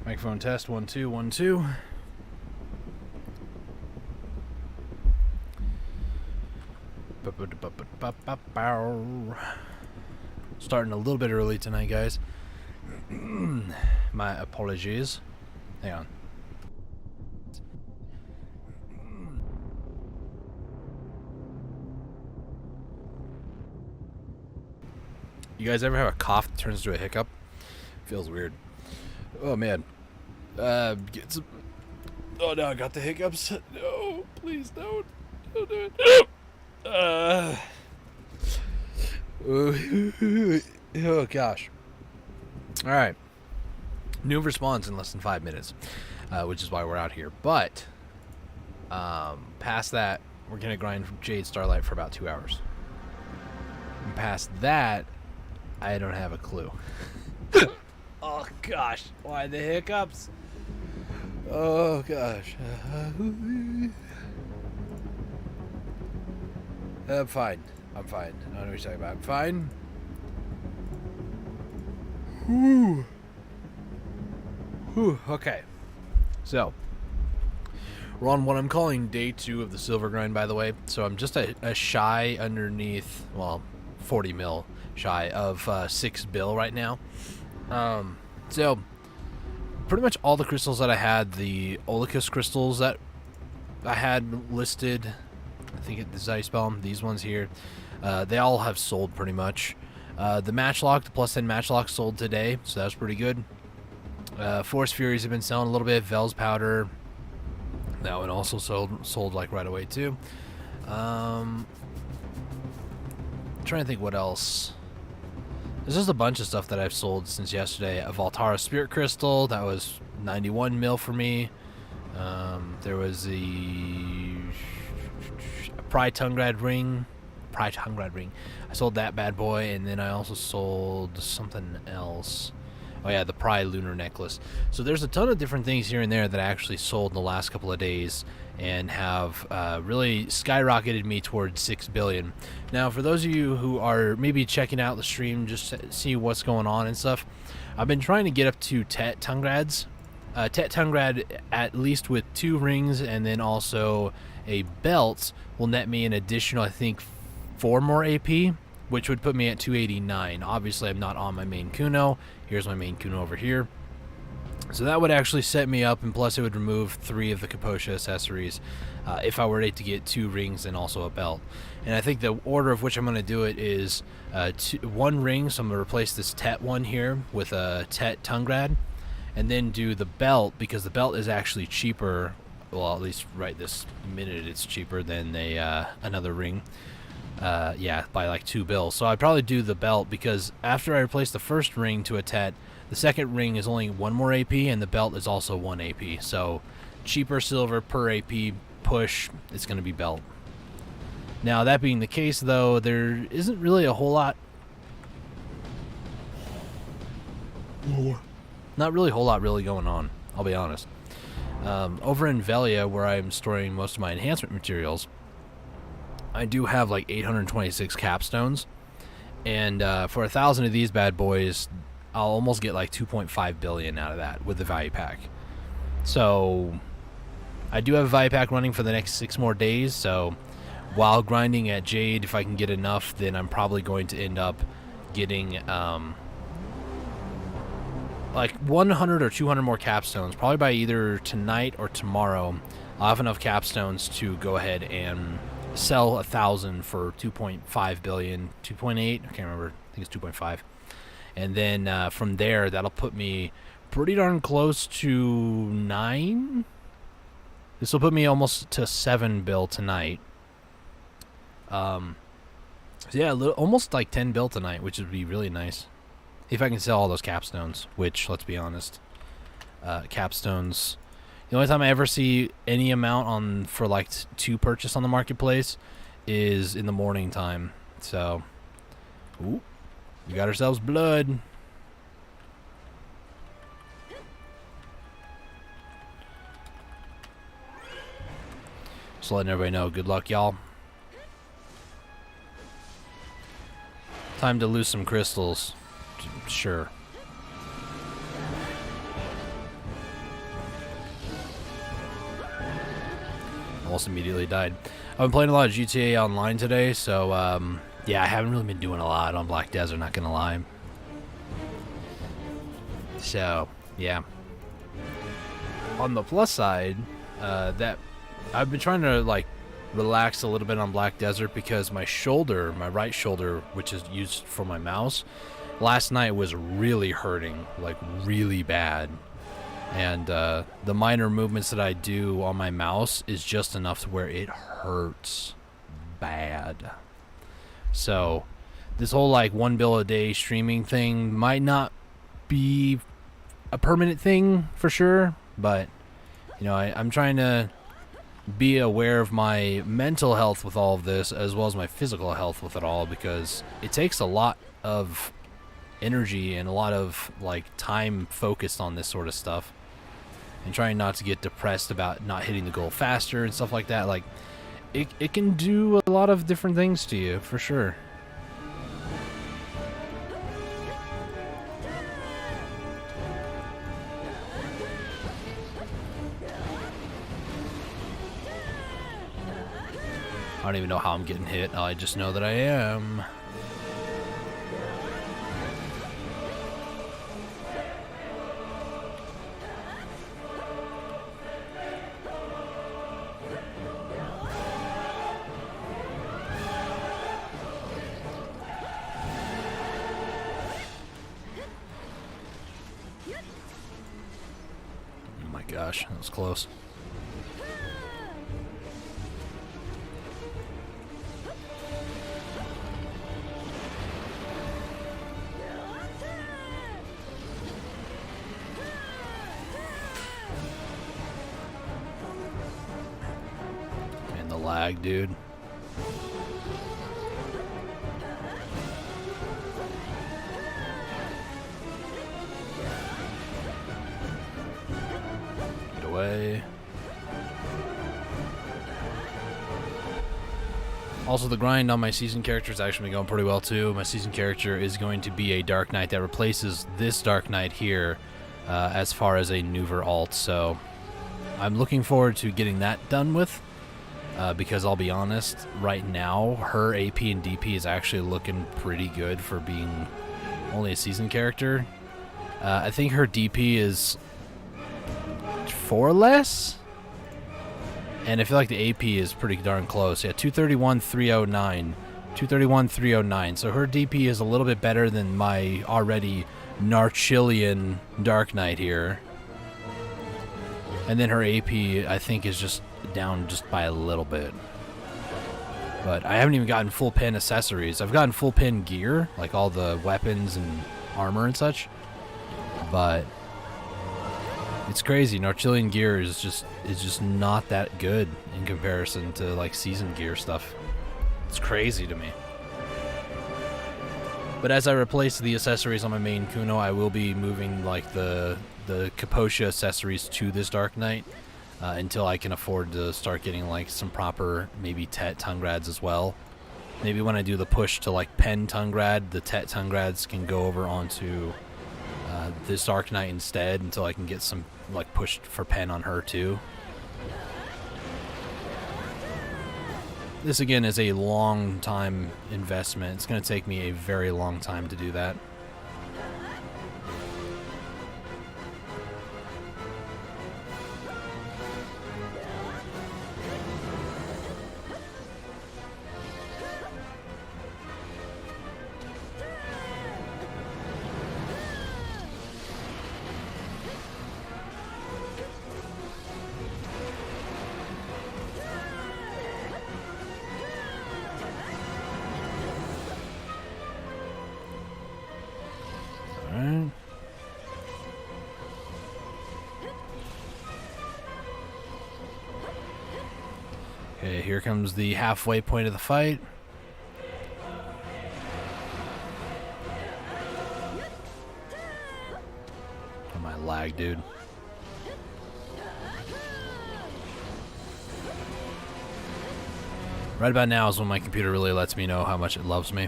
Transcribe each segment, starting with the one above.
Microphone test 1 2 1 2. Starting a little bit early tonight, guys. My apologies. Hang on. You guys ever have a cough that turns into a hiccup? Feels weird. Oh man. Get some. Oh no, I got the hiccups. No, please don't. Don't do it. Oh gosh. All right. New response in less than 5 minutes, which is why we're out here. But past that, we're gonna grind Jade Starlight for about 2 hours. And past that, I don't have a clue. Oh gosh, why the hiccups? Oh gosh. I'm fine. I'm fine. I don't know what you're talking about. I'm fine. Whew. Whew. Okay. So, we're on what I'm calling day 2 of the silver grind, by the way. So I'm just a shy underneath, well, 40 mil shy of 6 bill right now. So pretty much all the crystals that I had, the Olycus crystals that I had listed, I think it, the Zeissbaum, these ones here, they all have sold pretty much. The Matchlock, the plus 10 Matchlock sold today, so that's pretty good. Force Furies have been selling a little bit. Vel's Powder, that one also sold like right away too. Trying to think what else. There's just a bunch of stuff that I've sold since yesterday. A Voltara Spirit Crystal, that was 91 mil for me. There was the Pride Tungrad Ring. I sold that bad boy, and then I also sold something else. Oh yeah, the Pride Lunar Necklace. So there's a ton of different things here and there that I actually sold in the last couple of days and have really skyrocketed me towards 6 billion. Now, for those of you who are maybe checking out the stream just to see what's going on and stuff, I've been trying to get up to TET Tungrads. TET Tungrad, at least with 2 rings and then also a belt, will net me an additional, I think, 4 more AP, which would put me at 289. Obviously, I'm not on my main Kuno. Here's my main Kuno over here. So that would actually set me up, and plus it would remove 3 of the Kaposha accessories if I were to get 2 rings and also a belt. And I think the order of which I'm going to do it is 1 ring, so I'm going to replace this TET one here with a TET Tungrad, and then do the belt, because the belt is actually cheaper. Well, at least right this minute it's cheaper than another ring. Yeah, by like 2 bills. So I'd probably do the belt, because after I replace the first ring to a TET, the second ring is only 1 more AP, and the belt is also 1 AP. So cheaper silver per AP push, it's going to be belt. Now, that being the case, though, there isn't really a whole lot. Not really a whole lot really going on, I'll be honest. Over in Velia, where I'm storing most of my enhancement materials, I do have like 826 capstones, and for 1,000 of these bad boys, I'll almost get like 2.5 billion out of that with the value pack. So I do have a value pack running for the next 6 more days, so while grinding at Jade, if I can get enough, then I'm probably going to end up getting like 100 or 200 more capstones, probably by either tonight or tomorrow. I'll have enough capstones to go ahead and sell 1,000 for 2.5 billion, 2.8, I can't remember, I think it's 2.5. And then from there, that'll put me pretty darn close to 9. This will put me almost to 7 bill tonight. So yeah, almost like 10 bill tonight, which would be really nice. If I can sell all those capstones, which, let's be honest, capstones, the only time I ever see any amount on for like 2 purchase on the marketplace is in the morning time. So, ooh, we got ourselves blood. Just letting everybody know, good luck, y'all. Time to lose some crystals. Sure. almost immediately died. I've been playing a lot of GTA Online today, so yeah, I haven't really been doing a lot on Black Desert, not gonna lie. So, yeah. On the plus side, that I've been trying to like relax a little bit on Black Desert because my shoulder, my right shoulder, which is used for my mouse, last night was really hurting, like really bad. And the minor movements that I do on my mouse is just enough to where it hurts bad. So this whole like 1 bill a day streaming thing might not be a permanent thing for sure, but you know, I'm trying to be aware of my mental health with all of this as well as my physical health with it all, because it takes a lot of energy and a lot of like time focused on this sort of stuff, and trying not to get depressed about not hitting the goal faster and stuff like that. Like it can do a lot of different things to you for sure. I don't even know how I'm getting hit. I just know that I am. Oh my gosh, that was close. Lag, dude. Get away. Also, the grind on my season character is actually going pretty well too. My season character is going to be a Dark Knight that replaces this Dark Knight here as far as a Nuver alt, so I'm looking forward to getting that done with. Because I'll be honest, right now, her AP and DP is actually looking pretty good for being only a season character. I think her DP is 4 less, and I feel like the AP is pretty darn close. Yeah, 231, 309. 231, 309. So her DP is a little bit better than my already Narchilian Dark Knight here. And then her AP, I think, is just down just by a little bit. But I haven't even gotten full pin accessories. I've gotten full pin gear, like all the weapons and armor and such. But it's crazy. Narchilian gear is just not that good in comparison to like season gear stuff. It's crazy to me. But as I replace the accessories on my main Kuno, I will be moving like the Capotia accessories to this Dark Knight until I can afford to start getting like some proper maybe TET Tungrads as well. Maybe when I do the push to like pen Tungrad, the TET Tungrads can go over onto this Dark Knight instead until I can get some like pushed for pen on her too. This again is a long time investment. It's going to take me a very long time to do that. Okay, here comes the halfway point of the fight. Oh, my lag, dude. Right about now is when my computer really lets me know how much it loves me.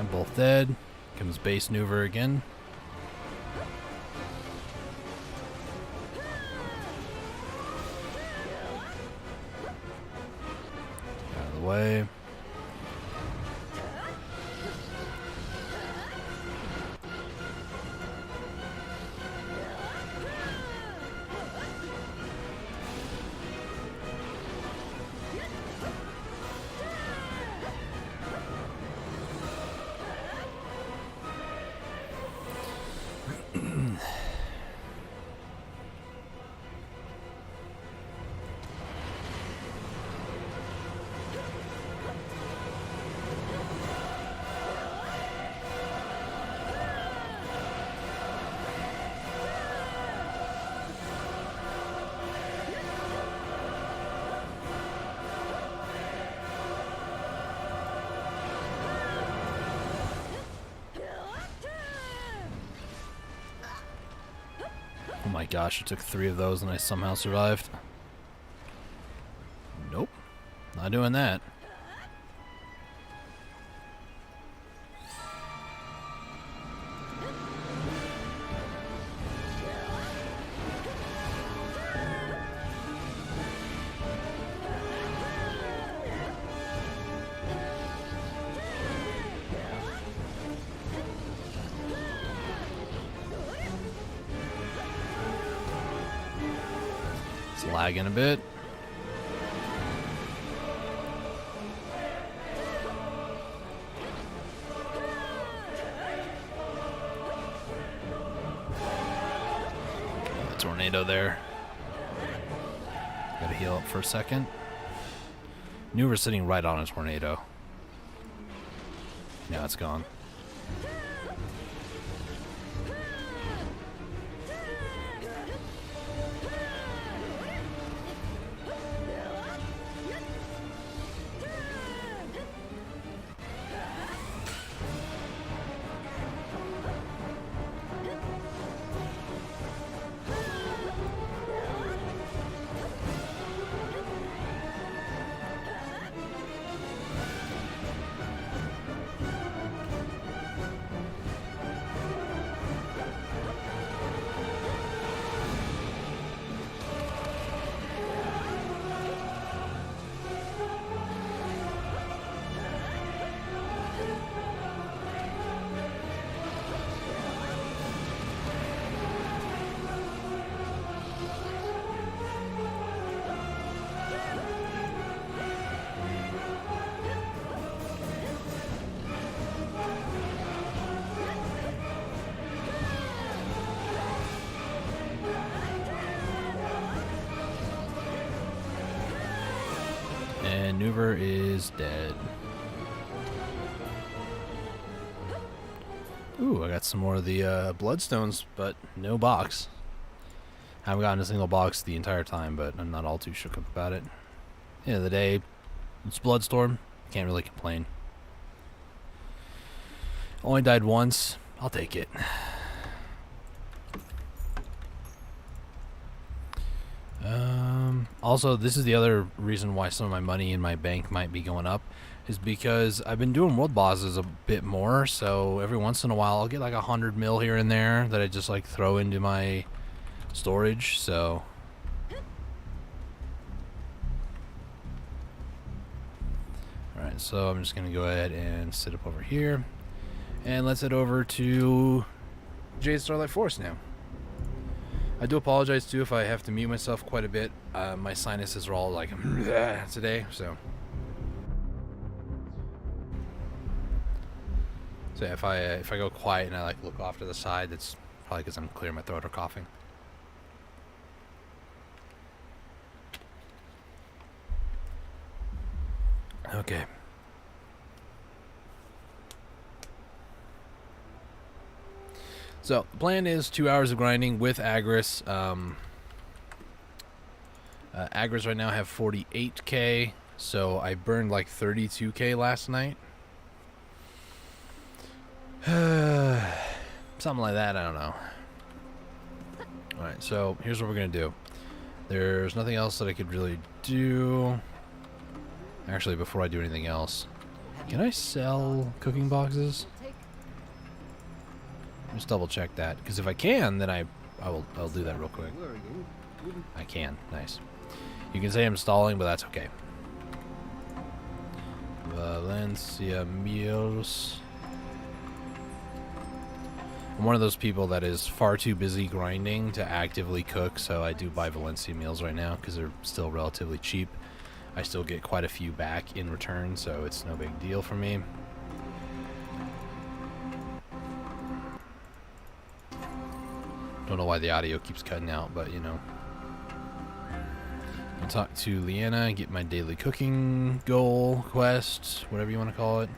both dead. Comes base Nuver again. Out of the way. Oh my gosh, it took 3 of those and I somehow survived. Nope, not doing that. It's lagging a bit. A tornado there. Gotta heal up for a second. Nuver's sitting right on a tornado. Now it's gone. And Nuver is dead. Ooh, I got some more of the bloodstones, but no box. I haven't gotten a single box the entire time, but I'm not all too shook up about it. At the end of the day, it's Bloodstorm. Can't really complain. Only died once. I'll take it. Also, this is the other reason why some of my money in my bank might be going up, is because I've been doing world bosses a bit more, so every once in a while I'll get like 100 mil here and there that I just like throw into my storage, so... Alright, so I'm just going to go ahead and sit up over here, and let's head over to Jade Starlight Forest now. I do apologize too if I have to mute myself quite a bit. My sinuses are all like today, so yeah, if I go quiet and I like look off to the side, that's probably because I'm clearing my throat or coughing. Okay. So, the plan is 2 hours of grinding with Agris. Agris right now have 48k, so I burned like 32k last night. Something like that, I don't know. Alright, so here's what we're going to do. There's nothing else that I could really do. Actually, before I do anything else, can I sell cooking boxes? Just double check that, because if I can, then I'll do that real quick. I can. Nice. You can say I'm stalling, but that's okay. Valencia meals. I'm one of those people that is far too busy grinding to actively cook, so I do buy Valencia meals right now because they're still relatively cheap. I still get quite a few back in return, so it's no big deal for me. Don't know why the audio keeps cutting out, but you know. I'll talk to Leanna, get my daily cooking goal, quest, whatever you want to call it.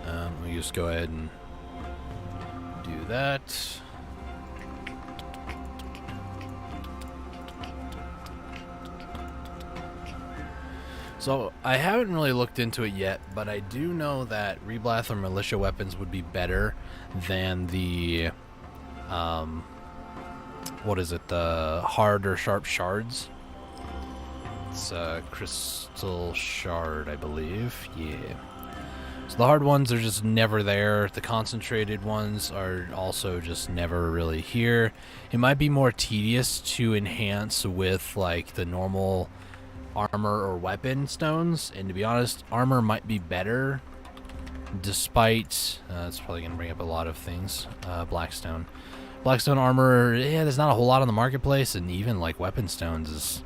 Let me just go ahead and do that. So, I haven't really looked into it yet, but I do know that Reblath or militia weapons would be better than the, what is it, the hard or sharp shards? It's a crystal shard, I believe. Yeah. So the hard ones are just never there. The concentrated ones are also just never really here. It might be more tedious to enhance with, like, the normal armor or weapon stones, and to be honest, armor might be better despite it's probably gonna bring up a lot of things. Blackstone armor, yeah, there's not a whole lot on the marketplace, and even like weapon stones is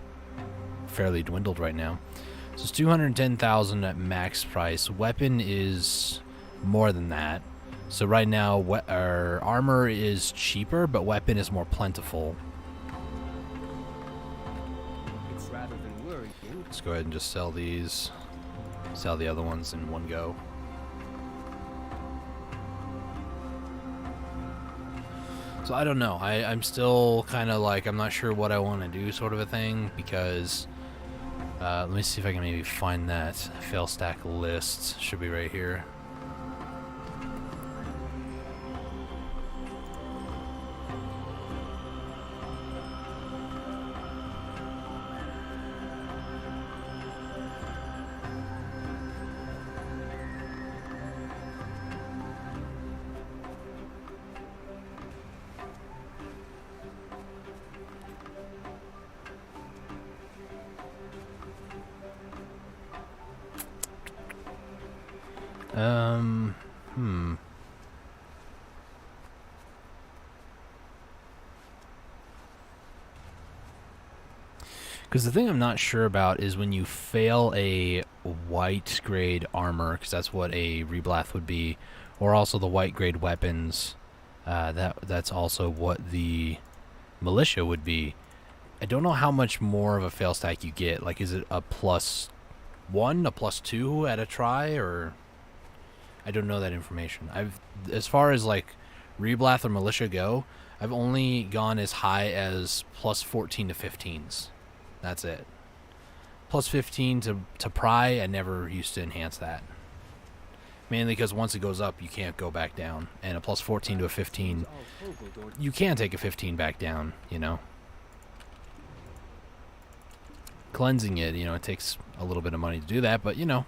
fairly dwindled right now. So it's 210,000 at max price. Weapon is more than that. So right now our armor is cheaper, but weapon is more plentiful. Let's go ahead and just sell these. Sell the other ones in one go. So I don't know. I'm still kind of like, I'm not sure what I want to do sort of a thing, because let me see if I can maybe find that fail stack list. Should be right here. Because the thing I'm not sure about is when you fail a white grade armor, because that's what a Reblath would be, or also the white grade weapons, that's also what the militia would be. I don't know how much more of a fail stack you get. Like, is it a +1, a +2 at a try, or I don't know that information. As far as like Reblath or militia go, I've only gone as high as +14 to 15s. That's it. +15 to pry, I never used to enhance that. Mainly because once it goes up, you can't go back down. And a +14 to a 15, you can take a 15 back down, you know. Cleansing it, you know, it takes a little bit of money to do that, but you know.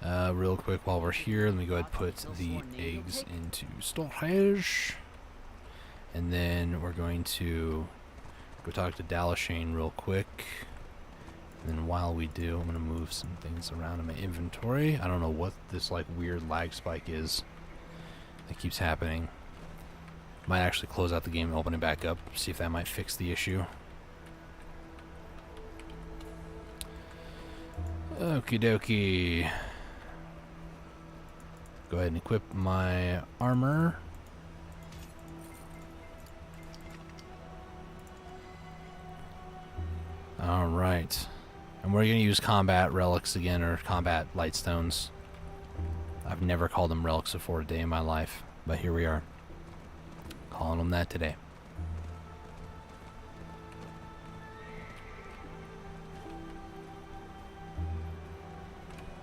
Real quick while we're here, let me go ahead and put the eggs into storage. And then we're going to go talk to Dalashane real quick. And then while we do, I'm going to move some things around in my inventory. I don't know what this like weird lag spike is that keeps happening. Might actually close out the game and open it back up, see if that might fix the issue. Okie dokie. Go ahead and equip my armor. Alright. And we're going to use combat relics again, or combat lightstones. I've never called them relics before a day in my life, but here we are. Calling them that today.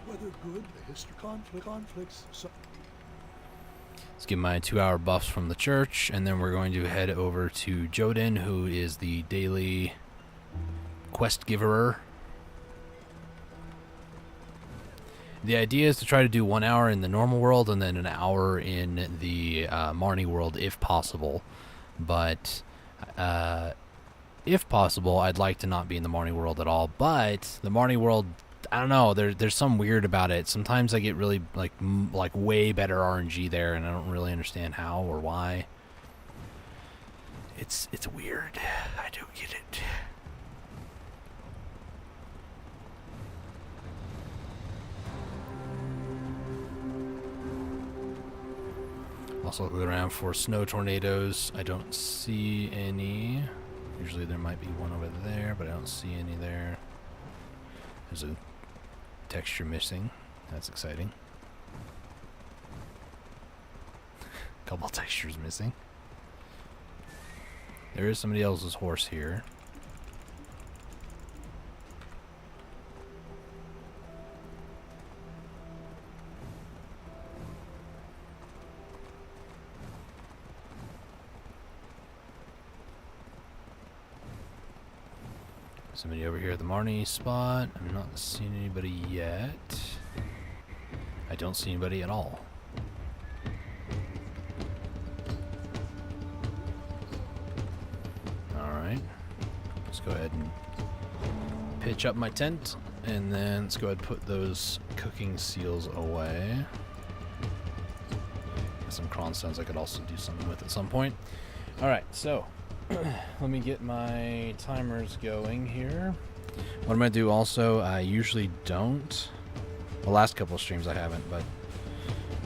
Whether good, the history conflicts. So Let's get my 2-hour buffs from the church, and then we're going to head over to Joden, who is the daily quest giver. The idea is to try to do 1 hour in the normal world and then an hour in the Marnie world if possible. But if possible, I'd like to not be in the Marnie world at all. But the Marnie world, I don't know. There's some weird about it. Sometimes I get really like way better RNG there, and I don't really understand how or why. It's weird. I don't get it. Also look around for snow tornadoes. I don't see any. Usually there might be one over there, but I don't see any there. There's a texture missing. That's exciting. Couple textures missing. There is somebody else's horse here. Somebody over here at the Marnie spot. I'm not seeing anybody yet. I don't see anybody at all. Alright. Let's go ahead and pitch up my tent. And then let's go ahead and put those cooking seals away. Got some cronstones I could also do something with at some point. Alright, so let me get my timers going here. What I'm going to do also, I usually don't. The last couple of streams I haven't, but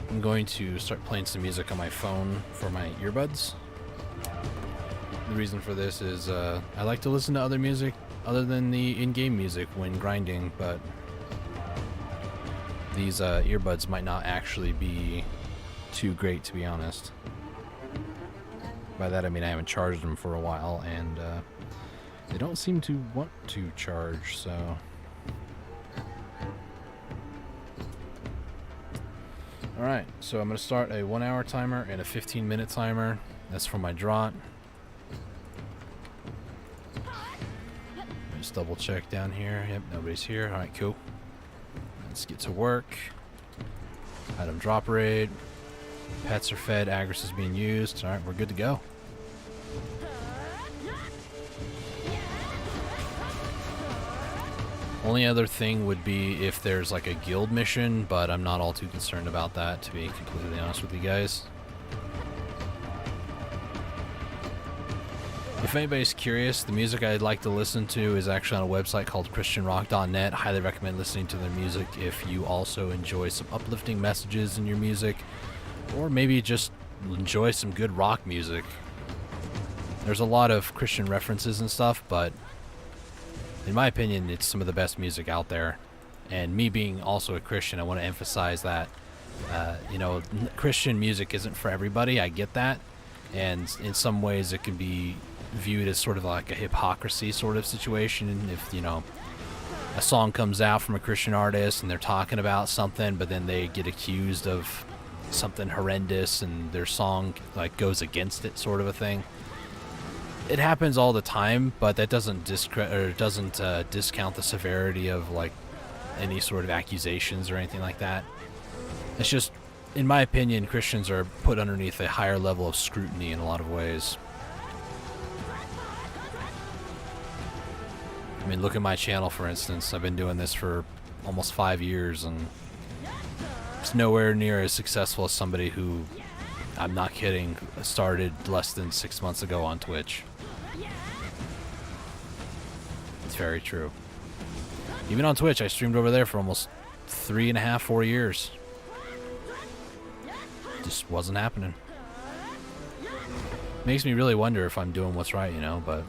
I'm going to start playing some music on my phone for my earbuds. The reason for this is I like to listen to other music other than the in-game music when grinding, but these earbuds might not actually be too great, to be honest. By that I mean I haven't charged them for a while, and they don't seem to want to charge, so... Alright, so I'm going to start a 1 hour timer and a 15-minute timer. That's for my draught. Just double check down here. Yep, nobody's here. Alright, cool. Let's get to work. Item drop rate. Pets are fed, Agris is being used. Alright, we're good to go. Only other thing would be if there's like a guild mission, but I'm not all too concerned about that, to be completely honest with you guys. If anybody's curious, the music I'd like to listen to is actually on a website called christianrock.net. Highly recommend listening to their music if you also enjoy some uplifting messages in your music, or maybe just enjoy some good rock music. There's a lot of Christian references and stuff, but in my opinion, it's some of the best music out there. And me being also a Christian, I want to emphasize that, you know, Christian music isn't for everybody. I get that. And in some ways it can be viewed as sort of like a hypocrisy sort of situation. If, you know, a song comes out from a Christian artist and they're talking about something, but then they get accused of something horrendous and their song like goes against it, sort of a thing. It happens all the time, but that doesn't discount the severity of like any sort of accusations or anything like that. It's just, in my opinion, Christians are put underneath a higher level of scrutiny in a lot of ways. I mean, look at my channel, for instance. I've been doing this for almost 5 years, and it's nowhere near as successful as somebody who, I'm not kidding, started less than 6 months ago on Twitch. It's very true. Even on Twitch, I streamed over there for almost 3.5, 4 years. Just wasn't happening. Makes me really wonder if I'm doing what's right, you know, but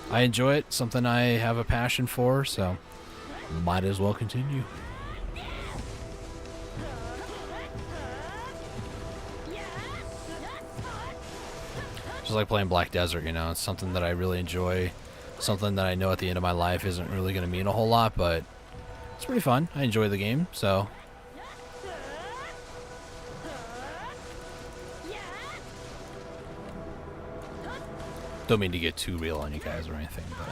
I enjoy it, something I have a passion for, so might as well continue. Just like playing Black Desert, you know, it's something that I really enjoy, something that I know at the end of my life isn't really going to mean a whole lot, but it's pretty fun. I enjoy the game, so... Don't mean to get too real on you guys or anything, but...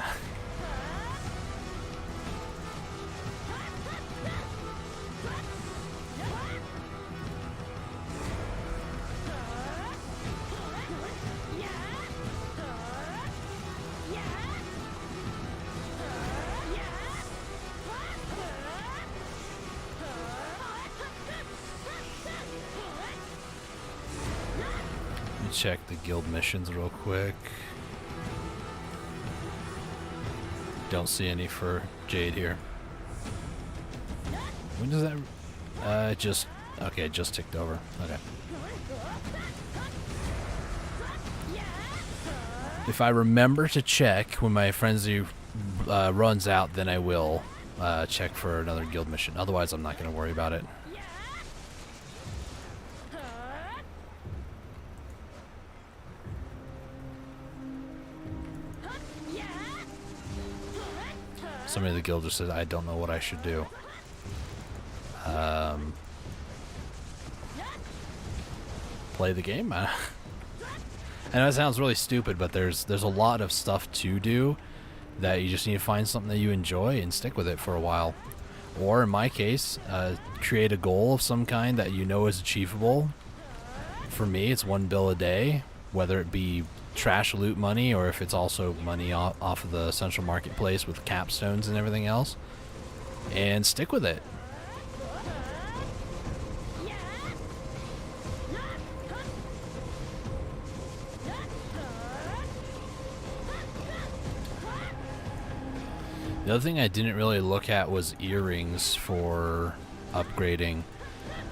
check the guild missions real quick. Don't see any for Jade here. When does that... Okay, it just ticked over. Okay. If I remember to check when my frenzy runs out, then I will check for another guild mission. Otherwise, I'm not going to worry about it. Somebody in the guild just said, I don't know what I should do. Play the game? I know it sounds really stupid, but there's a lot of stuff to do that you just need to find something that you enjoy and stick with it for a while. Or in my case, create a goal of some kind that you know is achievable. For me, it's 1 bill a day, whether it be trash loot money or if it's also money off of the central marketplace with capstones and everything else, and stick with it. The other thing I didn't really look at was earrings for upgrading.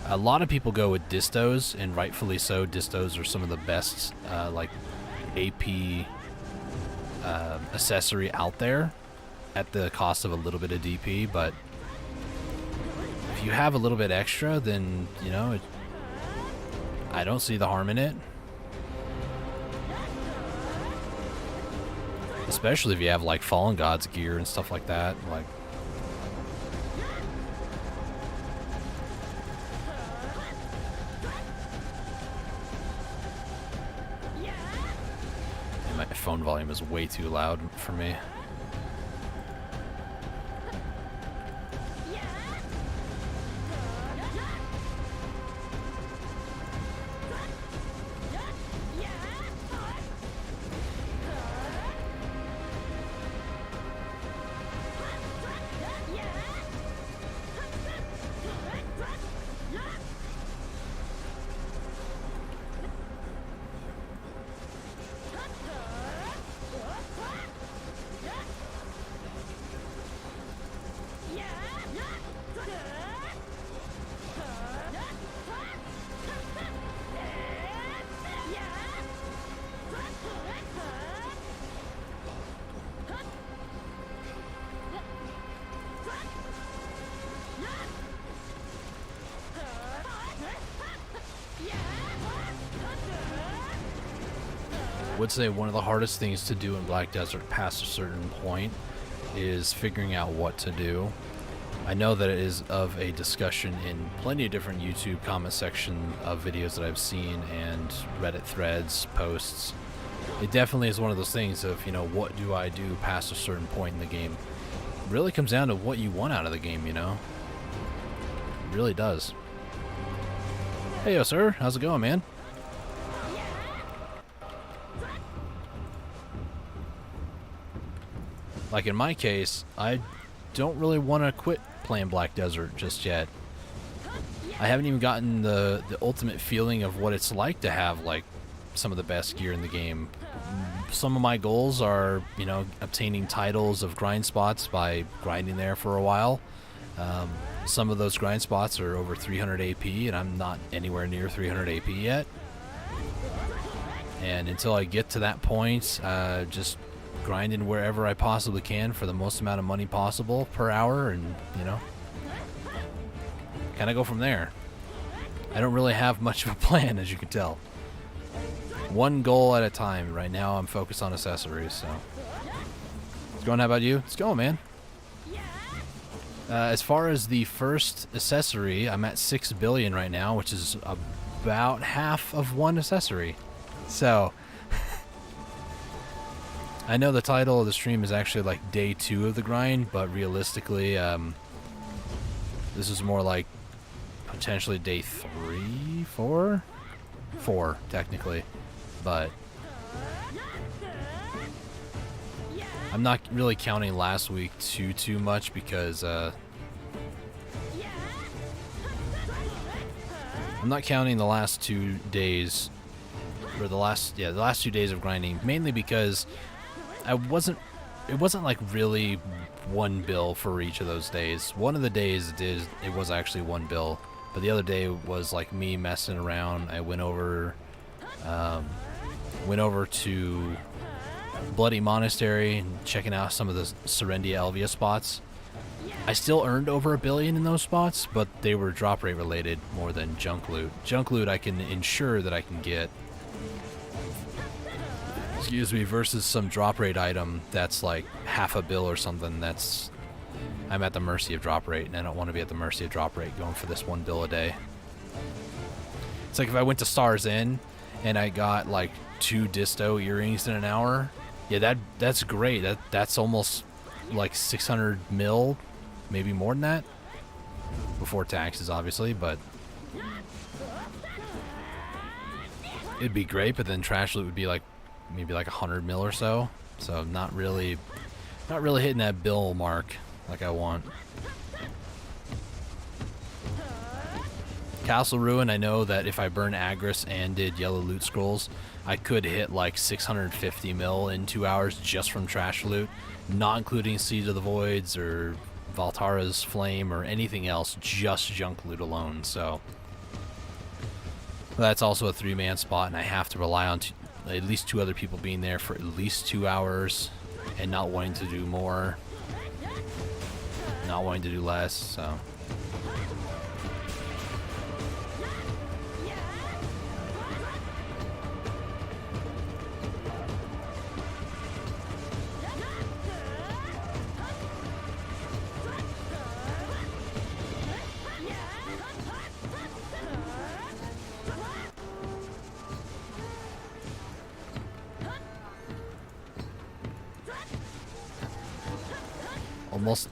A lot of people go with distos, and rightfully so. Distos are some of the best like AP accessory out there at the cost of a little bit of DP, but if you have a little bit extra, then, you know, I don't see the harm in it. Especially if you have like Fallen Gods gear and stuff like that. Like, my phone volume is way too loud for me. I would say one of the hardest things to do in Black Desert past a certain point is figuring out what to do. I know that it is of a discussion in plenty of different YouTube comment section of videos that I've seen and Reddit threads, posts. It definitely is one of those things of, you know, what do I do past a certain point in the game? It really comes down to what you want out of the game, you know? It really does. Hey, yo, sir. How's it going, man? Like in my case, I don't really want to quit playing Black Desert just yet. I haven't even gotten the ultimate feeling of what it's like to have like some of the best gear in the game. Some of my goals are, you know, obtaining titles of grind spots by grinding there for a while. Some of those grind spots are over 300 AP, and I'm not anywhere near 300 AP yet. And until I get to that point, just grinding wherever I possibly can for the most amount of money possible per hour, and, you know, kind of go from there. I don't really have much of a plan, as you can tell. One goal at a time. Right now I'm focused on accessories, so. What's going on? How about you? It's going, man. As far as the first accessory, I'm at 6 billion right now, which is about half of one accessory. So, I know the title of the stream is actually like day 2 of the grind, but realistically, this is more like potentially day 3, 4? 4, technically. But I'm not really counting last week too much because I'm not counting the last 2 days or the last 2 days of grinding, mainly because it wasn't like really one bill for each of those days. One of the days it was actually one bill, but the other day was like me messing around. I went over to Bloody Monastery and checking out some of the Serendia Elvia spots. I still earned over $1 billion in those spots, but they were drop rate related more than junk loot. Junk loot I can ensure that I can get, excuse me, versus some drop rate item that's like half a bill or something. I'm at the mercy of drop rate, and I don't want to be at the mercy of drop rate going for this 1 bill a day. It's like if I went to Stars Inn and I got like 2 Disto earrings in an hour, yeah, that's great. That's almost like 600 mil, maybe more than that, before taxes, obviously, but it'd be great. But then trash loot would be like maybe like 100 mil or so. So not really hitting that bill mark like I want. Castle Ruin, I know that if I burn Agris and did yellow loot scrolls, I could hit like 650 mil in 2 hours just from trash loot, not including Seed of the Voids or Valtara's Flame or anything else, just junk loot alone. So that's also a 3-man spot, and I have to rely on at least 2 other people being there for at least 2 hours and not wanting to do more, not wanting to do less. So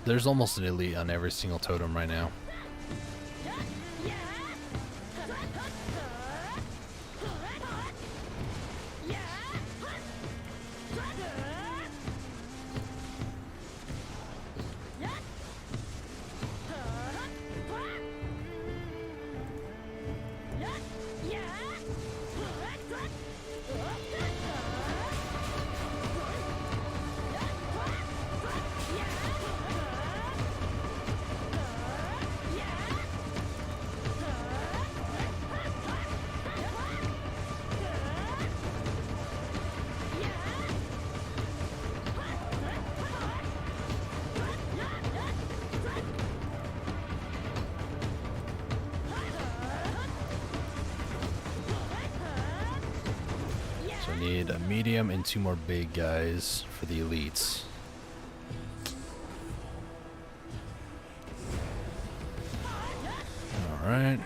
there's almost an elite on every single totem right now. Need a medium and 2 more big guys for the elites. All right.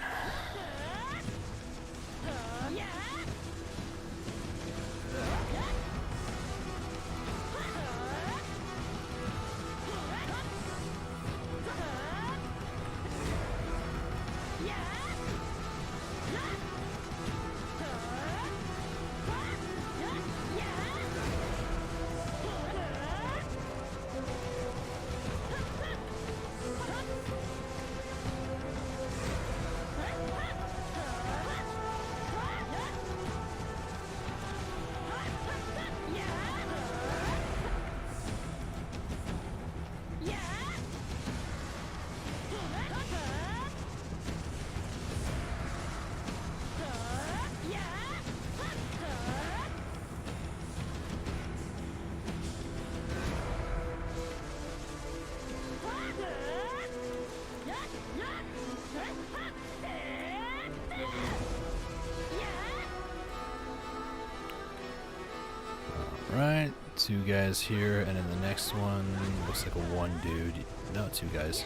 Right, 2 guys here, and then the next one looks like a 1 dude. No, 2 guys.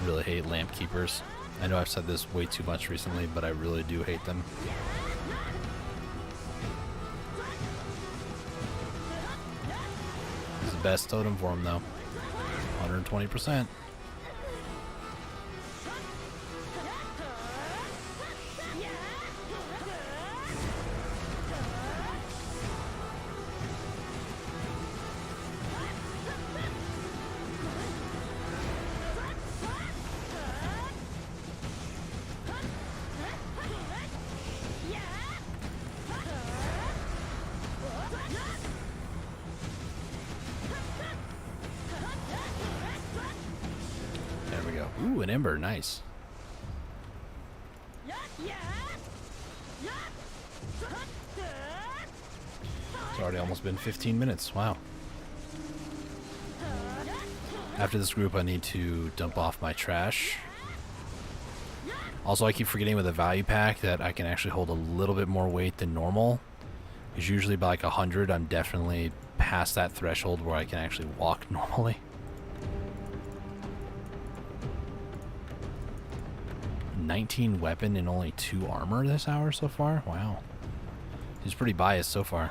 Really hate lamp keepers. I know I've said this way too much recently, but I really do hate them. best totem for him, though. 120%. Ooh, an ember, nice. It's already almost been 15 minutes, wow. After this group, I need to dump off my trash. Also, I keep forgetting with a value pack that I can actually hold a little bit more weight than normal. Because usually by like 100, I'm definitely past that threshold where I can actually walk normally. 19 weapon and only 2 armor this hour so far? Wow. He's pretty biased so far.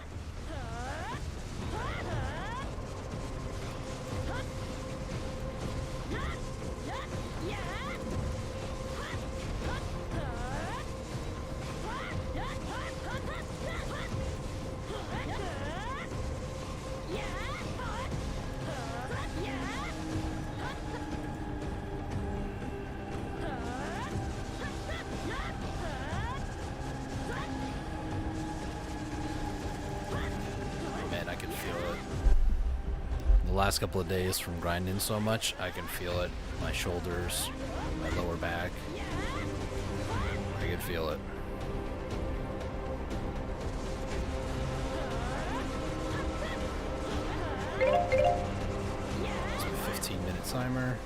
Last couple of days from grinding so much, I can feel it. My shoulders, my lower back. I can feel it. It's a 15-minute timer.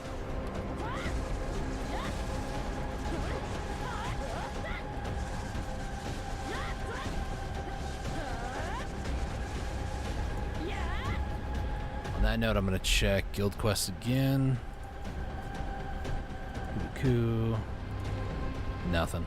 On that note, I'm going to check guild quests again. Cool. Nothing.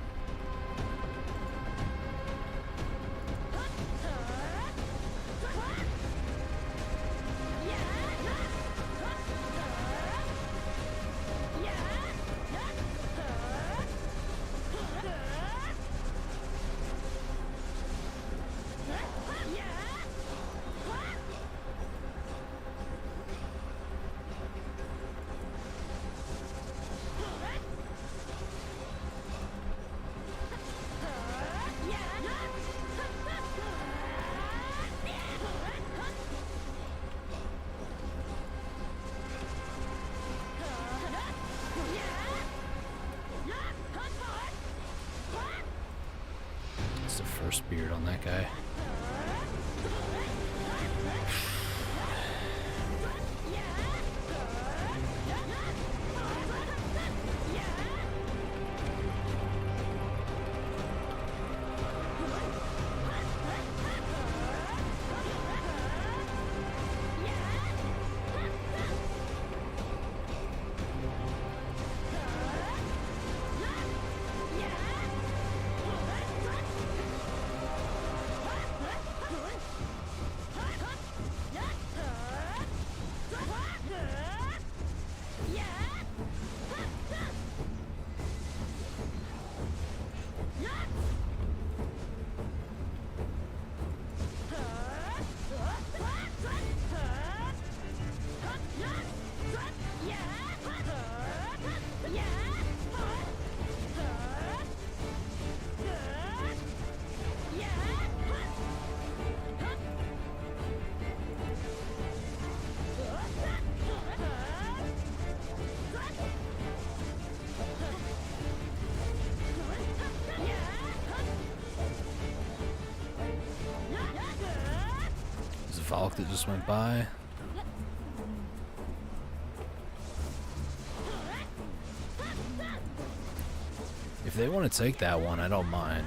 The first beard on that guy. Valk that just went by. If they want to take that one, I don't mind.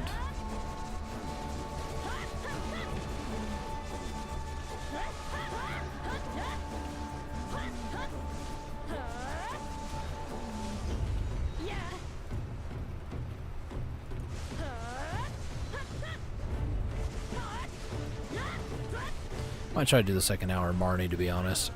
Might try to do the second hour Marnie, to be honest.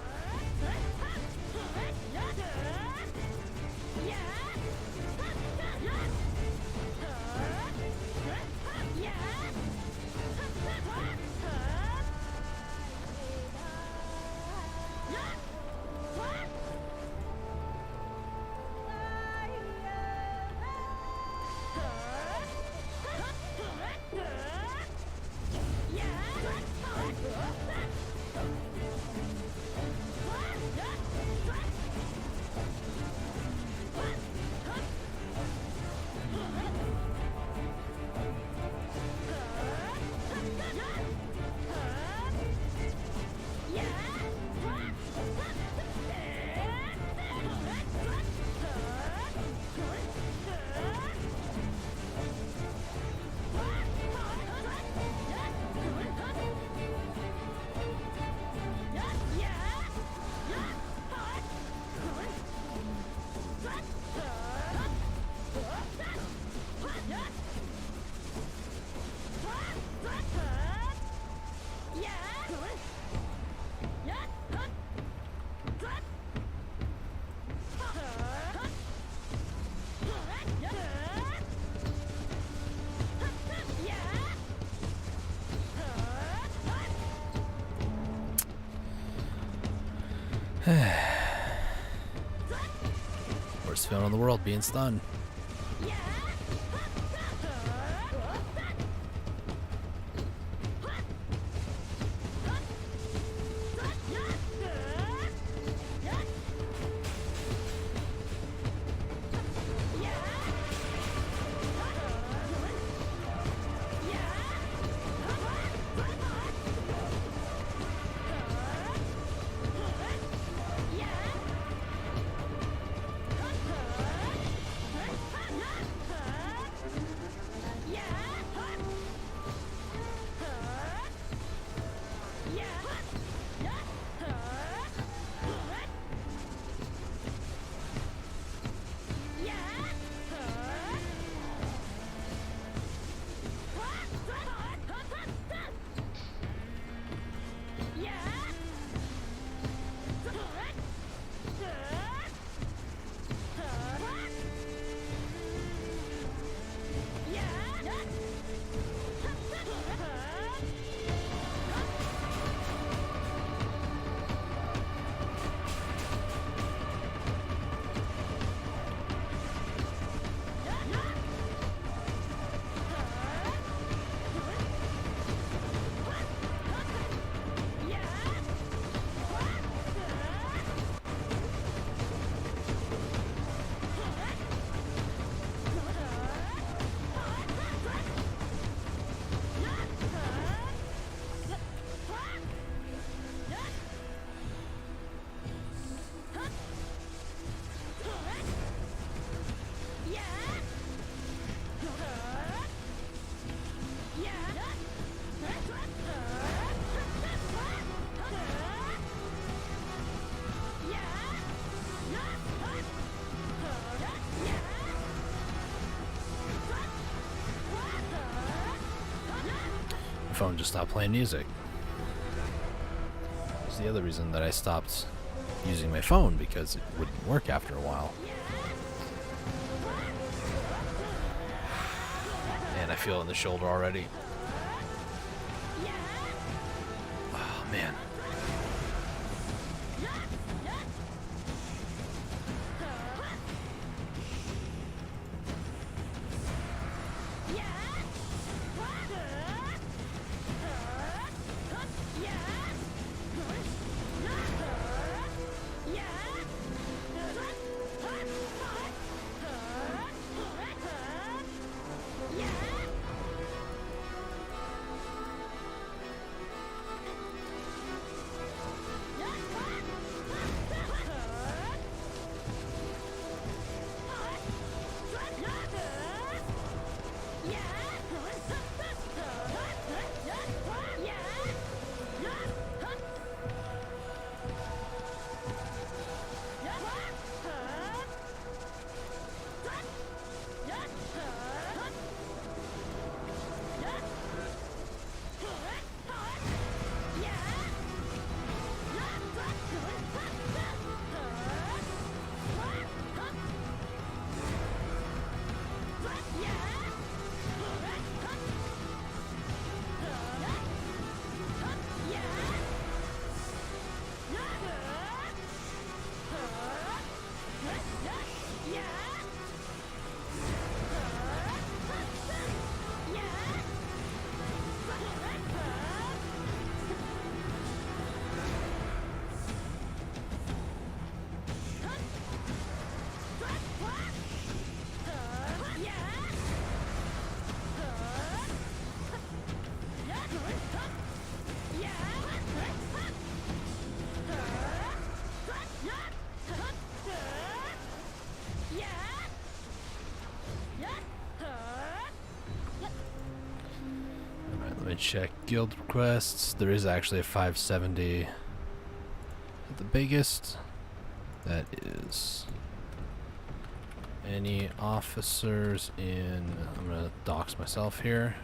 Worst feeling in the world, being stunned. Phone just stopped playing music. That's the other reason that I stopped using my phone, because it wouldn't work after a while. And I feel it in the shoulder already. Oh man. Check guild requests. There is actually a 570 at the biggest. That is any officers in, I'm gonna dox myself here.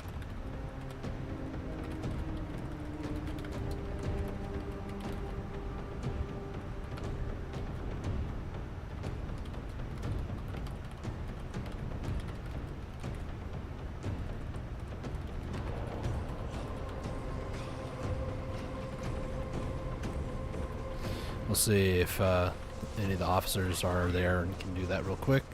We'll see if any of the officers are there and can do that real quick.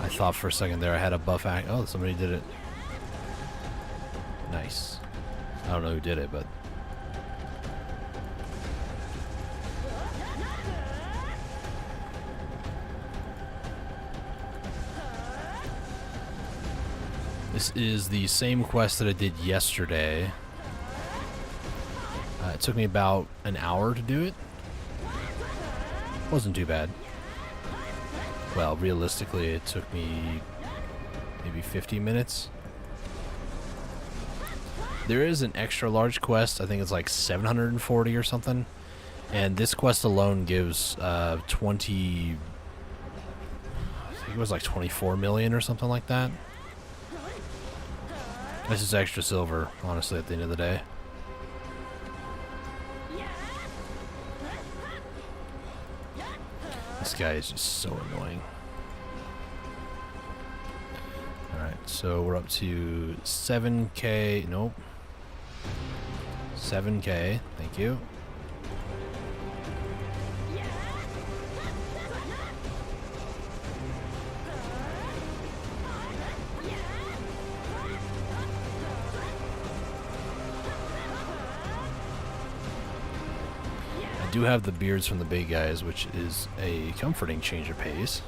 I thought for a second there I had a buff act. Oh, somebody did it. Nice. I don't know who did it, but this is the same quest that I did yesterday. It took me about an hour to do it. Wasn't too bad. Well, realistically, it took me maybe 50 minutes. There is an extra large quest. I think it's like 740 or something. And this quest alone gives 20... I think it was like 24 million or something like that. This is extra silver, honestly, at the end of the day. This guy is just so annoying. Alright, so we're up to 7k. Nope. 7k. Thank you. I do have the beards from the big guys, which is a comforting change of pace.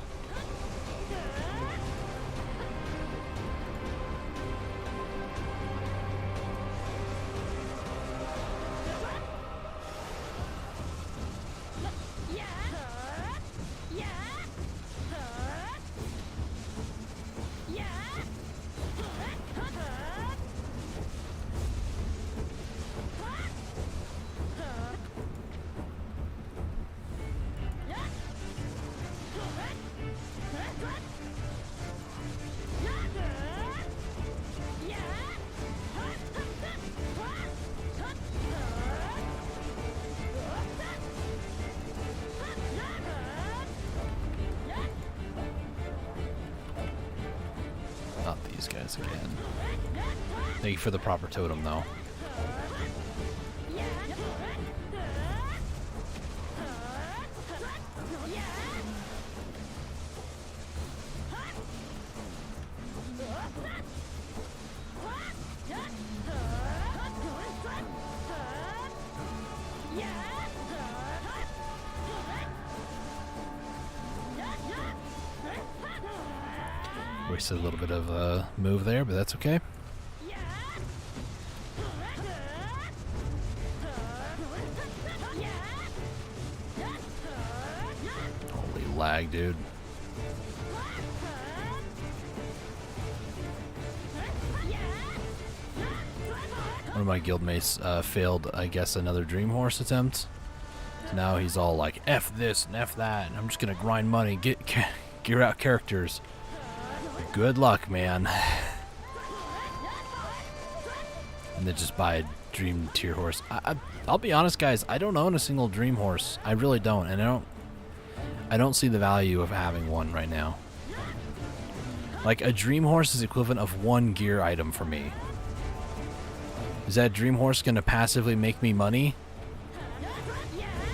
Not these guys again. Thank you for the proper totem, though. Wasted a little bit of a move there, but that's okay. Holy lag, dude. One of my guildmates failed, I guess, another Dream Horse attempt. So now he's all like, F this and F that, and I'm just gonna grind money, gear out characters. Good luck, man. And then just buy a Dream tier horse. I'll be honest, guys. I don't own a single Dream horse. I really don't, and I don't see the value of having one right now. Like, a Dream horse is equivalent of one gear item for me. Is that Dream horse gonna passively make me money?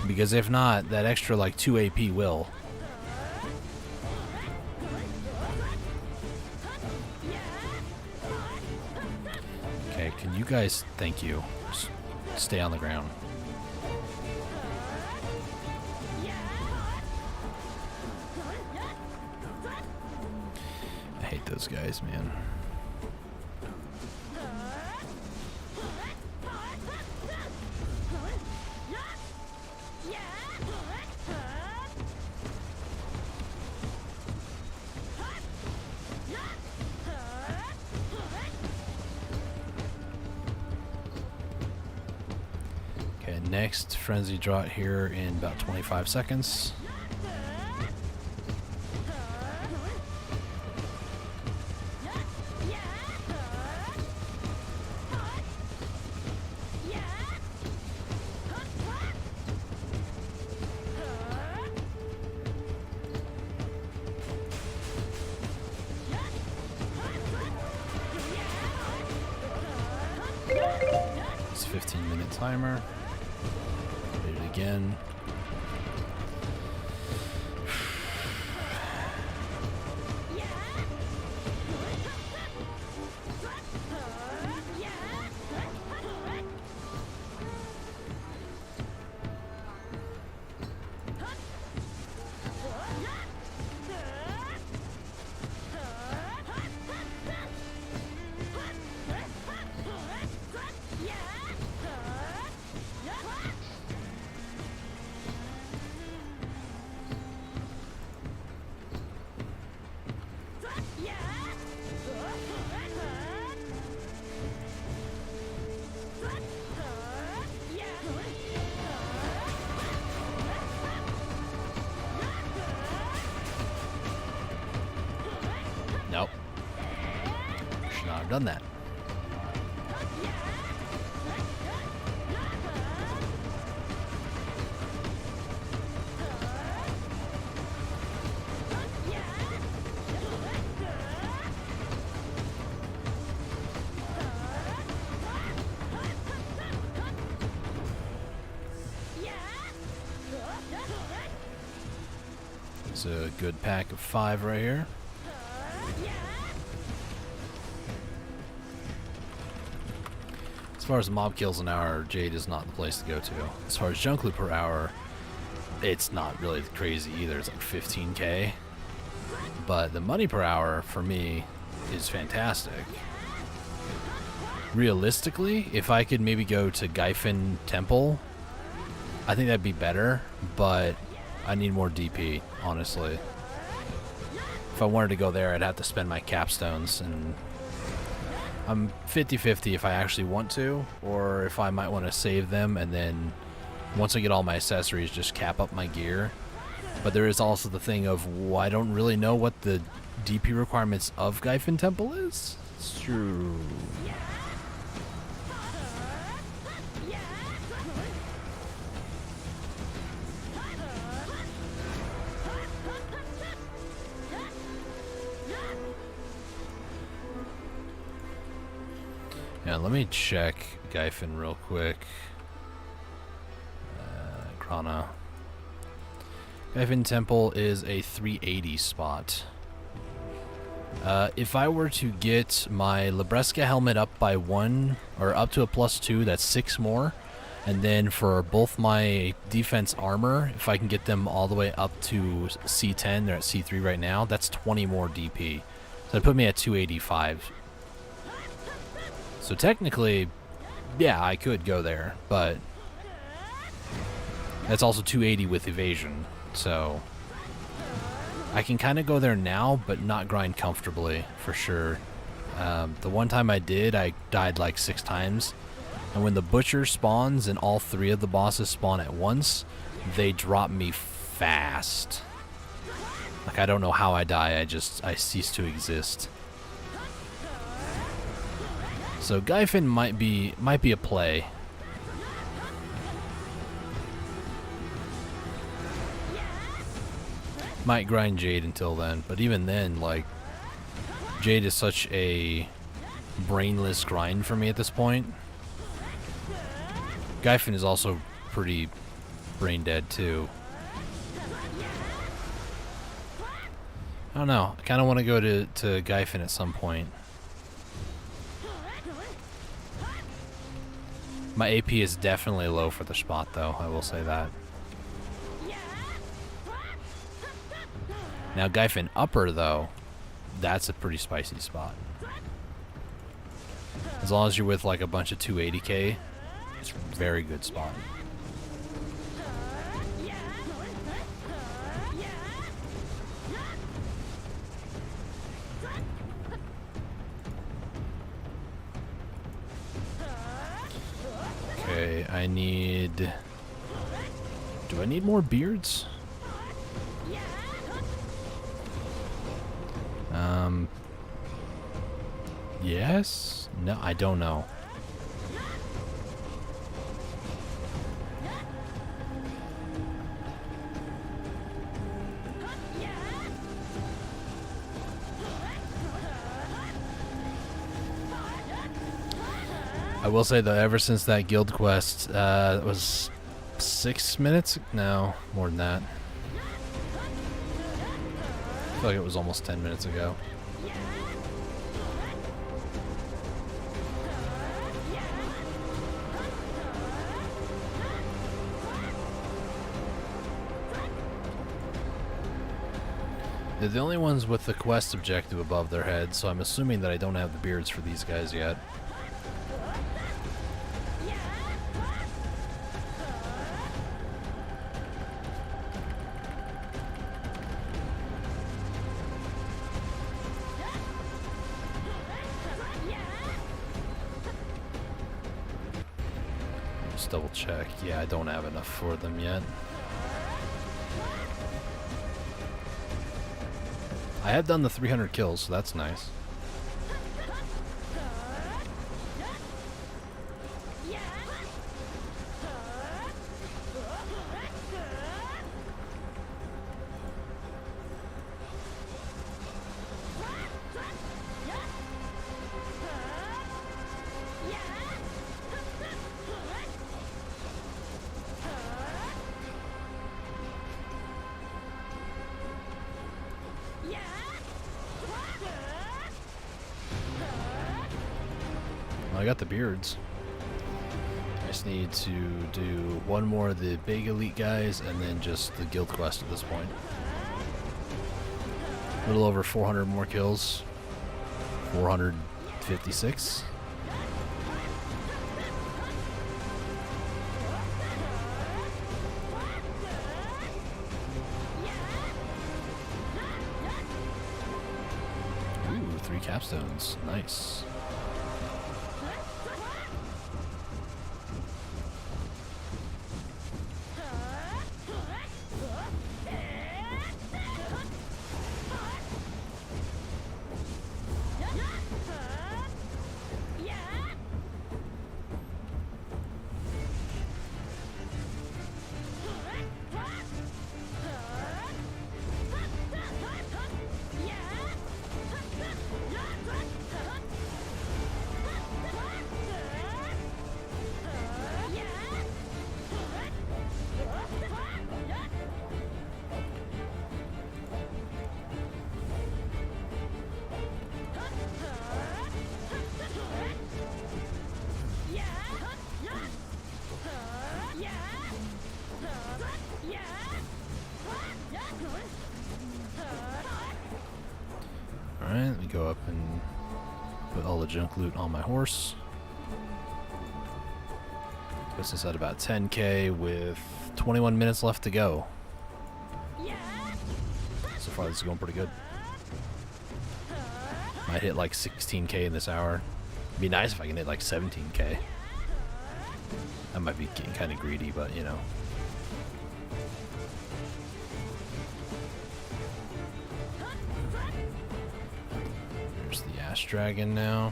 Because if not, that extra like 2 AP will. Okay, can you guys, thank you, just stay on the ground. I hate those guys, man. Okay, next frenzy drought here in about 25 seconds. It's a 15-minute timer. Hit it again. Nope. Should not have done that. It's a good pack of 5 right here. As far as mob kills an hour, Jade is not the place to go to. As far as junk loot per hour, it's not really crazy either. It's like 15k. But the money per hour, for me, is fantastic. Realistically, if I could maybe go to Gaifin Temple, I think that'd be better, but I need more DP, honestly. If I wanted to go there, I'd have to spend my capstones, and I'm 50-50 if I actually want to, or if I might want to save them and then once I get all my accessories, just cap up my gear. But there is also the thing of, well, I don't really know what the DP requirements of Gaifin Temple is. It's true. Yeah, let me check Gaifin real quick. Grana. Gaifin Temple is a 380 spot. If I were to get my Libreska helmet up by 1, or up to a +2, that's 6 more. And then for both my defense armor, if I can get them all the way up to C10, they're at C3 right now, that's 20 more DP. So that'd put me at 285. So technically, yeah, I could go there, but that's also 280 with evasion, so I can kind of go there now, but not grind comfortably, for sure. The one time I did, I died like 6 times, and when the butcher spawns and all 3 of the bosses spawn at once, they drop me fast. Like, I don't know how I die, I cease to exist. So Gaifin might be a play. Might grind Jade until then, but even then, like, Jade is such a brainless grind for me at this point. Gaifin is also pretty brain dead too. I don't know. I kind of want to go to Gaifin at some point. My AP is definitely low for the spot, though. I will say that. Now, Gaifin Upper, though, that's a pretty spicy spot. As long as you're with, like, a bunch of 280k, it's a very good spot. Okay, I need... Do I need more beards? Yes? No, I don't know. I will say though, ever since that guild quest, it was 6 minutes? No, more than that. I feel like it was almost 10 minutes ago. They're the only ones with the quest objective above their heads, so I'm assuming that I don't have the beards for these guys yet. Just double check. Yeah, I don't have enough for them yet. I have done the 300 kills, so that's nice. Well, I got the beards. I just need to do one more of the big elite guys and then just the guild quest at this point. A little over 400 more kills. 456. Ooh, 3 capstones. Nice. Alright, let me go up and put all the junk loot on my horse. Puts us at about 10k with 21 minutes left to go. So far this is going pretty good. Might hit like 16k in this hour. It'd be nice if I can hit like 17k. I might be getting kind of greedy, but you know. There's the Ash Dragon now.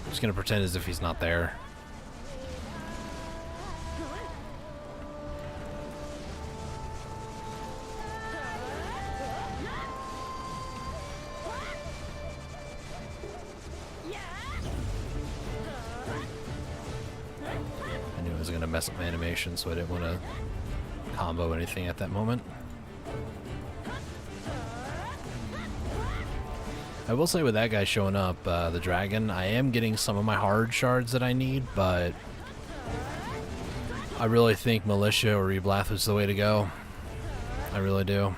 I'm just gonna pretend as if he's not there. I knew it was gonna mess up my animation, so I didn't want to combo anything at that moment. I will say with that guy showing up, the dragon, I am getting some of my hard shards that I need, but I really think Militia or Reblath is the way to go. I really do.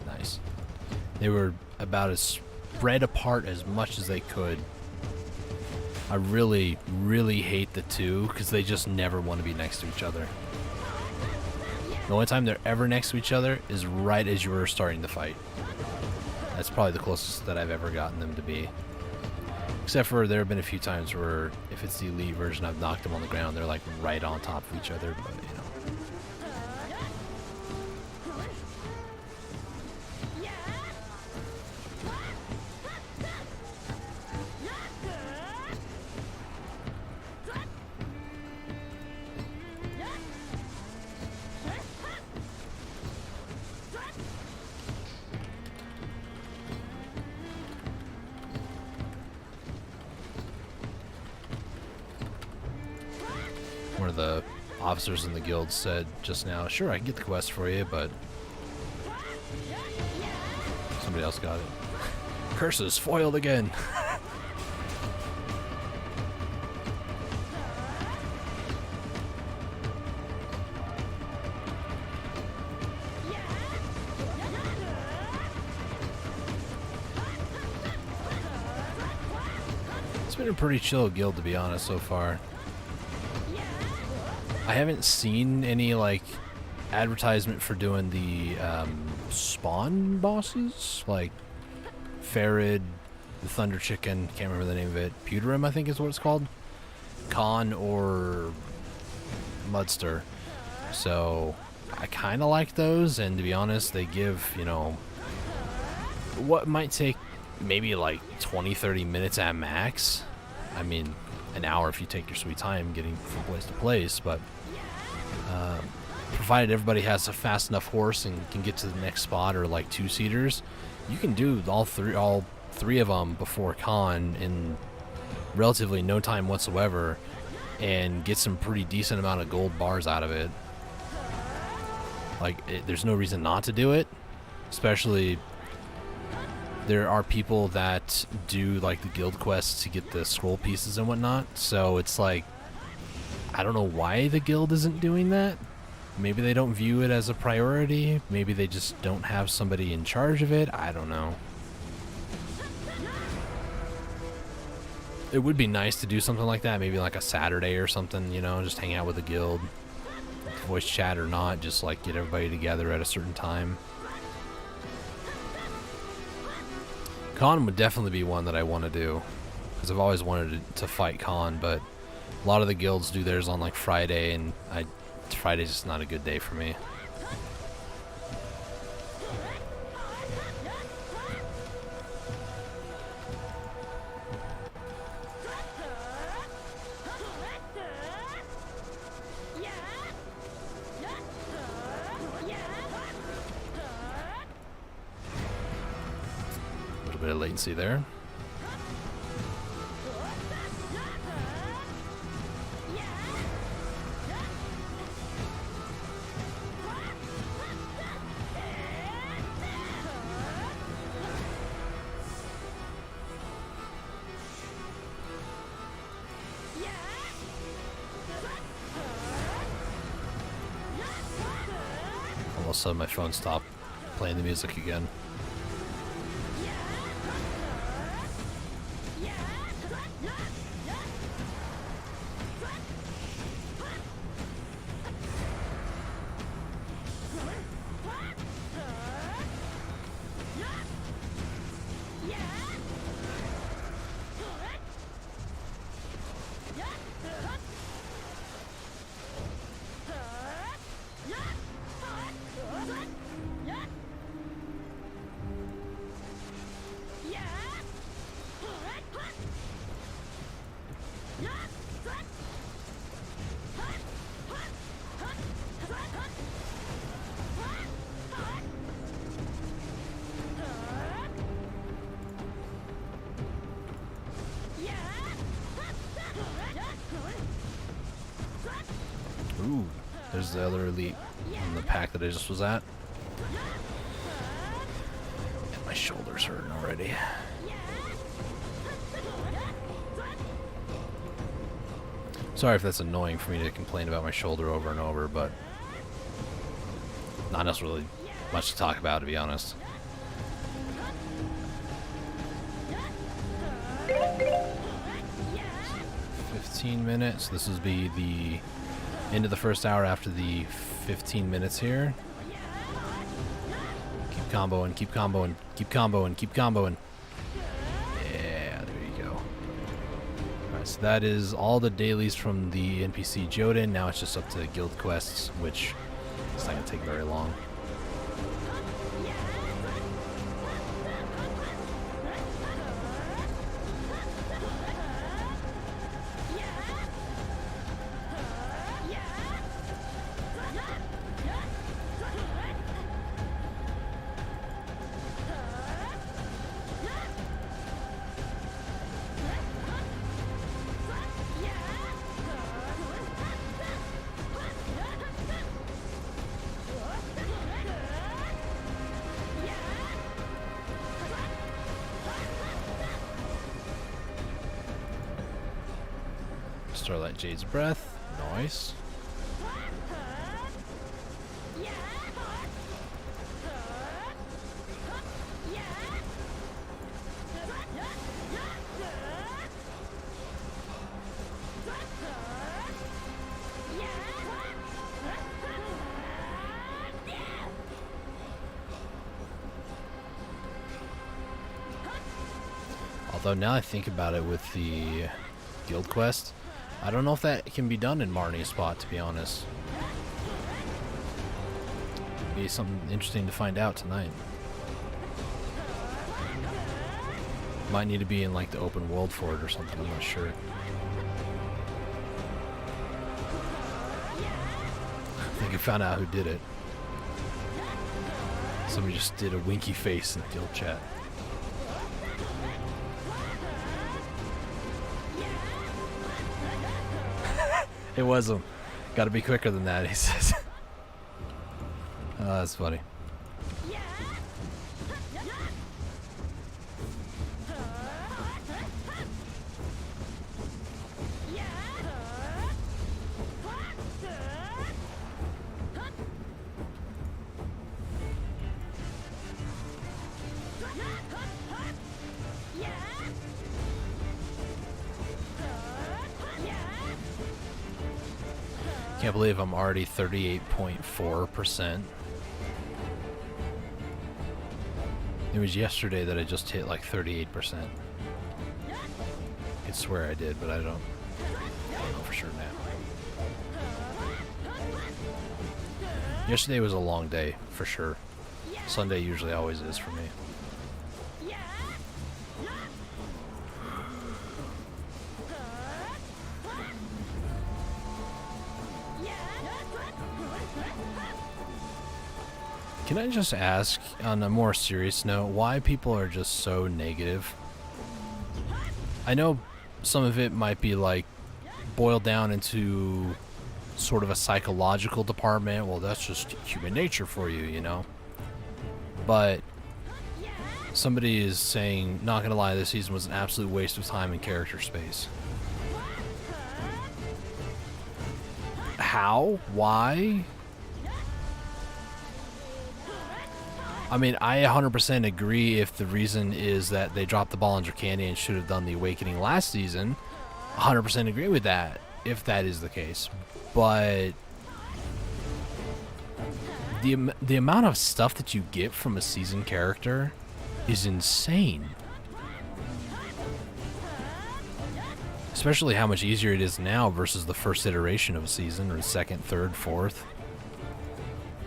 Nice. They were about as spread apart as much as they could. I really, really hate the two because they just never want to be next to each other. The only time they're ever next to each other is right as you were starting the fight. That's probably the closest that I've ever gotten them to be. Except for there have been a few times where if it's the elite version, I've knocked them on the ground. They're like right on top of each other, but you know. One of the officers in the guild said just now, sure, I can get the quest for you, but somebody else got it. Curses foiled again. It's been a pretty chill guild, to be honest, so far. I haven't seen any, like, advertisement for doing the spawn bosses, like Farid, the Thunder Chicken, can't remember the name of it, Pewterim I think is what it's called, Khan or Mudster. So I kind of like those, and to be honest, they give, you know, what might take maybe like 20-30 minutes at max. I mean, an hour if you take your sweet time getting from place to place, but provided everybody has a fast enough horse and can get to the next spot, or like two-seaters, you can do all three of them before Khan in relatively no time whatsoever and get some pretty decent amount of gold bars out of it. Like, there's no reason not to do it, especially there are people that do like the guild quests to get the scroll pieces and whatnot, so it's like, I don't know why the guild isn't doing that. Maybe they don't view it as a priority. Maybe they just don't have somebody in charge of it. I don't know. It would be nice to do something like that. Maybe like a Saturday or something, you know, just hang out with the guild. Voice chat or not, just like get everybody together at a certain time. Khan would definitely be one that I want to do, because I've always wanted to fight Khan, but a lot of the guilds do theirs on like Friday, and Friday's just not a good day for me. A little bit of latency there. All of a sudden my phone stopped playing the music again. Ooh, there's the other elite in the pack that I just was at. And my shoulder's hurting already. Sorry if that's annoying for me to complain about my shoulder over and over, but not necessarily much to talk about, to be honest. Minutes. This will be the end of the first hour after the 15 minutes here. Keep comboing, keep comboing, keep comboing, keep comboing. Yeah, there you go. Alright, so that is all the dailies from the NPC Joden. Now it's just up to guild quests, which is not going to take very long. Starlight Jade's Breath. Nice. Although now I think about it with the guild quest, I don't know if that can be done in Marnie's spot, to be honest. Be something interesting to find out tonight. Might need to be in like the open world for it or something, I'm not sure. I think I found out who did it. Somebody just did a winky face in the guild chat. It was him. Gotta be quicker than that, he says. Oh, that's funny. Can't believe I'm already 38.4%. It was yesterday that I just hit like 38%. I could swear I did, but I don't know for sure now. Yesterday was a long day, for sure. Sunday usually always is for me. Can I just ask, on a more serious note, why people are just so negative? I know some of it might be like boiled down into sort of a psychological department. Well, that's just human nature for you, you know? But somebody is saying, not gonna lie, this season was an absolute waste of time and character space. How? Why? I mean, I 100% agree if the reason is that they dropped the ball on Dracania and should have done the Awakening last season. 100% agree with that, if that is the case. But the amount of stuff that you get from a seasoned character is insane. Especially how much easier it is now versus the first iteration of a season, or second, third, fourth.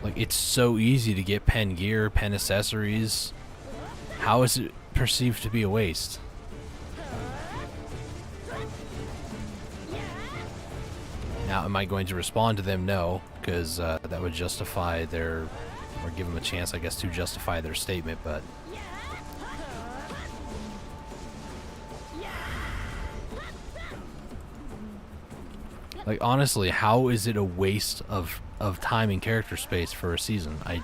Like, it's so easy to get pen gear, pen accessories. How is it perceived to be a waste? Now, am I going to respond to them? No, because that would justify their, or give them a chance, I guess, to justify their statement, but... Like, honestly, how is it a waste of time and character space for a season? Am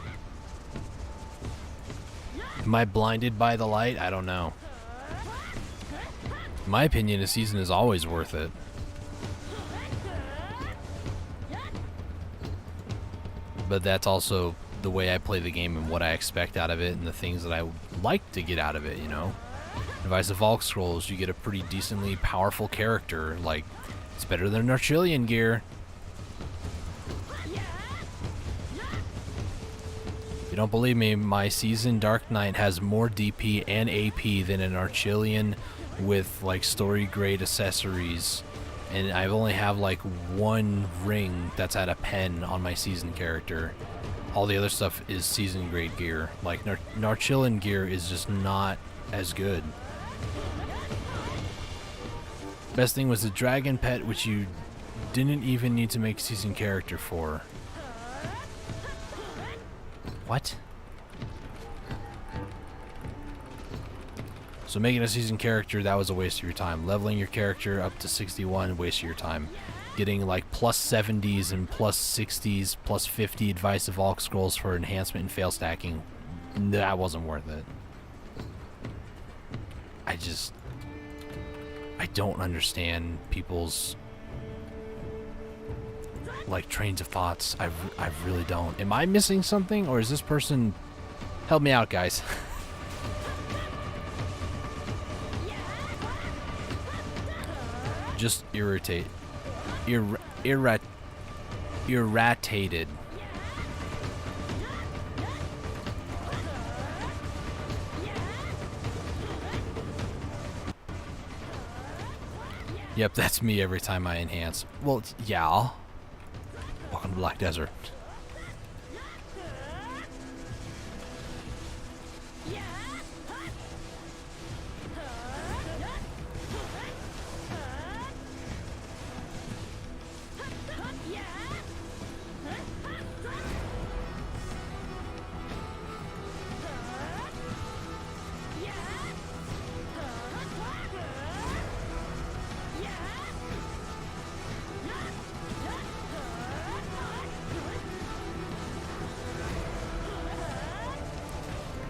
I blinded by the light? I don't know. In my opinion, a season is always worth it. but that's also the way I play the game and what I expect out of it and the things that I would like to get out of it, you know? In Vice of Valk Scrolls, you get a pretty decently powerful character. Like, it's better than Narchilian gear. If you don't believe me, my season Dark Knight has more DP and AP than an Archilian with like story grade accessories, and I only have like one ring that's at a pen on my season character. All the other stuff is season grade gear. Like Narchilian gear is just not as good. Best thing was the dragon pet, which you didn't even need to make season character for. What? So making a season character, that was a waste of your time. Leveling your character up to 61, waste of your time. Getting like plus 70s and plus 60s, plus 50 Advice of Valk Scrolls for enhancement and fail stacking, that wasn't worth it. I don't understand people's like trains of thoughts. I really don't. Am I missing something, or is this person... Help me out, guys. Just irritated. Yep, that's me every time I enhance. Well, yeah. Welcome to Black Desert.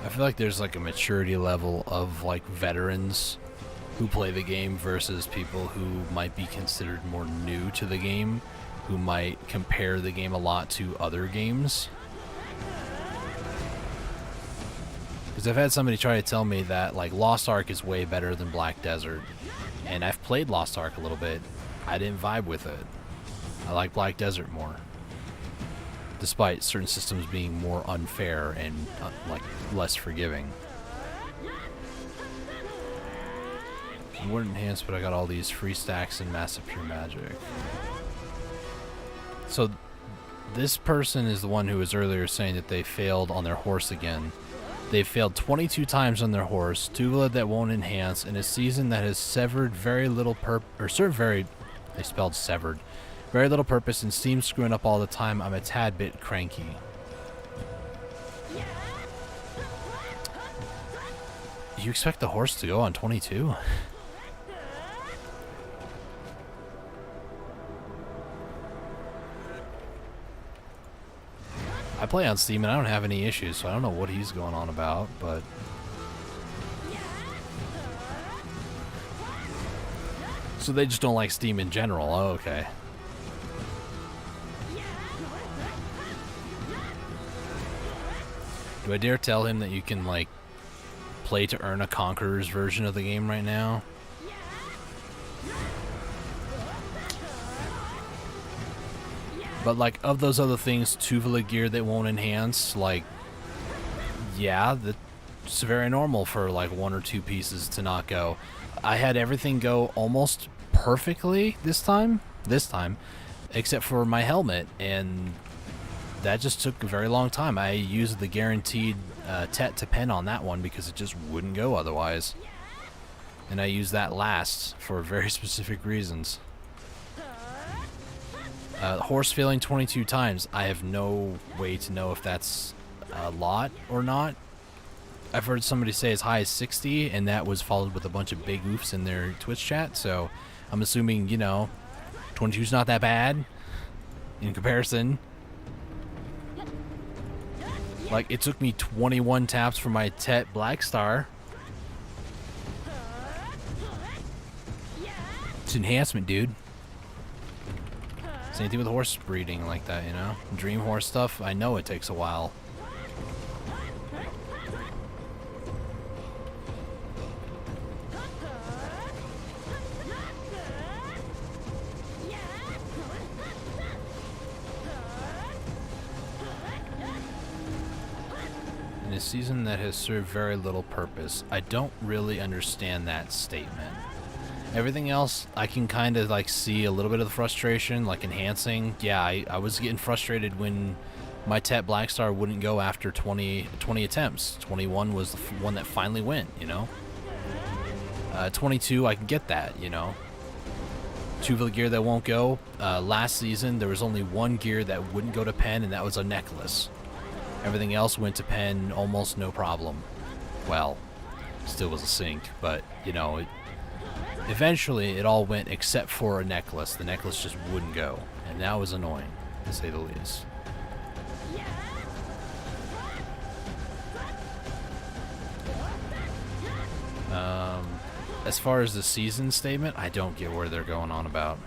I feel like there's like a maturity level of like veterans who play the game versus people who might be considered more new to the game, who might compare the game a lot to other games. Because I've had somebody try to tell me that like Lost Ark is way better than Black Desert, and I've played Lost Ark a little bit. I didn't vibe with it. I like Black Desert more, despite certain systems being more unfair and like less forgiving. I wouldn't enhance, but I got all these free stacks and massive pure magic. So this person is the one who was earlier saying that they failed on their horse again. They failed 22 times on their horse, Tuvala that won't enhance, in a season that has severed very little they spelled severed. Very little purpose, and Steam screwing up all the time. I'm a tad bit cranky. You expect the horse to go on 22? I play on Steam and I don't have any issues, so I don't know what he's going on about, but... So they just don't like Steam in general. Oh, okay. Do I dare tell him that you can, like, play to earn a Conqueror's version of the game right now? But, like, of those other things, Tuvala gear that won't enhance, like, yeah, that's very normal for, like, one or two pieces to not go. I had everything go almost perfectly this time, except for my helmet, and that just took a very long time. I used the guaranteed TET to pen on that one because it just wouldn't go otherwise. And I used that last for very specific reasons. Horse failing 22 times. I have no way to know if that's a lot or not. I've heard somebody say as high as 60, and that was followed with a bunch of big oofs in their Twitch chat, so I'm assuming, you know, 22's not that bad in comparison. Like, it took me 21 taps for my TET Black Star. It's enhancement, dude. Same thing with horse breeding like that, you know? Dream horse stuff, I know it takes a while. In a season that has served very little purpose, I don't really understand that statement. Everything else, I can kind of like see a little bit of the frustration, like enhancing. Yeah, I was getting frustrated when my TET Black Star wouldn't go after 20 attempts. 21 was the one that finally went, you know? 22, I can get that, you know? Two of the gear that won't go. Last season, there was only one gear that wouldn't go to pen, and that was a necklace. Everything else went to pen almost no problem. Well, still was a sink, but, you know, eventually it all went except for a necklace. The necklace just wouldn't go, and that was annoying, to say the least. As far as the season statement, I don't get where they're going on about.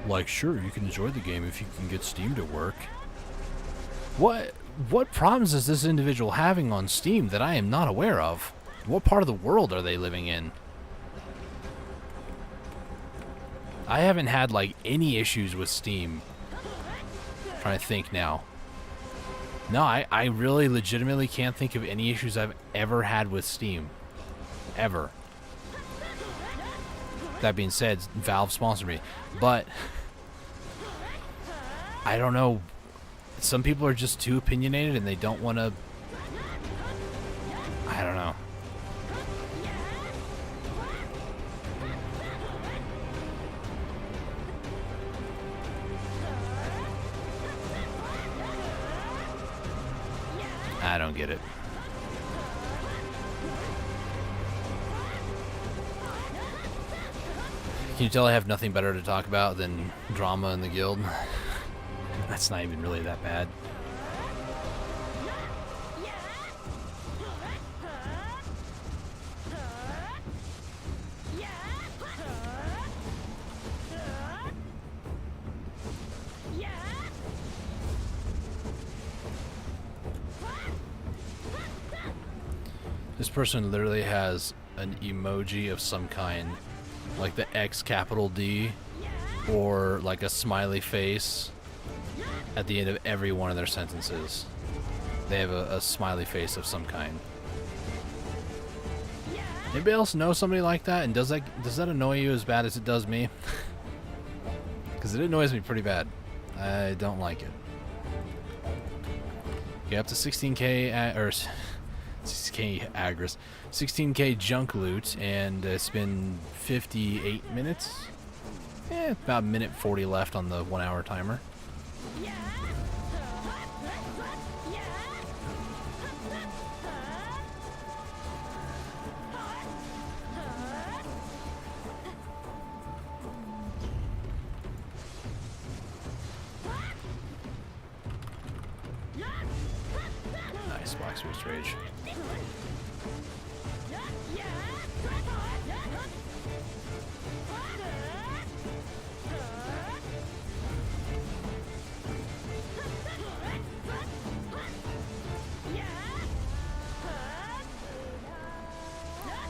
Like, sure, you can enjoy the game if you can get Steam to work. What problems is this individual having on Steam that I am not aware of? What part of the world are they living in? I haven't had, like, any issues with Steam. I'm trying to think now. No, I really legitimately can't think of any issues I've ever had with Steam. Ever. That being said, Valve sponsored me. But I don't know. Some people are just too opinionated and they don't want to. I don't know. I don't get it. Can you tell I have nothing better to talk about than drama in the guild? That's not even really that bad. This person literally has an emoji of some kind, like the X capital D, or like a smiley face at the end of every one of their sentences. They have a smiley face of some kind. Anybody else know somebody like that? And does that annoy you as bad as it does me? Because it annoys me pretty bad. I don't like it. Okay, up to 16k or 16k agris, 16k junk loot, and it's been 58 minutes. About a minute 40 left on the 1 hour timer. Nice, Black Switch Rage.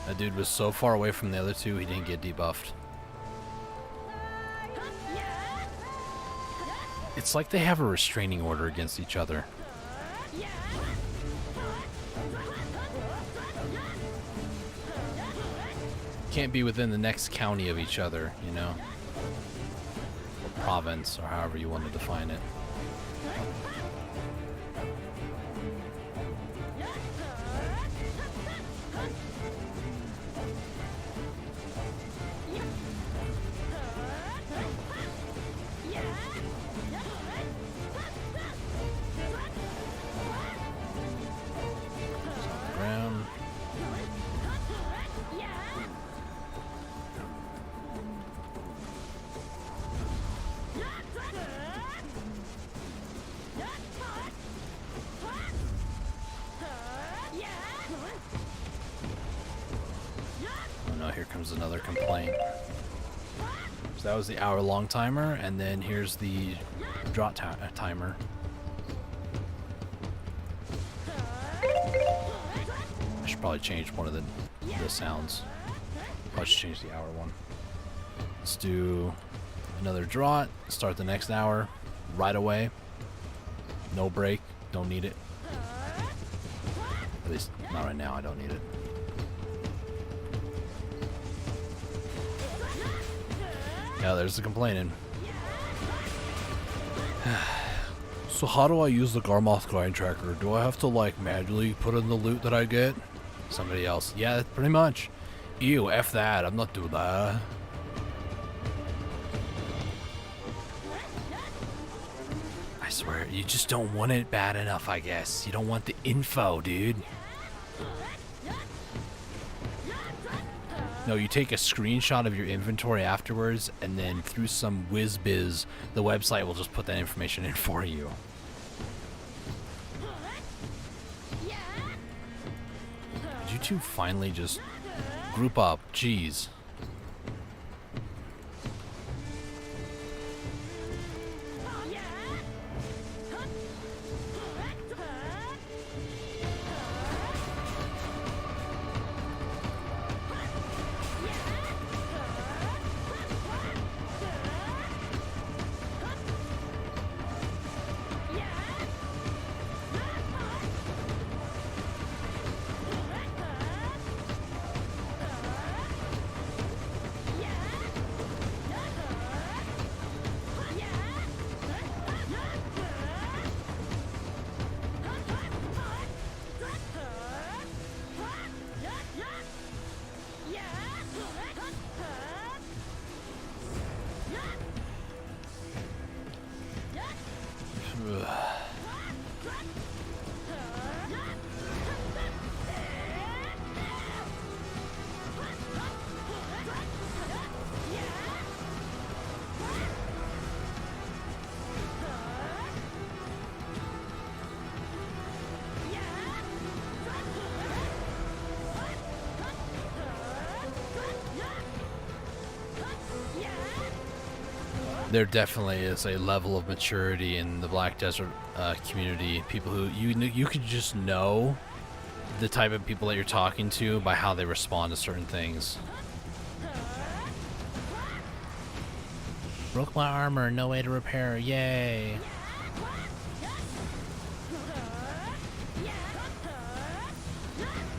That dude was so far away from the other two, he didn't get debuffed. It's like they have a restraining order against each other. Can't be within the next county of each other, you know? Or province, or however you want to define it. comes another complaint. So that was the hour-long timer, and then here's the drop timer. I should probably change one of the sounds. I'll just change the hour one. Let's do another draught. Start the next hour right away. No break. Don't need it. At least not right now. I don't need it. Yeah, there's the complaining. So how do I use the Garmoth grind tracker? Do I have to like manually put in the loot that I get? Somebody else. Yeah, pretty much. Ew, F that. I'm not doing that. I swear, you just don't want it bad enough, I guess. You don't want the info, dude. No, you take a screenshot of your inventory afterwards, and then through some whiz-biz, the website will just put that information in for you. Did you two finally just group up? Jeez. There definitely is a level of maturity in the Black Desert community. People who you could just know the type of people that you're talking to by how they respond to certain things. Broke my armor, no way to repair, yay.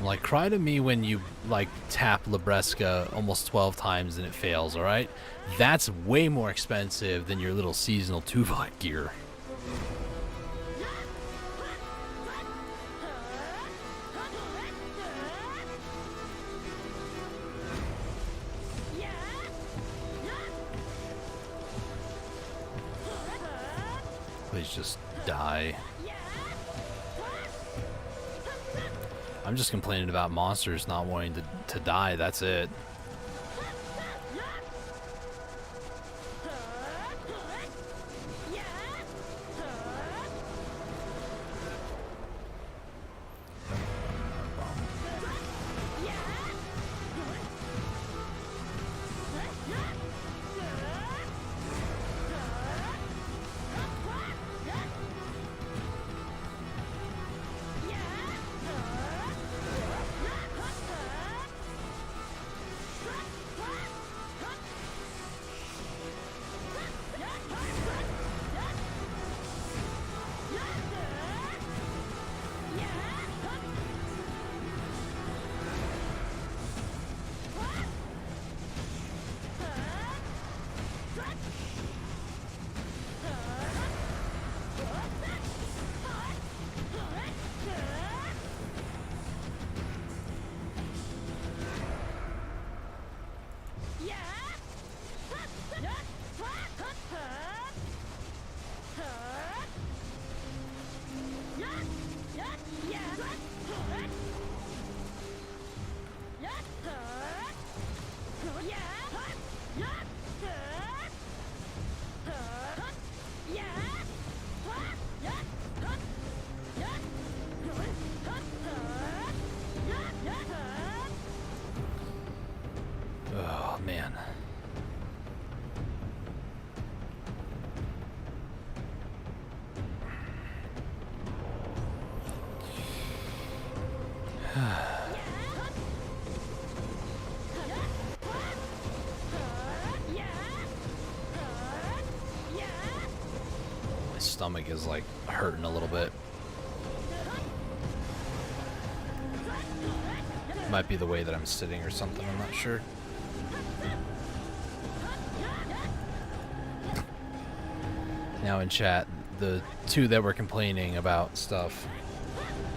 Like, cry to me when you, like, tap Labresca almost 12 times and it fails, alright? That's way more expensive than your little seasonal Tuvok gear. Please just die. I'm just complaining about monsters not wanting to die, that's it. stomach is like hurting a little bit. Might be the way that I'm sitting or something, I'm not sure. Now in chat, the two that were complaining about stuff,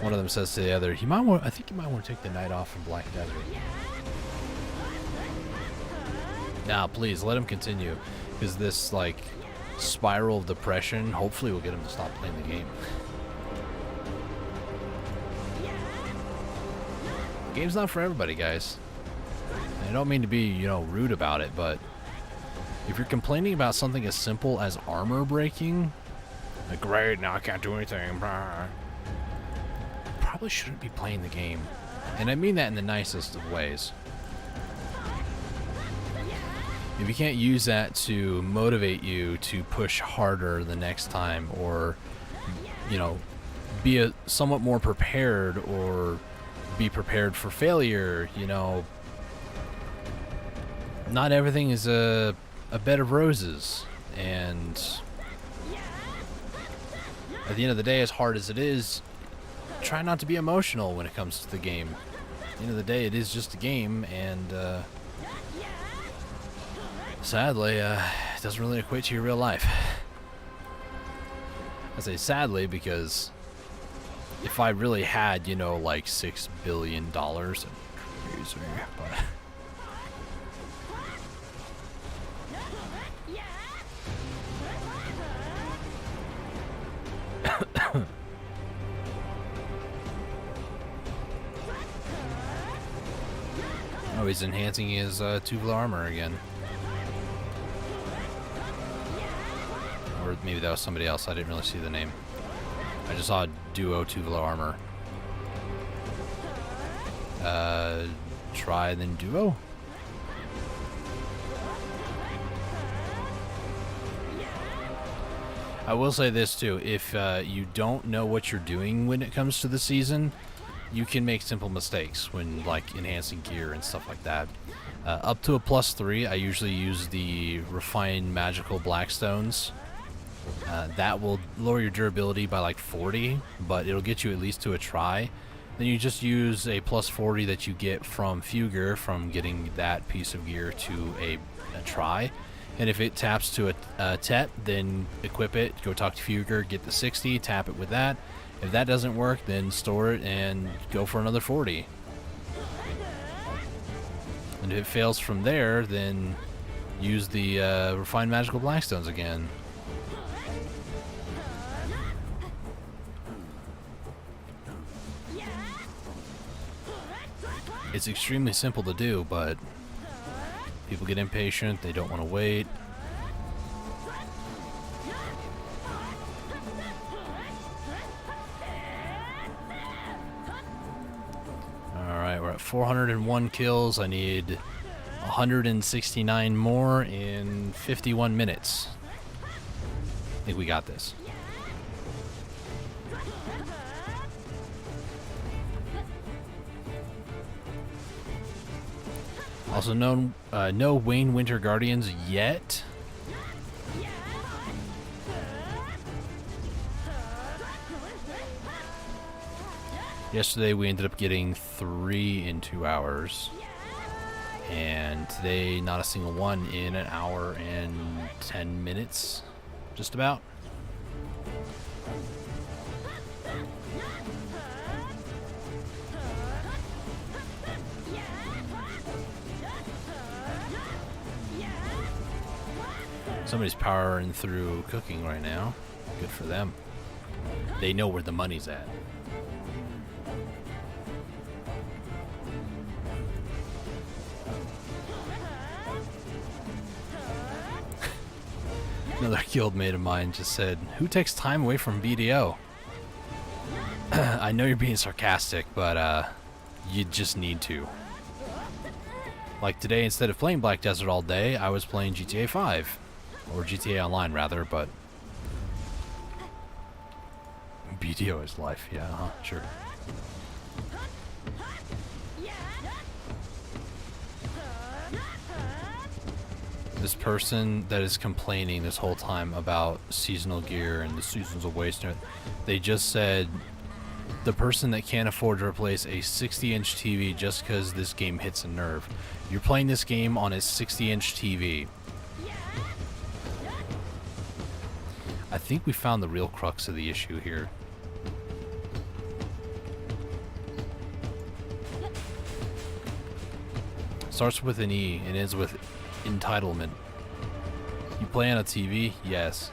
one of them says to the other, I think you might want to take the night off from Black Desert. Now, please, let him continue, because this, like, spiral of depression hopefully will get him to stop playing the game. The game's not for everybody, guys. And I don't mean to be, you know, rude about it, but if you're complaining about something as simple as armor breaking, like, great, now I can't do anything, probably shouldn't be playing the game. And I mean that in the nicest of ways. If you can't use that to motivate you to push harder the next time, or, you know, be somewhat more prepared, or be prepared for failure, you know, not everything is a bed of roses. And at the end of the day, as hard as it is, try not to be emotional when it comes to the game. At the end of the day, it is just a game, and sadly, it doesn't really equate to your real life. I say sadly because if I really had, you know, like $6 billion, that'd be crazy, but oh, he's enhancing his Tubular armor again. Or maybe that was somebody else. I didn't really see the name. I just saw Duo Tubular armor. Try then Duo? I will say this too. If you don't know what you're doing when it comes to the season, you can make simple mistakes when, like, enhancing gear and stuff like that. Up to a +3, I usually use the refined magical blackstones. That will lower your durability by like 40, but it'll get you at least to a try. Then you just use a +40 that you get from Fugger from getting that piece of gear to a try. And if it taps to a TET, then equip it, go talk to Fugger, get the 60, tap it with that. If that doesn't work, then store it and go for another 40. And if it fails from there, then use the refined magical blackstones again. It's extremely simple to do, but people get impatient, they don't want to wait. Alright, we're at 401 kills. I need 169 more in 51 minutes. I think we got this. Also, no Wayne Winter Guardians yet. Yesterday we ended up getting 3 in 2 hours. And today, not a single one in an hour and 10 minutes. Just about. Somebody's powering through cooking right now. Good for them. They know where the money's at. Another guildmate of mine just said, "Who takes time away from BDO?" I know you're being sarcastic, but you just need to. Like today, instead of playing Black Desert all day, I was playing GTA 5. Or GTA Online, rather, but BDO is life, yeah, sure. This person that is complaining this whole time about seasonal gear and the seasons of waste, they just said the person that can't afford to replace a 60-inch TV just because this game hits a nerve. You're playing this game on a 60-inch TV. I think we found the real crux of the issue here. Starts with an E and ends with entitlement. You play on a TV? Yes.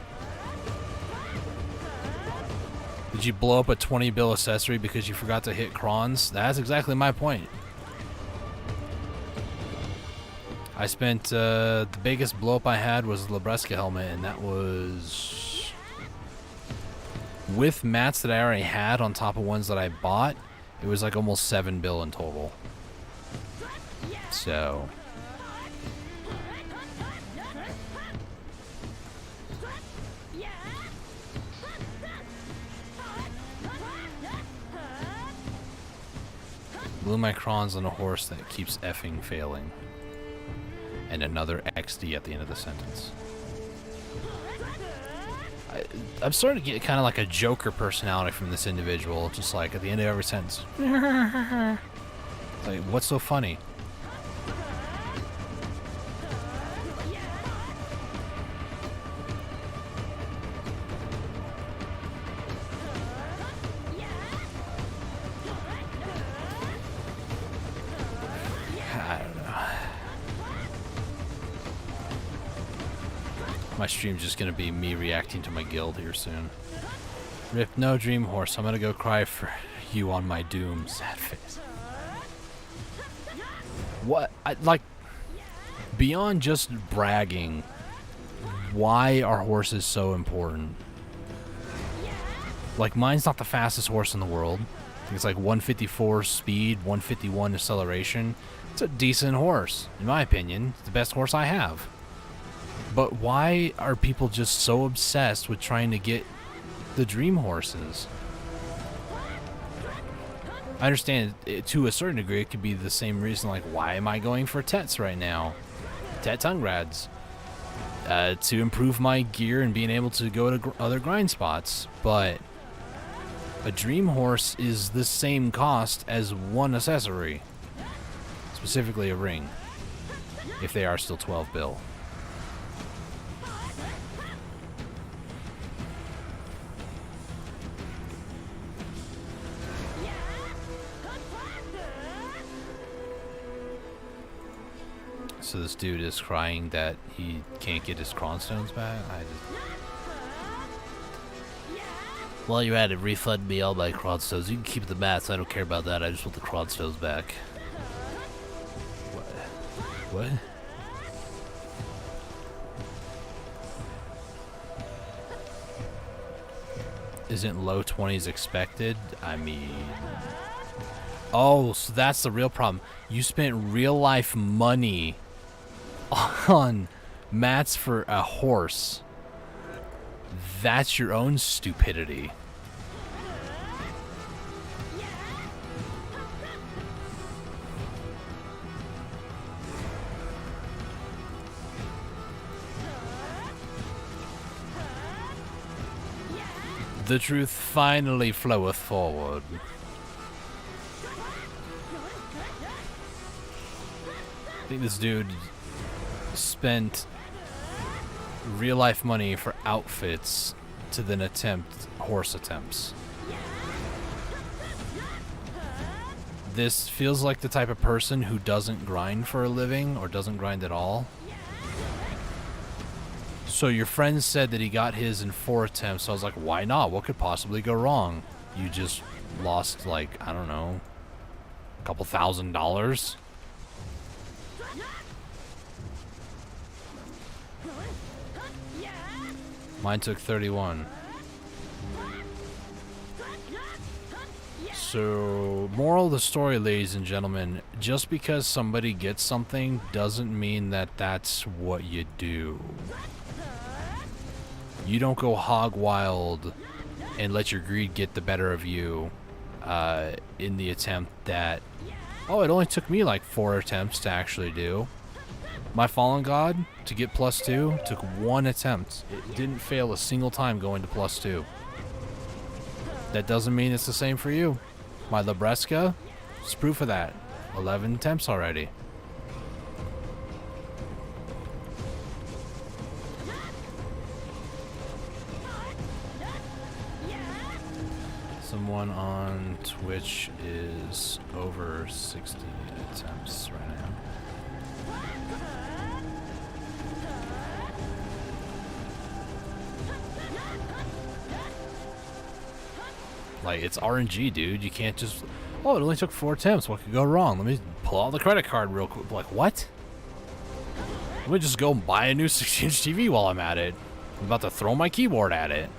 Did you blow up a 20 bill accessory because you forgot to hit crons? That's exactly my point. I spent, the biggest blow up I had was the Labreska helmet, and that was with mats that I already had on top of ones that I bought. It was like almost 7 bill in total. So blew my crons on a horse that keeps effing failing. And another XD at the end of the sentence. I'm starting to get kind of like a Joker personality from this individual. Just like at the end of every sentence. Like, what's so funny? My stream's just gonna be me reacting to my guild here soon. Rip, no dream horse. I'm gonna go cry for you on my doom. Sad face. What? Like, beyond just bragging, why are horses so important? Like, mine's not the fastest horse in the world. I think it's like 154 speed, 151 acceleration. It's a decent horse, in my opinion. It's the best horse I have. But why are people just so obsessed with trying to get the dream horses? I understand to a certain degree it could be the same reason, like, why am I going for TETs right now? TET Tungrads. To improve my gear and being able to go to other grind spots. But a dream horse is the same cost as one accessory. Specifically a ring. If they are still 12 bill. So this dude is crying that he can't get his cronstones back? Well, you had to refund me all my cronstones. You can keep the mats. I don't care about that. I just want the cronstones back. What? Isn't low 20s expected? I mean... Oh, so that's the real problem. You spent real life money on mats for a horse. That's your own stupidity. The truth finally floweth forward. I think this dude spent real life money for outfits to then attempt horse attempts. This feels like the type of person who doesn't grind for a living or doesn't grind at all. So your friend said that he got his in 4 attempts, so I was like, why not? What could possibly go wrong? You just lost, like, I don't know, a couple $1,000. Mine took 31. So, moral of the story, ladies and gentlemen, just because somebody gets something doesn't mean that that's what you do. You don't go hog wild and let your greed get the better of you in the attempt that, oh, it only took me like 4 attempts to actually do. My Fallen God, to get +2, took 1 attempt. It didn't fail a single time going to +2. That doesn't mean it's the same for you. My Libresca, it's proof of that. 11 attempts already. Someone on Twitch is over 60 attempts right now. Like, it's RNG, dude. You can't just... Oh, it only took 4 attempts. What could go wrong? Let me pull out the credit card real quick. Like, what? Let me just go buy a new 60-inch TV while I'm at it. I'm about to throw my keyboard at it.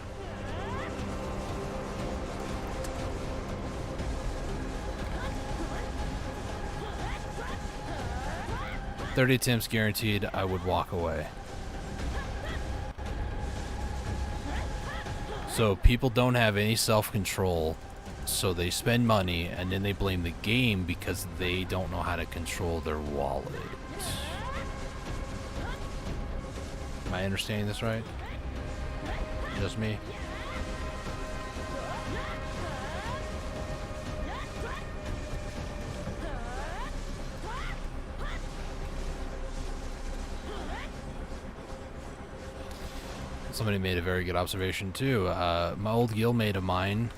"30 attempts guaranteed, I would walk away." So people don't have any self-control, so they spend money and then they blame the game because they don't know how to control their wallet. Am I understanding this right? Just me? Somebody made a very good observation too. My old guildmate of mine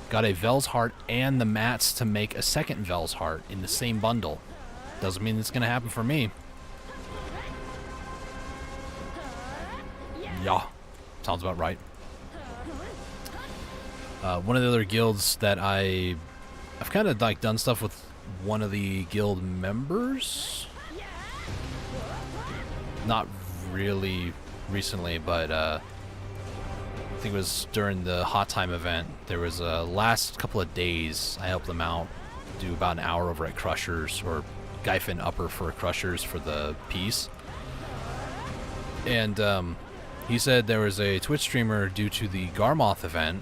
got a Vel's Heart and the mats to make a second Vel's Heart in the same bundle. Doesn't mean it's gonna happen for me. Yeah, sounds about right. One of the other guilds that I've kind of like done stuff with one of the guild members. Not really recently, but I think it was during the Hot Time event. There was a last couple of days I helped them out, do about an hour over at Crushers, or Gyfin Upper for Crushers for the piece. And he said there was a Twitch streamer due to the Garmoth event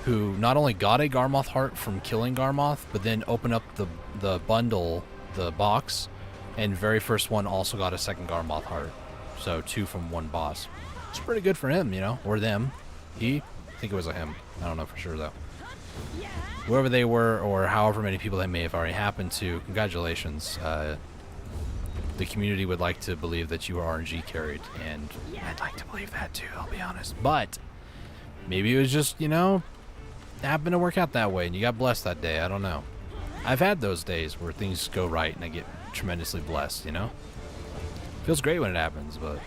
who not only got a Garmoth heart from killing Garmoth, but then opened up the bundle, the box, and very first one also got a second Garmoth heart. So 2 from 1 boss. It's pretty good for him, you know, or them. I think it was a him. I don't know for sure though. Whoever they were, or however many people they may have already happened to, congratulations. The community would like to believe that you were RNG carried, and I'd like to believe that too, I'll be honest. But maybe it was just, you know, happened to work out that way and you got blessed that day. I don't know. I've had those days where things go right and I get tremendously blessed, you know? Feels great when it happens, but...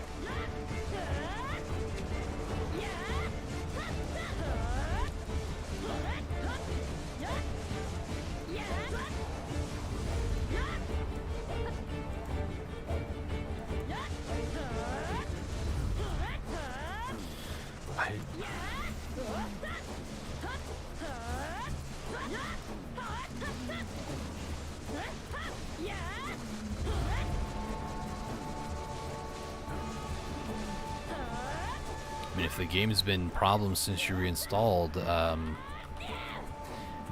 I mean, if the game's been problems since you reinstalled,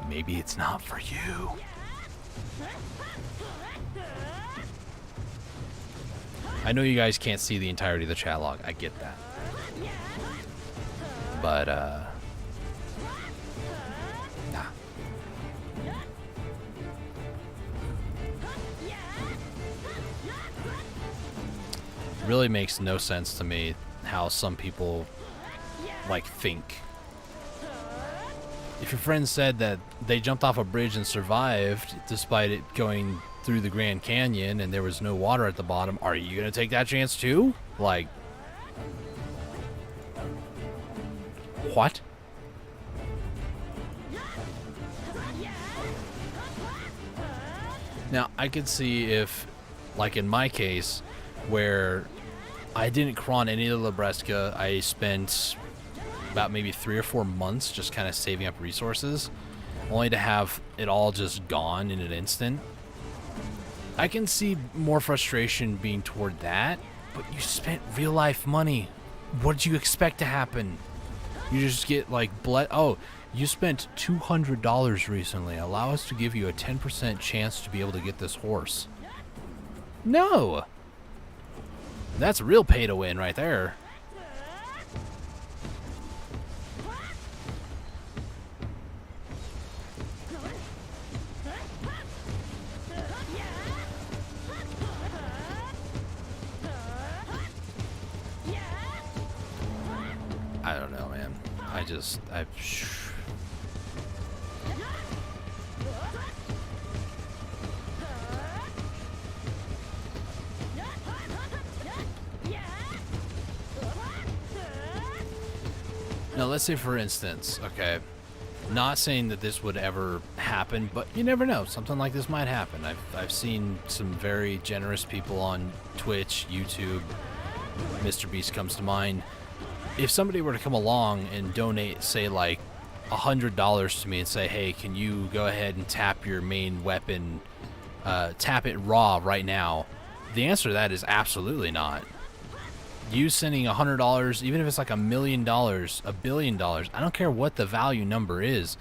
maybe it's not for you. I know you guys can't see the entirety of the chat log. I get that. But, nah. Really makes no sense to me how some people like think. If your friend said that they jumped off a bridge and survived despite it going through the Grand Canyon and there was no water at the bottom, are you gonna take that chance too? Like, what? Now I could see if, like in my case, where I didn't cron any of the Libresca. I spent about maybe 3 or 4 months just kind of saving up resources, only to have it all just gone in an instant. I can see more frustration being toward that, but you spent real life money. What did you expect to happen? You just get like oh, you spent $200 recently. Allow us to give you a 10% chance to be able to get this horse. No. That's real pay to win right there. I don't know, man. Now, let's say, for instance, okay, not saying that this would ever happen, but you never know. Something like this might happen. I've seen some very generous people on Twitch, YouTube. Mr. Beast comes to mind. If somebody were to come along and donate, say, like $100 to me and say, hey, can you go ahead and tap your main weapon, tap it raw right now? The answer to that is absolutely not. You sending $100, even if it's like $1 million, $1 billion, I don't care what the value number is.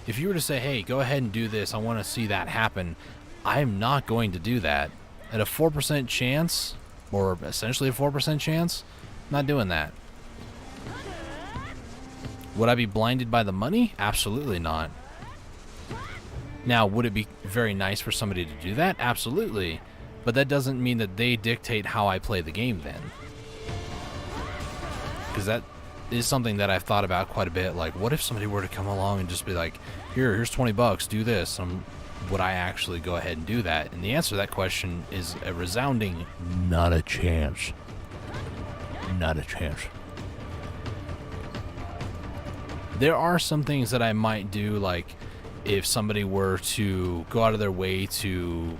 If you were to say, hey, go ahead and do this, I want to see that happen, I am not going to do that. At a 4% chance, or essentially a 4% chance, I'm not doing that. Would I be blinded by the money? Absolutely not. Now, would it be very nice for somebody to do that? Absolutely. But that doesn't mean that they dictate how I play the game then. Because that is something that I've thought about quite a bit. Like, what if somebody were to come along and just be like, here's $20, do this. Would I actually go ahead and do that? And the answer to that question is a resounding not a chance. Not a chance. There are some things that I might do, like if somebody were to go out of their way to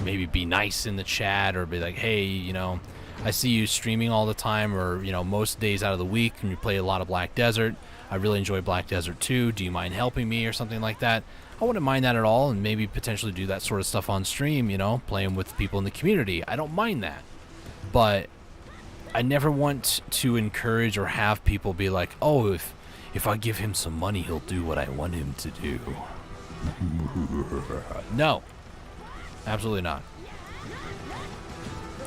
maybe be nice in the chat or be like, hey, you know, I see you streaming all the time, or, you know, most days out of the week, and you play a lot of Black Desert. I really enjoy Black Desert 2. Do you mind helping me or something like that? I wouldn't mind that at all, and maybe potentially do that sort of stuff on stream, you know, playing with people in the community. I don't mind that. But I never want to encourage or have people be like, oh, if I give him some money, he'll do what I want him to do. No. Absolutely not.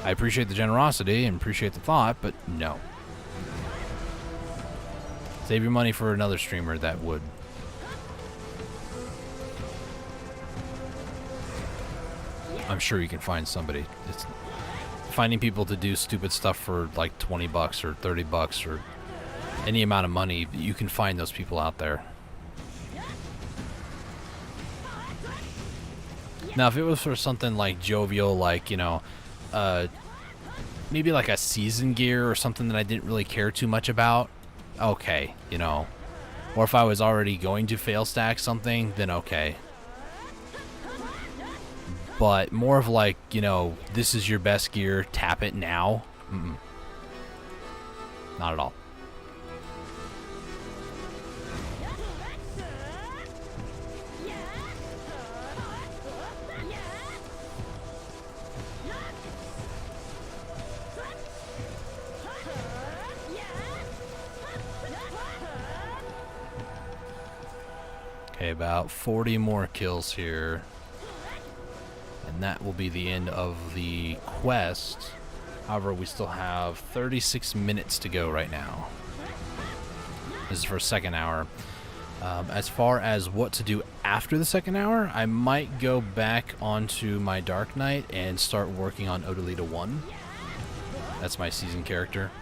I appreciate the generosity and appreciate the thought, but no. Save your money for another streamer that would. I'm sure you can find somebody. It's finding people to do stupid stuff for like $20 or $30 or any amount of money. You can find those people out there. Now, if it was for something like jovial, like, you know, maybe like a season gear or something that I didn't really care too much about, okay, you know. Or if I was already going to fail stack something, then okay. But more of like, you know, this is your best gear, tap it now. Not at all. Okay, about 40 more kills here. And that will be the end of the quest. However, we still have 36 minutes to go right now. This is for second hour. As far as what to do after the second hour, I might go back onto my Dark Knight and start working on Odalita 1. That's my season character.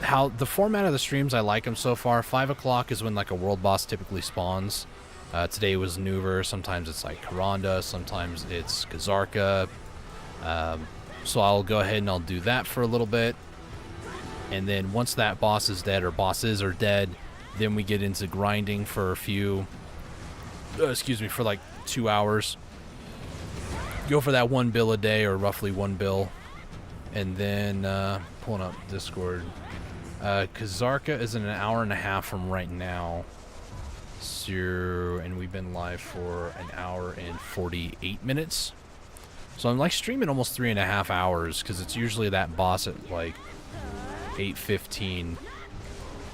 How the format of the streams, I like them so far. 5 o'clock is when like a world boss typically spawns. Today was Nuver. Sometimes it's like Karanda. Sometimes it's Kazarka. So I'll go ahead and I'll do that for a little bit. And then once that boss is dead, or bosses are dead, then we get into grinding for a few, for like 2 hours. Go for that 1 bill a day, or roughly 1 bill. And then, pulling up Discord. Kazarka is in an hour and a half from right now. So, and we've been live for an hour and 48 minutes. So I'm like streaming almost 3.5 hours, because it's usually that boss at like 8:15.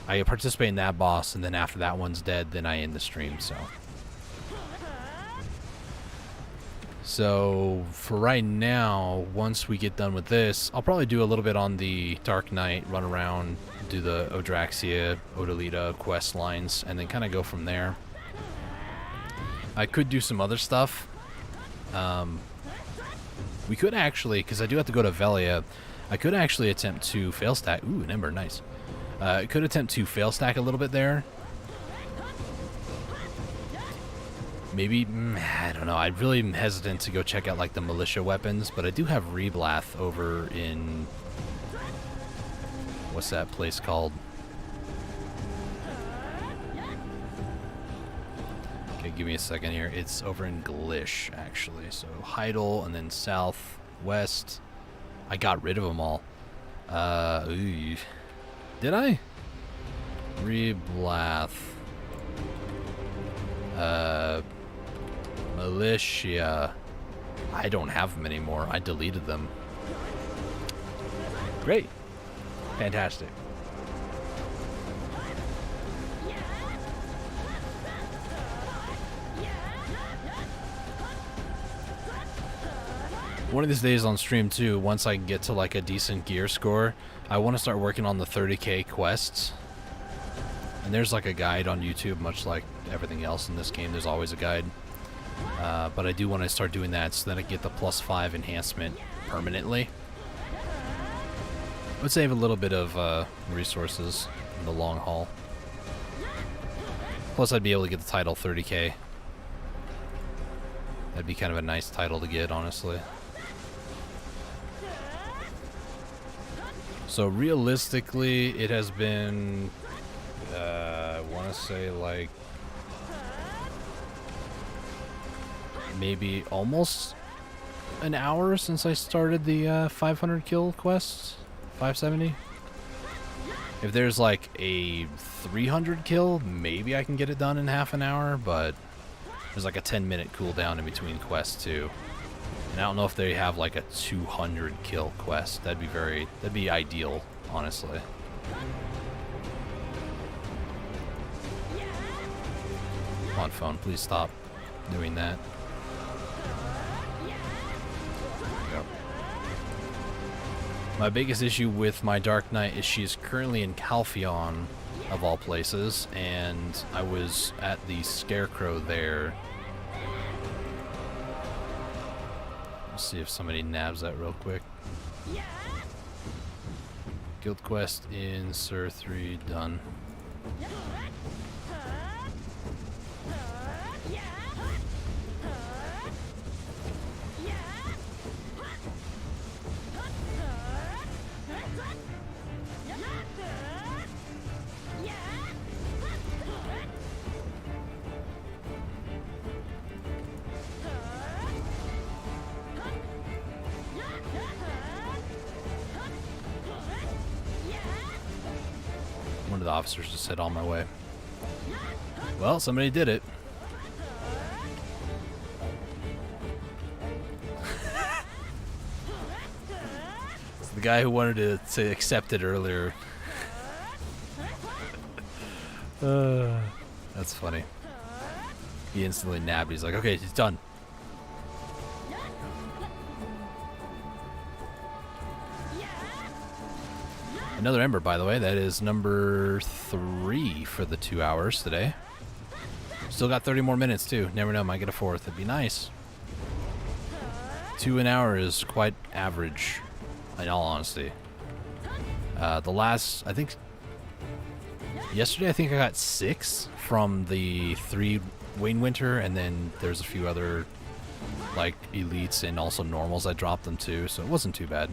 I participate in that boss, and then after that one's dead, then I end the stream. So So for right now, once we get done with this, I'll probably do a little bit on the Dark Knight, run around, do the Odraxia, Odalita quest lines, and then kind of go from there. I could do some other stuff. We could actually, because I do have to go to Velia, I could actually attempt to fail stack. Ooh, an ember, nice. I could attempt to fail stack a little bit there. Maybe, I don't know. I really am hesitant to go check out like the militia weapons, but I do have Reblath over in, what's that place called? Okay, give me a second here. It's over in Glish, actually. So Heidel and then southwest. I got rid of them all. Ooh. Did I? Reblath. Militia. I don't have them anymore. I deleted them. Great. Fantastic. One of these days on stream too, once I get to like a decent gear score, I want to start working on the 30k quests. And there's like a guide on YouTube, much like everything else in this game, there's always a guide. But I do want to start doing that so that I get the +5 enhancement permanently. Would save a little bit of resources in the long haul. Plus I'd be able to get the title 30k. That'd be kind of a nice title to get, honestly. So realistically, it has been, I want to say like, maybe almost an hour since I started the 500 kill quest, 570. If there's like a 300 kill, maybe I can get it done in half an hour, but there's like a 10-minute cooldown in between quests too. And I don't know if they have like a 200 kill quest. That'd be ideal, honestly. Come on, phone, please stop doing that. My biggest issue with my Dark Knight is she's currently in Calpheon, of all places, and I was at the Scarecrow there. Let's see if somebody nabs that real quick. Guild quest in Sur 3 done. One of the officers just said on my way. Well, somebody did it. It's the guy who wanted to accept it earlier. That's funny. He instantly nabbed. He's like, okay, it's done. Another ember, by the way. That is number 3 for the 2 hours today. Still got 30 more minutes, too. Never know, might get a 4th. It'd be nice. 2 an hour is quite average, in all honesty. The last, I think, yesterday, I think I got 6 from the 3 Wayne Winter, and then there's a few other, like, elites and also normals. I dropped them, too, so it wasn't too bad.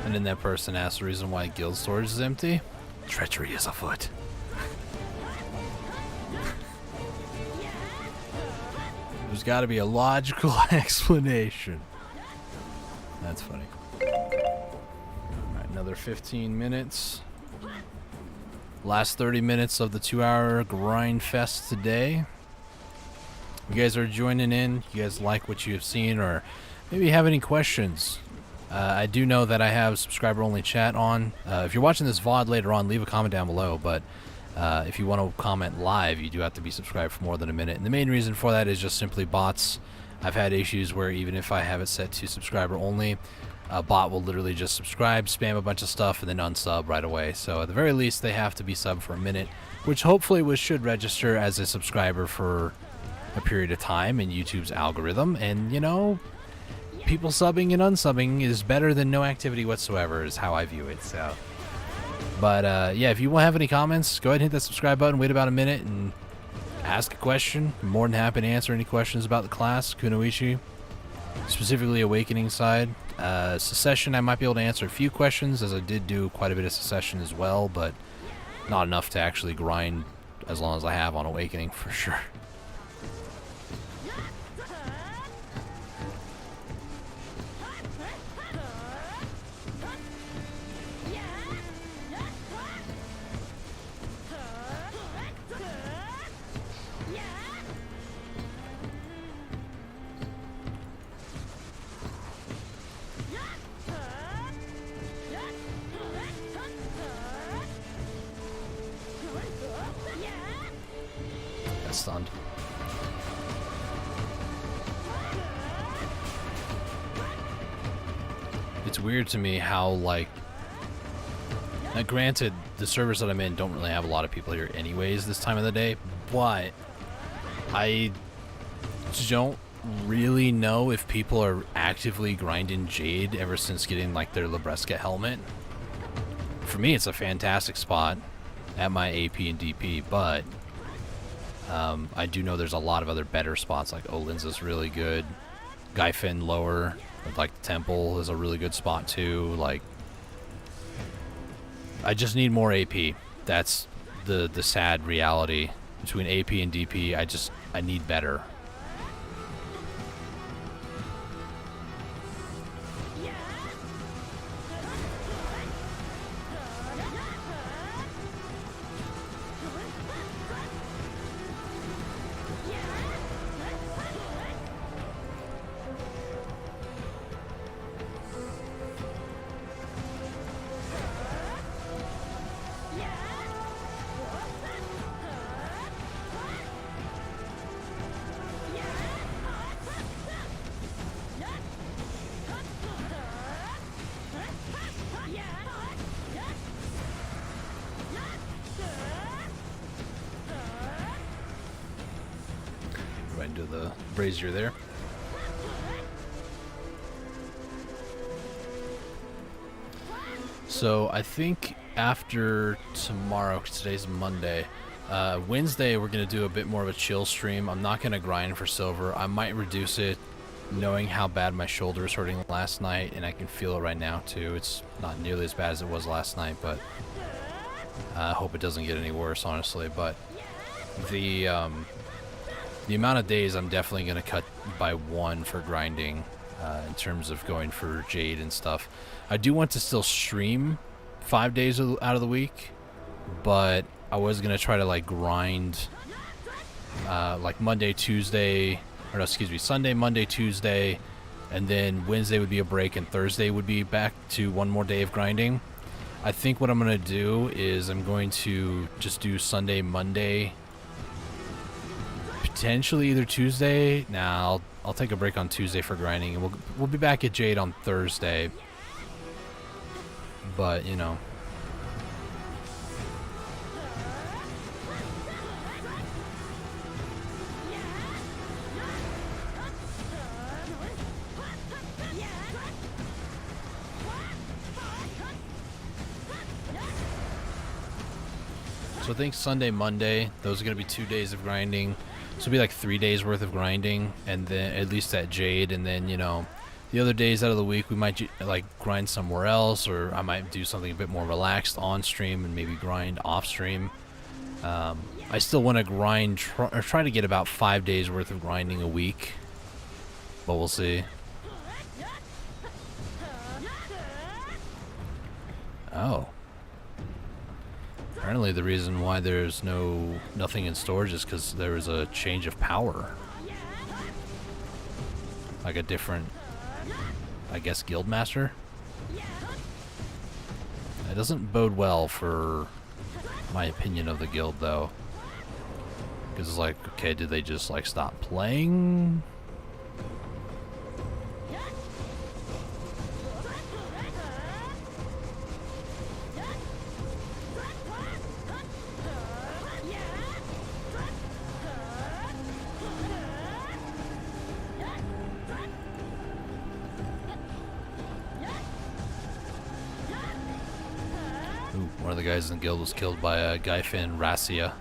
And then that person asked the reason why guild storage is empty. Treachery is afoot. There's got to be a logical explanation. That's funny. Alright, another 15 minutes. Last 30 minutes of the 2-hour grind fest today. You guys are joining in. You guys like what you have seen, or maybe have any questions. I do know that I have subscriber-only chat on. If you're watching this VOD later on, leave a comment down below, but if you want to comment live, you do have to be subscribed for more than a minute. And the main reason for that is just simply bots. I've had issues where even if I have it set to subscriber-only, a bot will literally just subscribe, spam a bunch of stuff, and then unsub right away. So at the very least, they have to be subbed for a minute, which hopefully should register as a subscriber for a period of time in YouTube's algorithm. And, you know, people subbing and unsubbing is better than no activity whatsoever, is how I view it. So, but yeah, if you have any comments, go ahead and hit that subscribe button, wait about a minute, and ask a question. I'm more than happy to answer any questions about the class, Kunoichi, specifically Awakening side. Secession, I might be able to answer a few questions, as I did do quite a bit of Secession as well, but not enough to actually grind as long as I have on Awakening for sure. Stunned. It's weird to me how, like, now granted, the servers that I'm in don't really have a lot of people here anyways this time of the day, but I don't really know if people are actively grinding Jade ever since getting, like, their Libresca helmet. For me, it's a fantastic spot at my AP and DP, but I do know there's a lot of other better spots, like Olin's is really good. Guyfin lower, like the Temple is a really good spot too. Like, I just need more AP. That's the sad reality. Between AP and DP, I need better. Right into the brazier there. So I think after tomorrow, 'cause today's Monday, Wednesday we're going to do a bit more of a chill stream. I'm not going to grind for silver. I might reduce it, knowing how bad my shoulder was hurting last night, and I can feel it right now too. It's not nearly as bad as it was last night, but I hope it doesn't get any worse, honestly. But the amount of days I'm definitely going to cut by 1 for grinding in terms of going for Jade and stuff. I do want to still stream 5 days out of the week, but I was going to try to, like, grind like Monday, Tuesday, or no, excuse me, Sunday, Monday, Tuesday, and then Wednesday would be a break, and Thursday would be back to 1 more day of grinding. I think what I'm going to do is I'm going to just do Sunday, Monday, potentially either Tuesday. Nah, I'll take a break on Tuesday for grinding, and we'll be back at Jade on Thursday. But, you know. So I think Sunday, Monday, those are going to be 2 days of grinding. So it'll be like 3 days worth of grinding, and then at least at Jade, and then, you know, the other days out of the week we might like grind somewhere else, or I might do something a bit more relaxed on stream and maybe grind off stream. I still want to grind, or try to get about 5 days worth of grinding a week. But we'll see. Oh. Apparently the reason why there's nothing in storage is because there was a change of power. Like a different, I guess, guild master? It doesn't bode well for my opinion of the guild, though. Because it's like, okay, did they just, like, stop playing? Ooh, one of the guys in the guild was killed by a Gyfin Racia.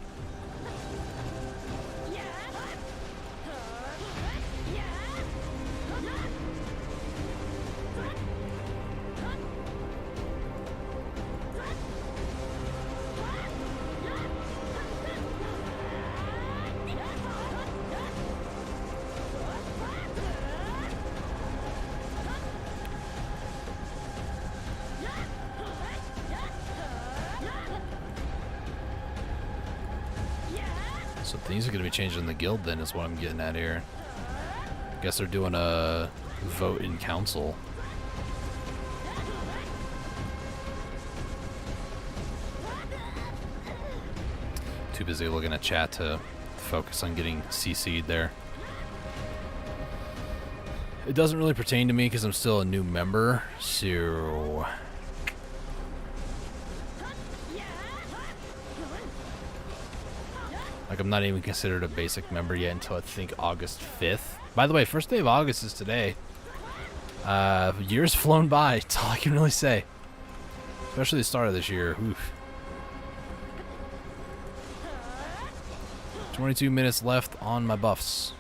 So things are going to be changing in the guild then, is what I'm getting at here. Guess they're doing a vote in council. Too busy looking at chat to focus on getting CC'd there. It doesn't really pertain to me because I'm still a new member, so... Like, I'm not even considered a basic member yet until I think August 5th. By the way, first day of August is today. Year's flown by, that's all I can really say. Especially the start of this year. Oof. 22 minutes left on my buffs.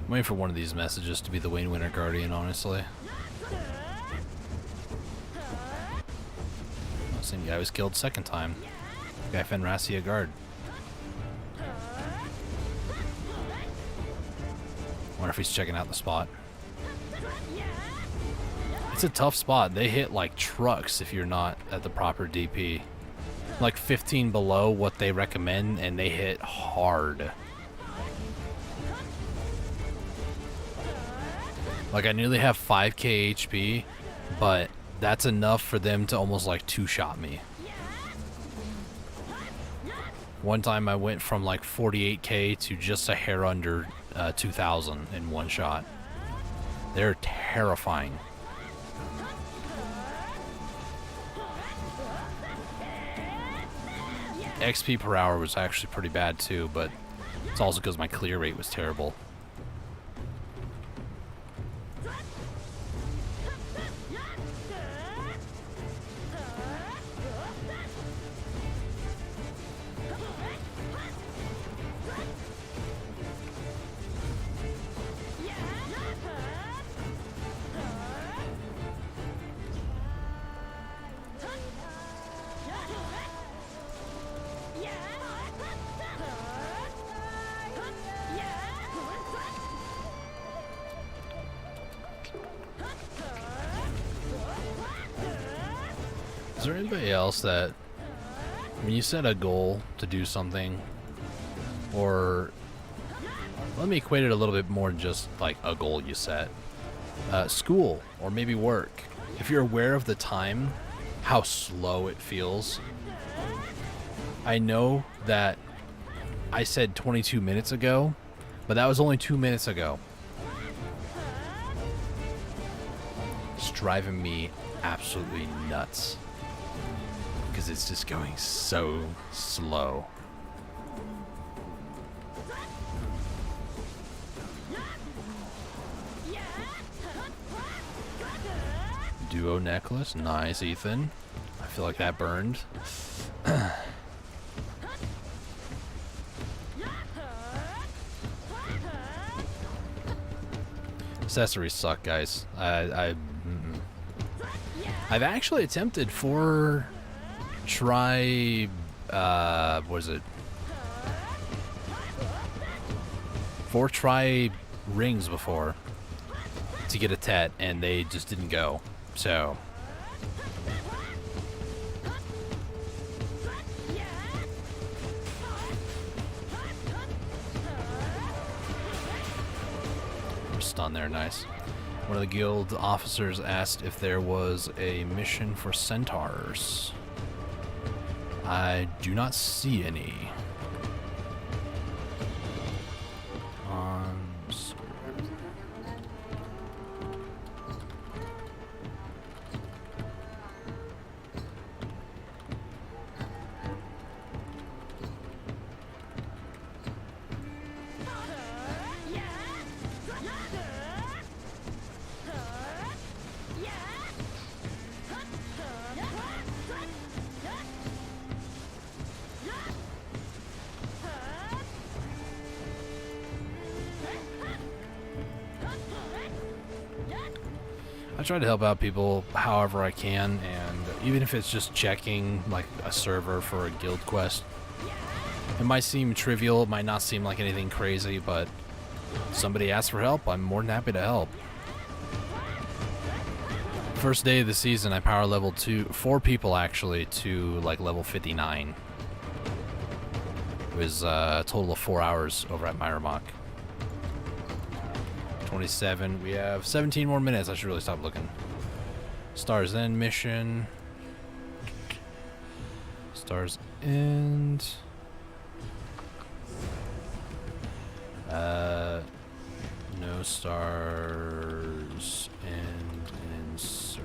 I'm waiting for one of these messages to be the Wayne Winter Guardian, honestly. Oh, same guy was killed second time. Guy Fenracia guard. Wonder if he's checking out the spot. It's a tough spot. They hit like trucks if you're not at the proper DP. Like 15 below what they recommend, and they hit hard. Like, I nearly have 5k HP, but that's enough for them to almost like two-shot me. One time I went from like 48k to just a hair under 2,000 in one shot. They're terrifying. XP per hour was actually pretty bad too, but it's also because my clear rate was terrible. Is there anybody else that, when you set a goal to do something, or let me equate it a little bit more than just like a goal you set, school or maybe work, if you're aware of the time, how slow it feels. I know that I said 22 minutes ago, but that was only 2 minutes ago. It's driving me absolutely nuts because it's just going so slow. Duo necklace, nice, Ethan. I feel like that burned. Accessories suck, guys. I've actually attempted 4 what is it? 4 try rings before to get a TET, and they just didn't go. So we're stunned there, nice. One of the guild officers asked if there was a mission for centaurs. I do not see any. I try to help out people however I can, and even if it's just checking like a server for a guild quest, it might seem trivial, it might not seem like anything crazy, but somebody asks for help, I'm more than happy to help. First day of the season, I power leveled 4 people actually to like level 59. It was a total of 4 hours over at Myrmock. 27. We have 17 more minutes. I should really stop looking. Stars End mission. Stars End. No stars End in Surth.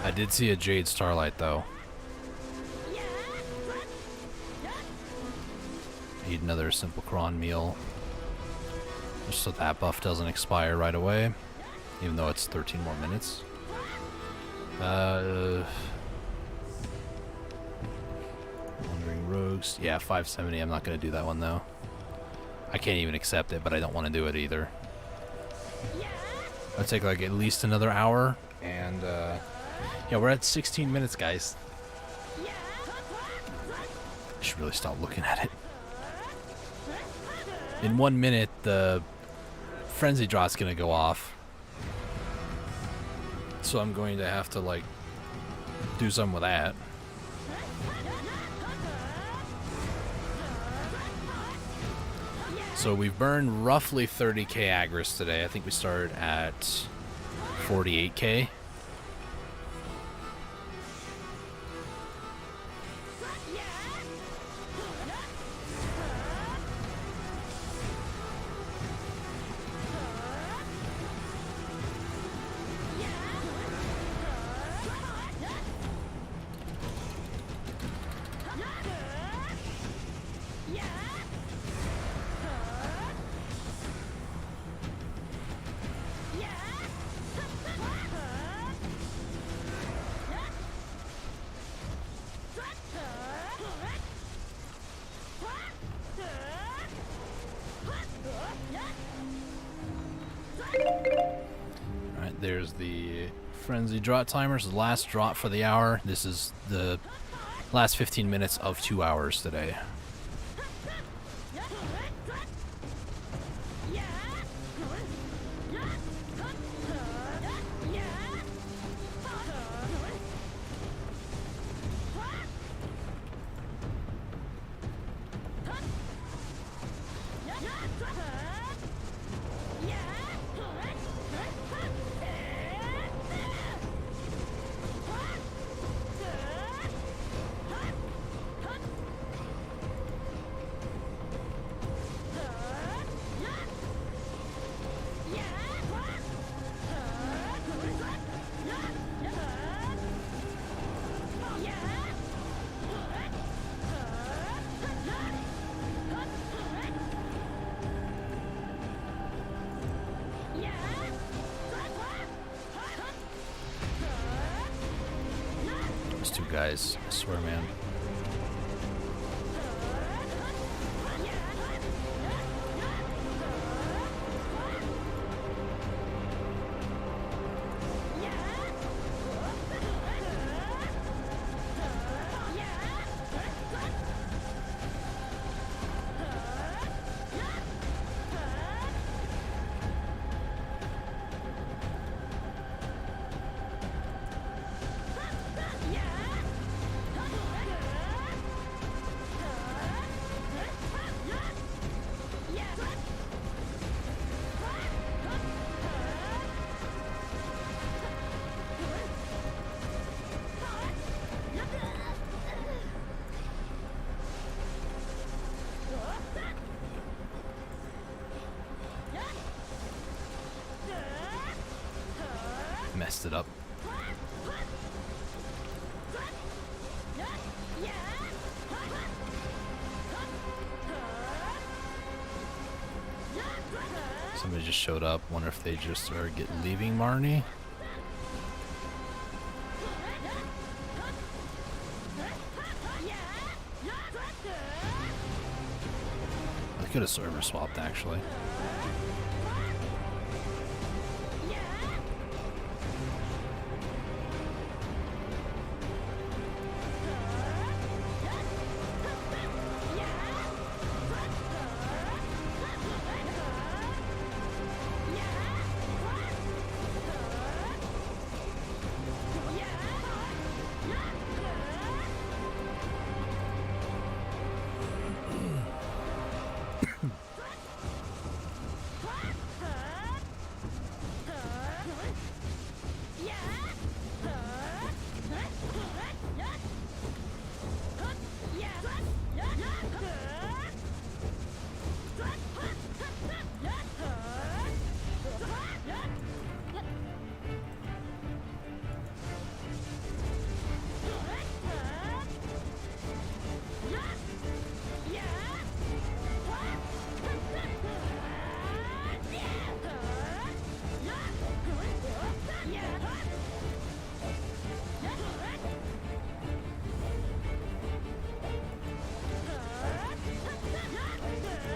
I did see a Jade Starlight though. Eat another Simple Cron meal, just so that buff doesn't expire right away, even though it's 13 more minutes. Wandering Rogues, yeah, 570. I'm not gonna do that one though. I can't even accept it, but I don't want to do it either. It'll take like at least another hour, and yeah, we're at 16 minutes, guys. I should really stop looking at it. In 1 minute, the frenzy draw's gonna go off. So I'm going to have to, like, do something with that. So we've burned roughly 30k Agris today. I think we started at 48k. There's the frenzy drop timer. So the last drop for the hour. This is the last 15 minutes of 2 hours today. Those two guys, I swear, man. Messed it up. Somebody just showed up. Wonder if they just are leaving Marnie. I could have server swapped actually.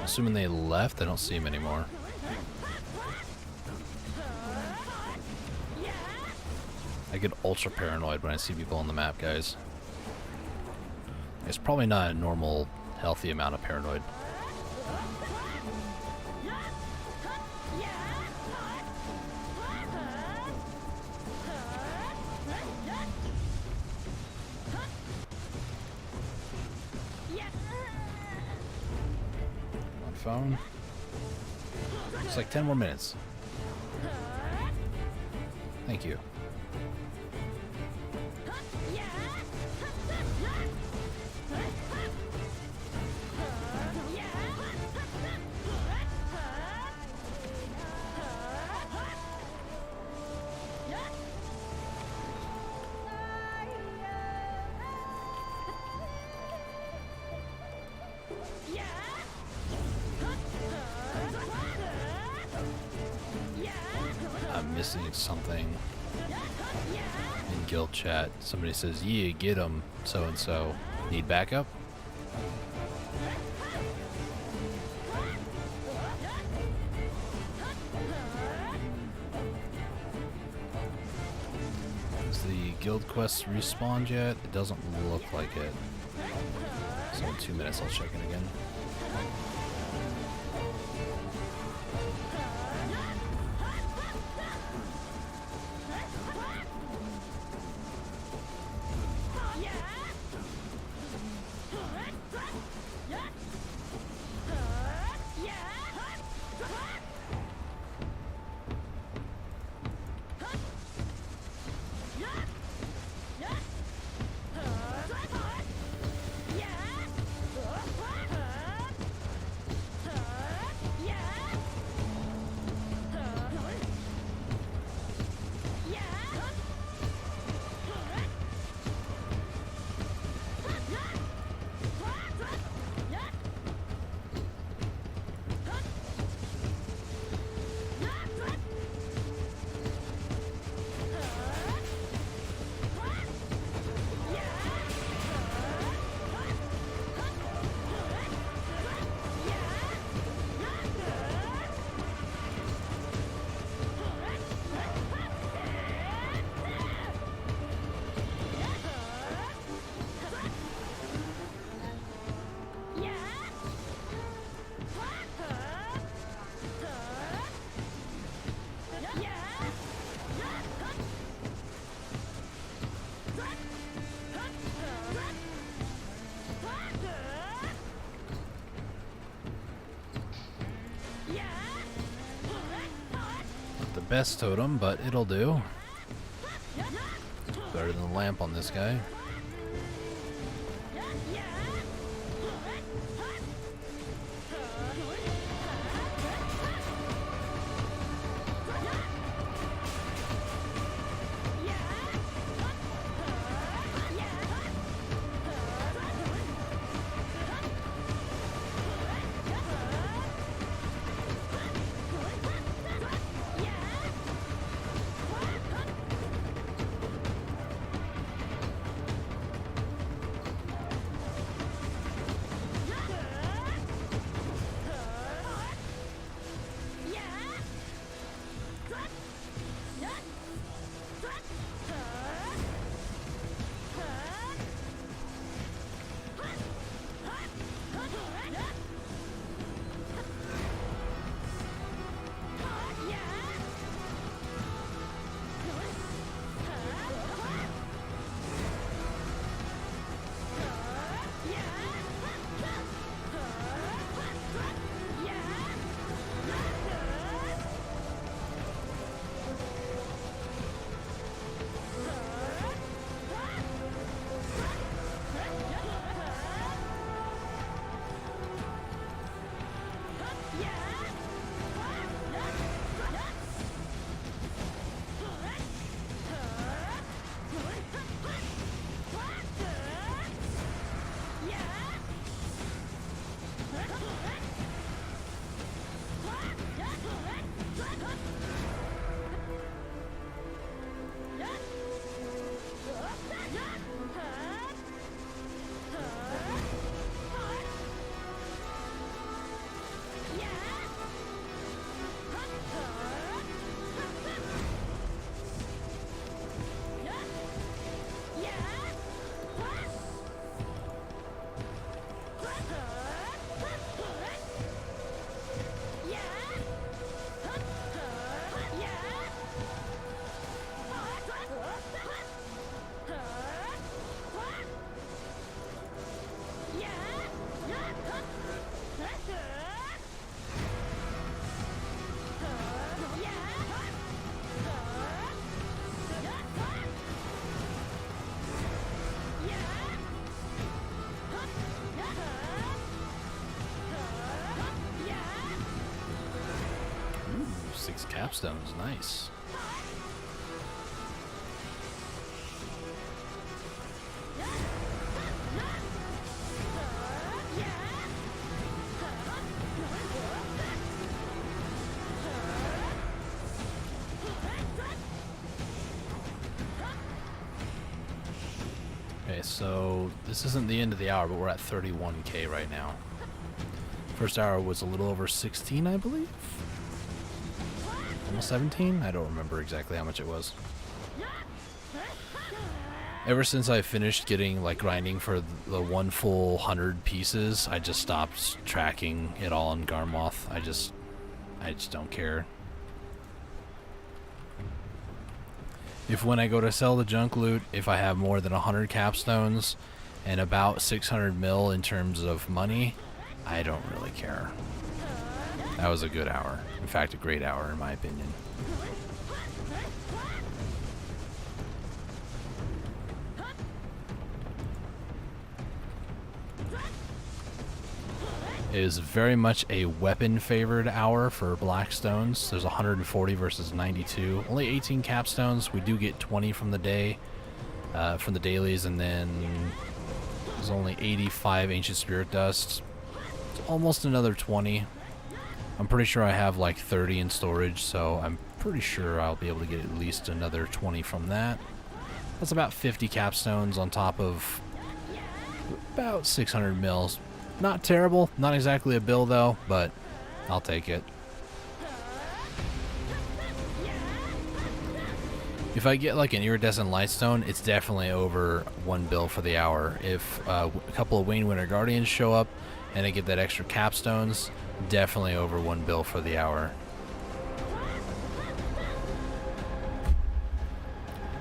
Assuming they left, I don't see him anymore. I get ultra paranoid when I see people on the map, guys. It's probably not a normal, healthy amount of paranoid. Phone. It's like 10 more minutes. Thank you. I'm missing something in guild chat. Somebody says, yeah, get him, so-and-so. Need backup? guild quests respawned yet? It doesn't look like it. So in 2 minutes I'll check it again. Best totem, but it'll do. Better than the lamp on this guy. Capstones, nice. Okay, so this isn't the end of the hour, but we're at 31K right now. First hour was a little over 16, I believe. Almost 17? I don't remember exactly how much it was. Ever since I finished getting like grinding for the one full 100 pieces, I just stopped tracking it all in Garmoth. I just don't care. If when I go to sell the junk loot, if I have more than 100 capstones and about 600 mil in terms of money, I don't really care. That was a good hour. In fact, a great hour in my opinion. It is very much a weapon-favored hour for Blackstones. There's 140 versus 92. Only 18 capstones. We do get 20 from the day, from the dailies, and then there's only 85 Ancient Spirit Dust. It's almost another 20. I'm pretty sure I have like 30 in storage, so I'm pretty sure I'll be able to get at least another 20 from that. That's about 50 capstones on top of about 600 mils. Not terrible, not exactly a bill though, but I'll take it. If I get like an iridescent lightstone, it's definitely over 1 bill for the hour. If a couple of Wayne Winter Guardians show up and I get that extra capstones, definitely over 1 bill for the hour.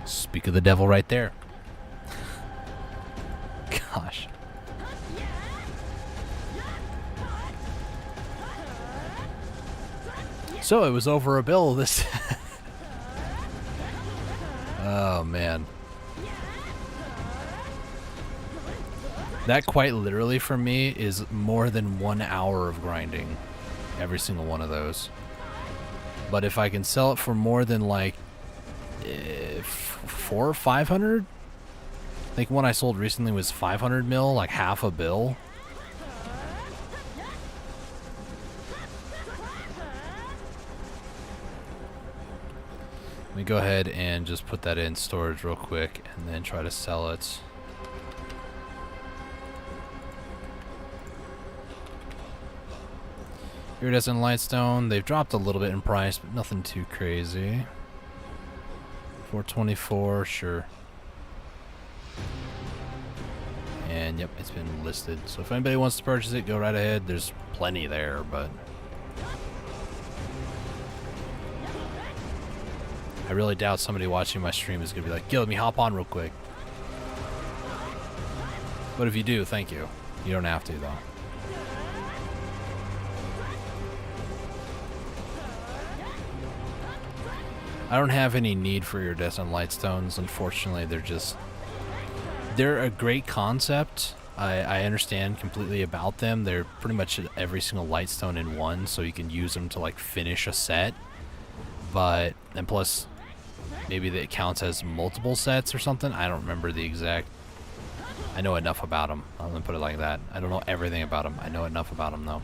Speak of the devil right there. Gosh. So it was over a bill this. Oh man. That quite literally for me is more than 1 hour of grinding. Every single one of those. But if I can sell it for more than like 400 or 500, I think one I sold recently was 500 mil, like half a bill. Let me go ahead and just put that in storage real quick and then try to sell it. Iridescent Lightstone, they've dropped a little bit in price, but nothing too crazy. 424, sure. And yep, it's been listed. So if anybody wants to purchase it, go right ahead. There's plenty there, but I really doubt somebody watching my stream is going to be like, yo, let me hop on real quick. But if you do, thank you. You don't have to, though. I don't have any need for iridescent lightstones. Unfortunately, they're a great concept. I understand completely about them. They're pretty much every single lightstone in one, so you can use them to like finish a set. But, and plus, maybe it counts as multiple sets or something. I don't remember the exact. I know enough about them. I'm gonna put it like that. I don't know everything about them. I know enough about them though.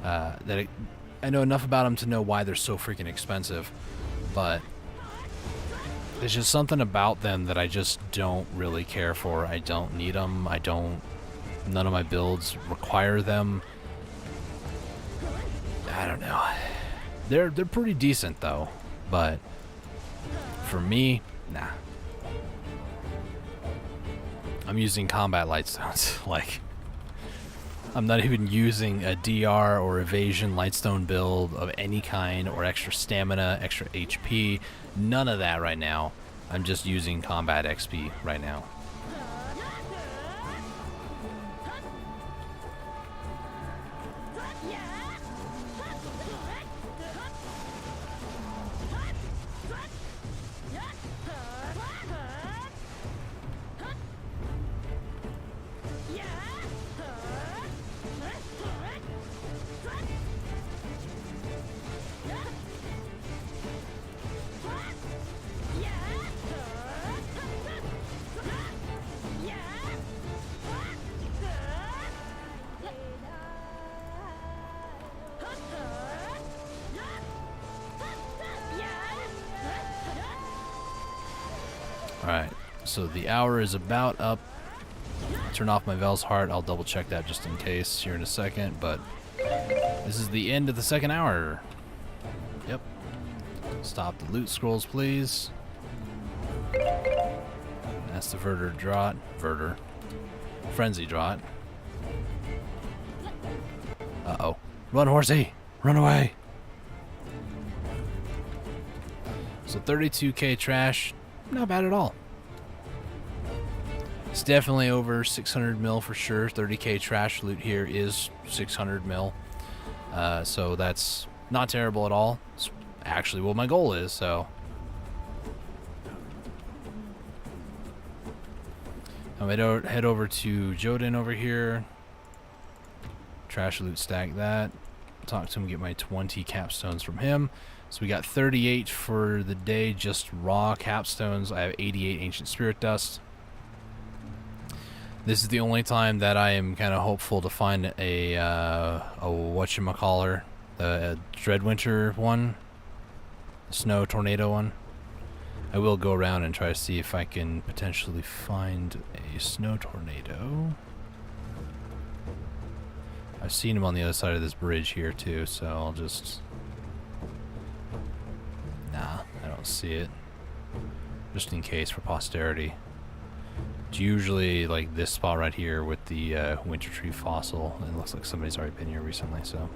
I know enough about them to know why they're so freaking expensive. But there's just something about them that I just don't really care for. I don't need them. None of my builds require them. I don't know. They're pretty decent though, but for me, nah. I'm using combat lightstones. Like, I'm not even using a DR or evasion lightstone build of any kind, or extra stamina, extra HP. None of that right now. I'm just using combat XP right now. Alright, so the hour is about up. Turn off my Vel's Heart. I'll double check that just in case here in a second, but this is the end of the second hour. Yep. Stop the loot scrolls, please. That's the Verter Draught. Verter. Frenzy Draught. Uh-oh. Run, horsey! Run away! So 32k trash, not bad at all. It's definitely over 600 mil for sure. 30k trash loot here is 600 mil. So that's not terrible at all. It's actually what my goal is, so. I'm gonna head over to Joden over here. Trash loot stack that. Talk to him, get my 20 capstones from him. So we got 38 for the day, just raw capstones. I have 88 ancient spirit dust. This is the only time that I am kind of hopeful to find a whatchamacallit, the Dreadwinter one, the Snow Tornado one. I will go around and try to see if I can potentially find a Snow Tornado. I've seen him on the other side of this bridge here too, so I'll just... Nah, I don't see it. Just in case for posterity. It's usually like this spot right here with the winter tree fossil. It looks like somebody's already been here recently, so...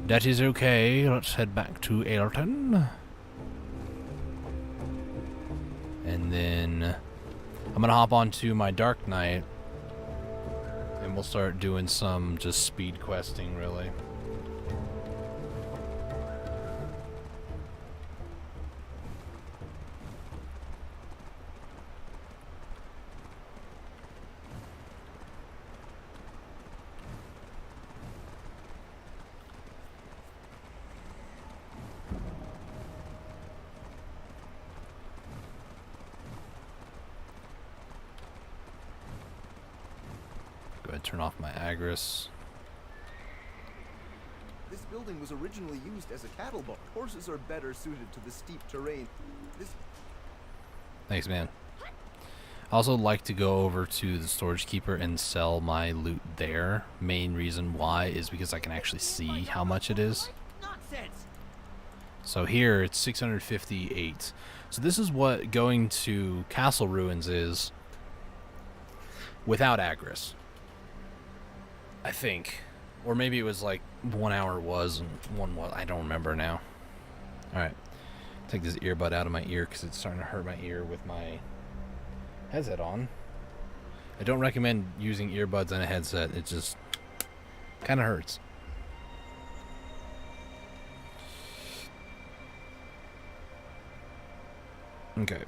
That is okay. Let's head back to Ayrton. And then I'm gonna hop onto my Dark Knight and we'll start doing some just speed questing, really. Go ahead and turn off my Agris. This building was originally used as a cattle barn. Horses are better suited to the steep terrain. Thanks, man. I also like to go over to the storage keeper and sell my loot there. Main reason why is because I can actually see how much it is. So here it's 658. So this is what going to Castle Ruins is without Agris. I think. Or maybe it was like 1 hour was and one was. I don't remember now. Alright. Take this earbud out of my ear because it's starting to hurt my ear with my headset on. I don't recommend using earbuds on a headset. It just kind of hurts. Okay.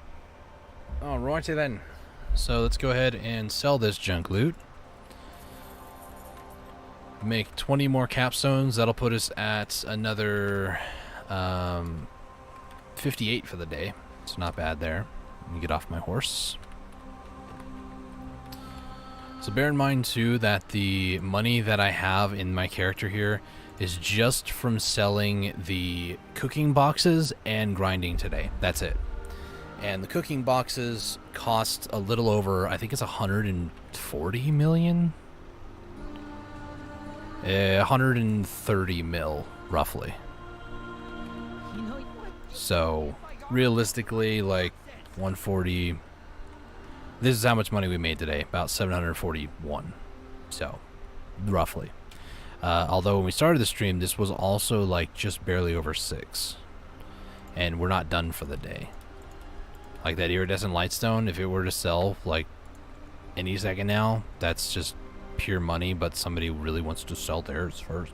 Alrighty then. So let's go ahead and sell this junk loot. Make 20 more capstones. That'll put us at another 58 for the day. It's not bad there. Let me get off my horse. So bear in mind too that the money that I have in my character here is just from selling the cooking boxes and grinding today. That's it. And the cooking boxes cost a little over, I think it's 140 million? 130 mil, roughly. So, realistically, like 140. This is how much money we made today, about 741. So, roughly. Although when we started the stream, this was also like just barely over 6. And we're not done for the day. Like that iridescent lightstone, if it were to sell like any second now, that's just pure money, but somebody really wants to sell theirs first.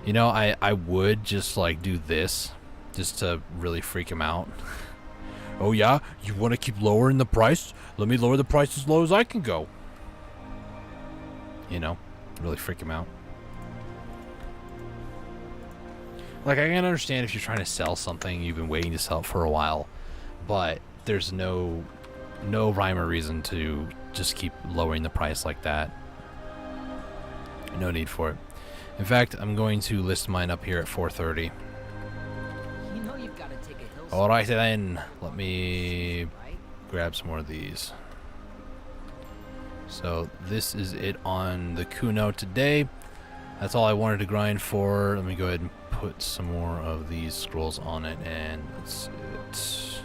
You know, I would just like do this just to really freak him out. Oh yeah, you want to keep lowering the price? Let me lower the price as low as I can go. You know, really freak him out. Like, I can understand if you're trying to sell something, you've been waiting to sell it for a while, but there's no rhyme or reason to just keep lowering the price like that. No need for it. In fact, I'm going to list mine up here at 430. You know you've got to take a hill. Alright then, let me grab some more of these. So this is it on the Kuno today. That's all I wanted to grind for. Let me go ahead and put some more of these scrolls on it, and that's it.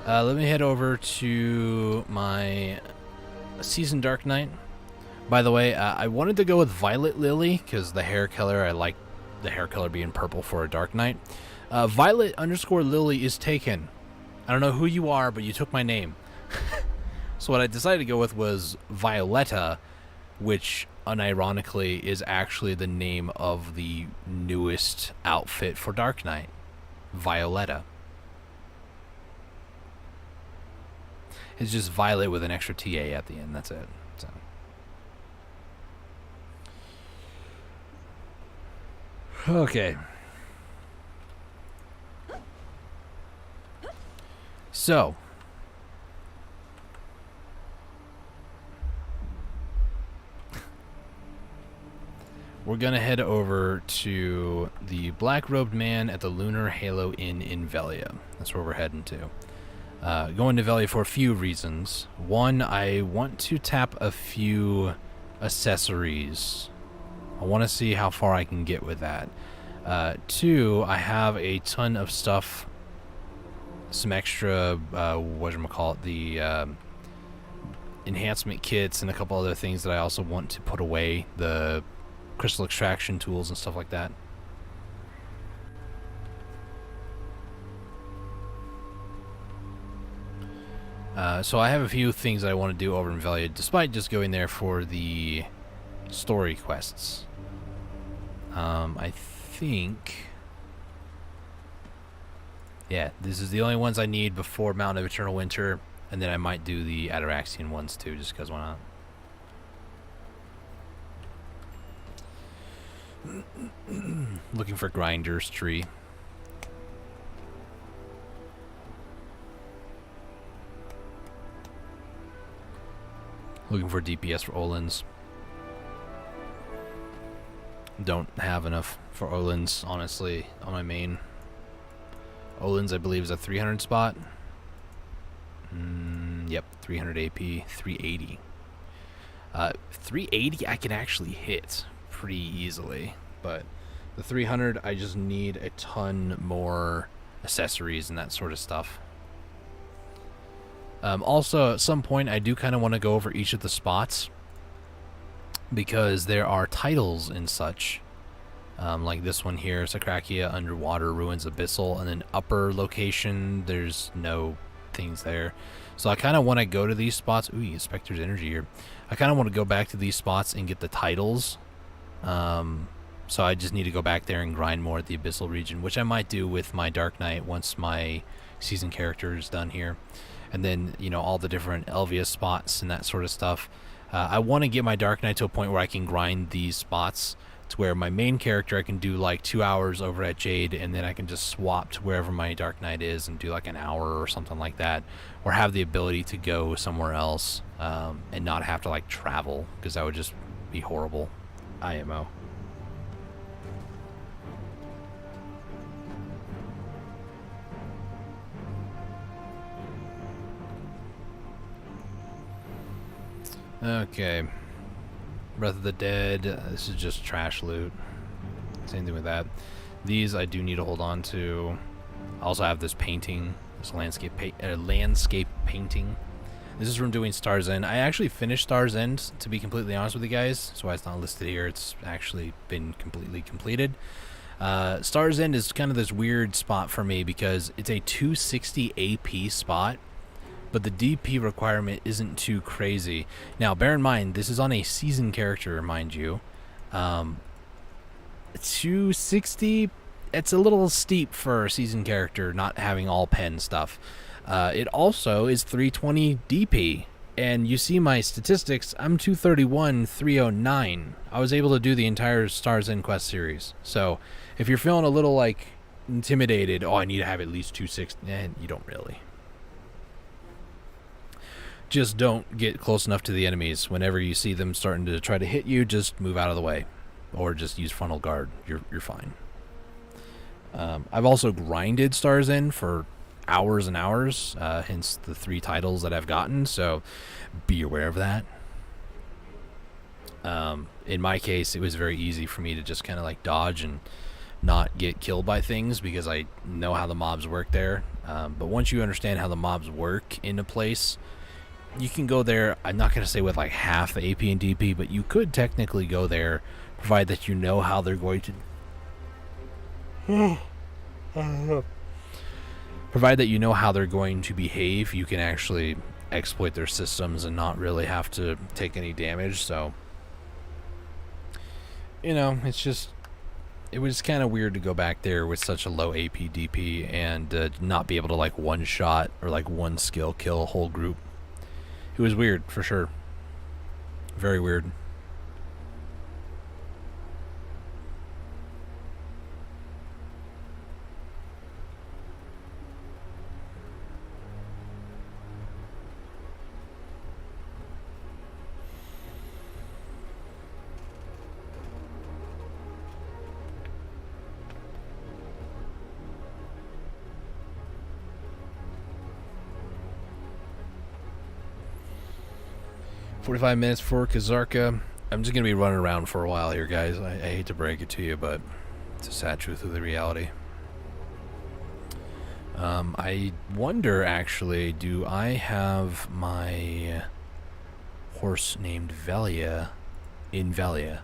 Let me head over to my Season Dark Knight. By the way, I wanted to go with Violet Lily because the hair color, I like the hair color being purple for a Dark Knight. Violet_Lily is taken. I don't know who you are, but you took my name. So what I decided to go with was Violetta, which unironically is actually the name of the newest outfit for Dark Knight. Violetta. It's just Violet with an extra TA at the end. That's it. Okay. So. We're going to head over to the Black-Robed Man at the Lunar Halo Inn in Velia. That's where we're heading to. Going to Velia for a few reasons. One, I want to tap a few accessories. I want to see how far I can get with that. Two, I have a ton of stuff, some extra, whatchamacallit, the enhancement kits and a couple other things that I also want to put away, the crystal extraction tools and stuff like that. So I have a few things I want to do over in Velia, despite just going there for the story quests. I think... Yeah, this is the only ones I need before Mountain of Eternal Winter, and then I might do the Ataraxian ones too, just because why not? Looking for Grinder's Tree. Looking for DPS for Olin's. Don't have enough for Olin's, honestly, on my main. Olin's, I believe, is a 300 spot. Yep, 300 AP, 380. 380 I can actually hit pretty easily, but the 300 I just need a ton more accessories and that sort of stuff. Also, at some point, I do kind of want to go over each of the spots because there are titles and such. Like this one here, Sakrakia, Underwater, Ruins Abyssal, and then upper location, there's no things there. So I kind of want to go to these spots. Ooh, Spectre's Energy here. I kind of want to go back to these spots and get the titles. So I just need to go back there and grind more at the Abyssal region, which I might do with my Dark Knight once my season character is done here. And then, you know, all the different Elvia spots and that sort of stuff. I want to get my Dark Knight to a point where I can grind these spots to where my main character, I can do like 2 hours over at Jade, and then I can just swap to wherever my Dark Knight is and do like an hour or something like that, or have the ability to go somewhere else and not have to like travel, because that would just be horrible. IMO. Okay. Breath of the Dead. This is just trash loot. Same thing with that. These I do need to hold on to. I also have this painting, this landscape painting. This is from doing Star's End. I actually finished Star's End, to be completely honest with you guys. That's why it's not listed here. It's actually been completely completed. Star's End is kind of this weird spot for me because it's a 260 AP spot, but the DP requirement isn't too crazy. Now, bear in mind, this is on a season character, mind you. 260, it's a little steep for a season character not having all pen stuff. It also is 320 DP, and you see my statistics, I'm 231, 309. I was able to do the entire Stars End quest series. So, if you're feeling a little, like, intimidated, oh, I need to have at least 260, you don't really. Just don't get close enough to the enemies. Whenever you see them starting to try to hit you, just move out of the way. Or just use frontal guard. You're fine. I've also grinded Stars End for hours and hours, hence the 3 titles that I've gotten, so be aware of that. In my case, it was very easy for me to just kind of like dodge and not get killed by things because I know how the mobs work there. But once you understand how the mobs work in a place, you can go there. I'm not going to say with like half the AP and DP, but you could technically go there, provided that you know how they're going to. Provided that you know how they're going to behave, you can actually exploit their systems and not really have to take any damage. So, you know, it was kind of weird to go back there with such a low AP DP and not be able to like one shot or like one skill kill a whole group. It was weird for sure. Very weird. 45 minutes for Kazarka. I'm just going to be running around for a while here, guys. I hate to break it to you, but it's a sad truth of the reality. I wonder, actually, do I have my horse named Velia in Velia?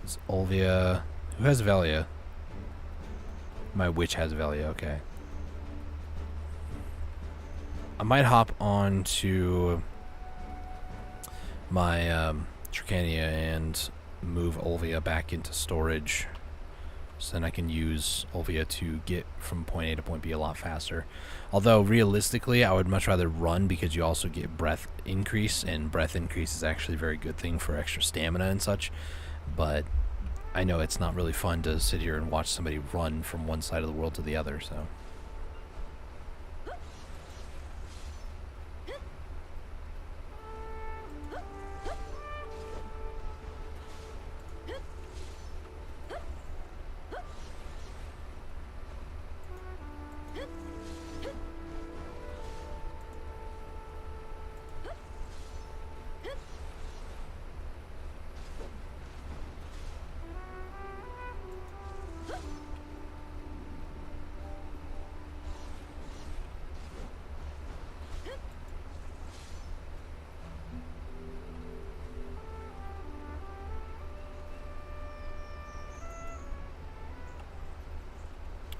Is Olvia... Who has Velia? My witch has Velia, okay. I might hop on to my Tricania and move Olvia back into storage, so then I can use Olvia to get from point A to point B a lot faster. Although realistically I would much rather run, because you also get breath increase, and breath increase is actually a very good thing for extra stamina and such. But I know it's not really fun to sit here and watch somebody run from one side of the world to the other, so.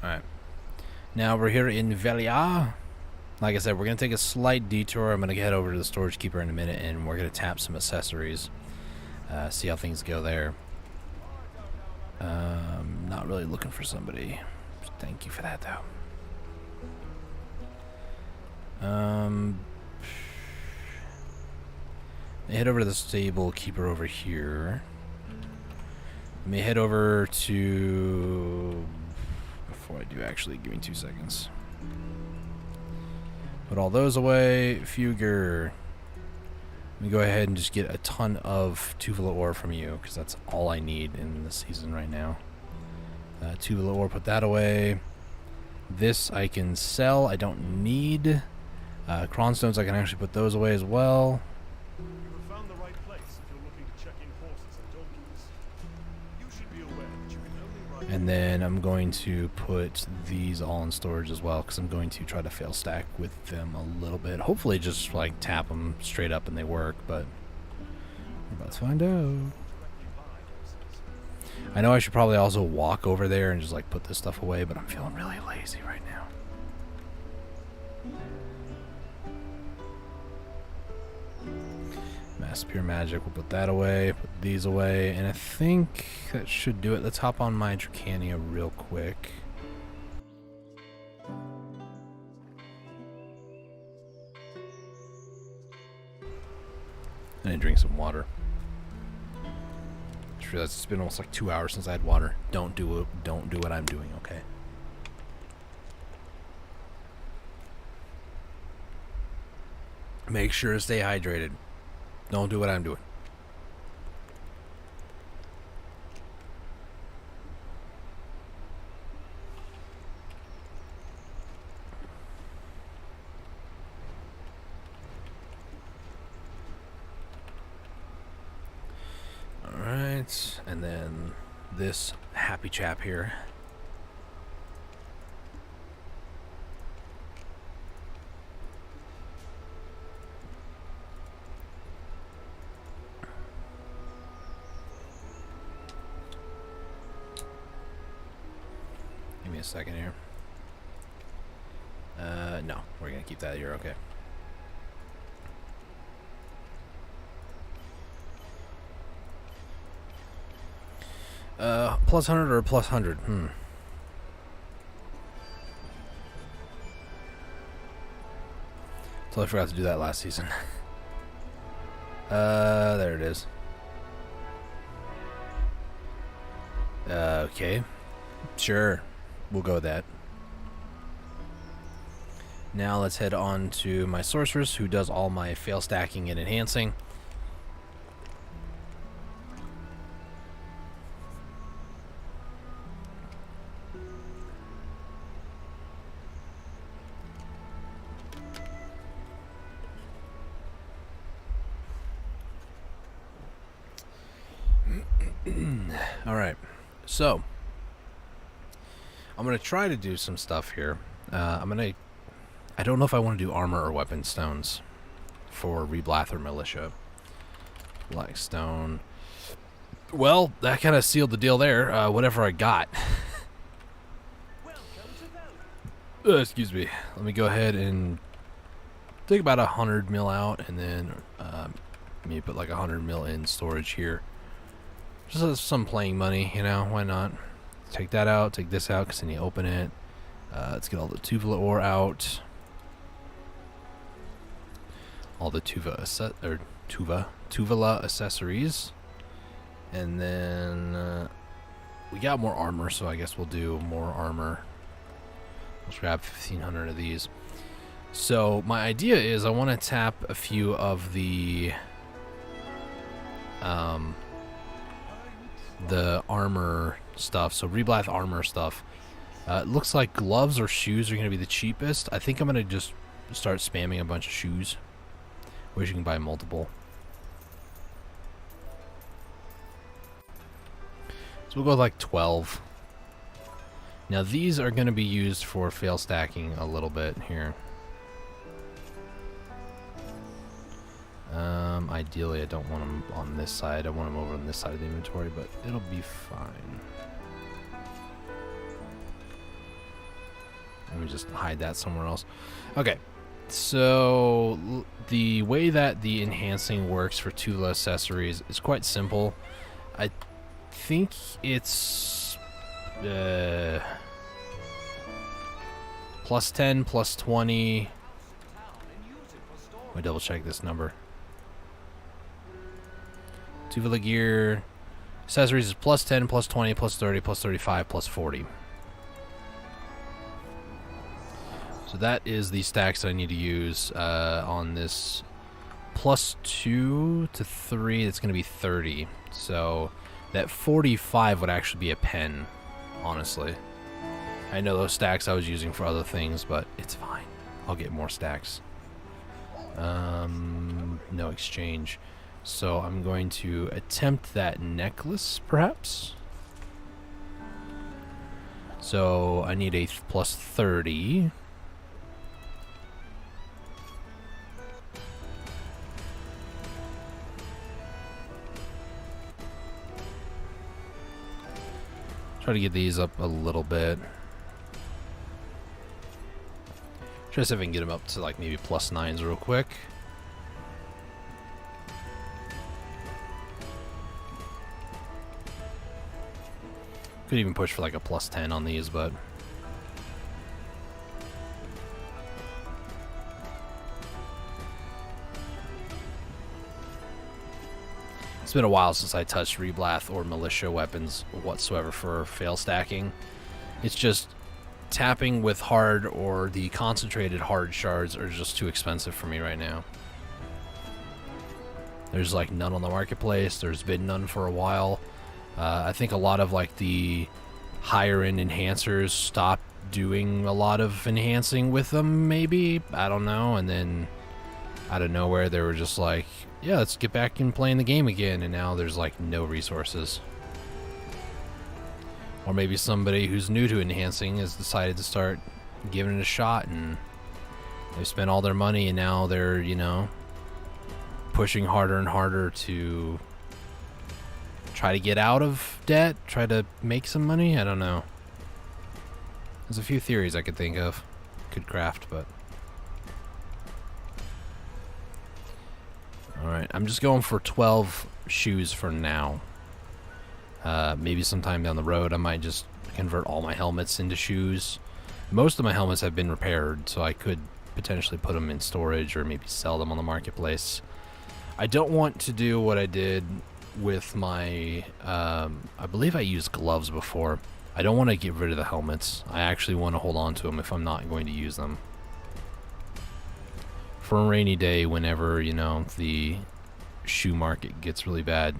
Alright. Now we're here in Velia. Like I said, we're going to take a slight detour. I'm going to head over to the storage keeper in a minute, and we're going to tap some accessories. See how things go there. Not really looking for somebody. Thank you for that, though. Head over to the stable keeper over here. Let me head over to... Before I do, actually, give me 2 seconds. Put all those away. Fugger. Let me go ahead and just get a ton of Tuvala ore from you, because that's all I need in this season right now. Tuvala ore, put that away. This I can sell. I don't need. Cronstones, I can actually put those away as well. You have found the right place if you're looking to check in horses and donkeys. You should be aware that you can only ride... And then I'm going to put these all in storage as well, because I'm going to try to fail stack with them a little bit. Hopefully just like tap them straight up and they work, but we're about to find out. I know I should probably also walk over there and just like put this stuff away, but I'm feeling really lazy right now. Mass Pure Magic, we'll put that away, put these away, and I think that should do it. Let's hop on my Dracania real quick. I need to drink some water. Just realized it's been almost like 2 hours since I had water. Don't do what I'm doing, okay? Make sure to stay hydrated. Don't do what I'm doing. and then this happy chap here. Give me a second here. No, we're gonna keep that here, okay. Plus 100 or plus 100? Totally forgot to do that last season. There it is. Okay. Sure. We'll go with that. Now let's head on to my sorceress, who does all my fail stacking and enhancing. Alright, so I'm going to try to do some stuff here. I don't know if I want to do armor or weapon stones for Reblath or Militia. Black stone. Well, that kind of sealed the deal there. Whatever I got. Excuse me. Let me go ahead and take about 100 mil out, and then maybe put like 100 mil in storage here. Just some playing money, you know, why not? Take that out, take this out, because then you open it. Let's get all the Tuvala ore out. All the Tuvala accessories. And then we got more armor, so I guess we'll do more armor. Let's grab 1,500 of these. So my idea is I want to tap a few of the armor stuff. So Reblath armor stuff. It looks like gloves or shoes are going to be the cheapest. I think I'm going to just start spamming a bunch of shoes, which you can buy multiple. So we'll go with like 12. Now these are going to be used for fail stacking a little bit here. Ideally I don't want them on this side. I want them over on this side of the inventory, but it'll be fine. Let me just hide that somewhere else. Okay, so the way that the enhancing works for Tuvala accessories is quite simple. I think it's plus 10, plus 20. Let me double check this number. Tuvala gear accessories is plus 10, plus 20, plus 30, plus 35, plus 40. So that is the stacks that I need to use on this plus 2 to 3. It's going to be 30. So that 45 would actually be a pen, honestly. I know those stacks I was using for other things, but it's fine. I'll get more stacks. No exchange. So I'm going to attempt that necklace, perhaps. So I need a plus 30. Try to get these up a little bit. Try to see if I can get them up to like maybe plus 9s real quick. Could even push for like a plus 10 on these, but it's been a while since I touched Reblath or Militia weapons whatsoever for fail stacking. It's just tapping with hard or the concentrated hard shards are just too expensive for me right now. There's like none on the marketplace. There's been none for a while. I think a lot of like the higher end enhancers stopped doing a lot of enhancing with them, maybe. I don't know. And then out of nowhere, they were just like, yeah, let's get back in playing the game again. And now there's like no resources. Or maybe somebody who's new to enhancing has decided to start giving it a shot, and they've spent all their money, and now they're, you know, pushing harder and harder to try to get out of debt, try to make some money. I don't know. There's a few theories I could think of, could craft, but alright, I'm just going for 12 shoes for now. Maybe sometime down the road I might just convert all my helmets into shoes. Most of my helmets have been repaired, so I could potentially put them in storage or maybe sell them on the marketplace. I don't want to do what I did with my, I believe I used gloves before. I don't want to get rid of the helmets. I actually want to hold on to them if I'm not going to use them. For a rainy day, whenever, you know, the shoe market gets really bad.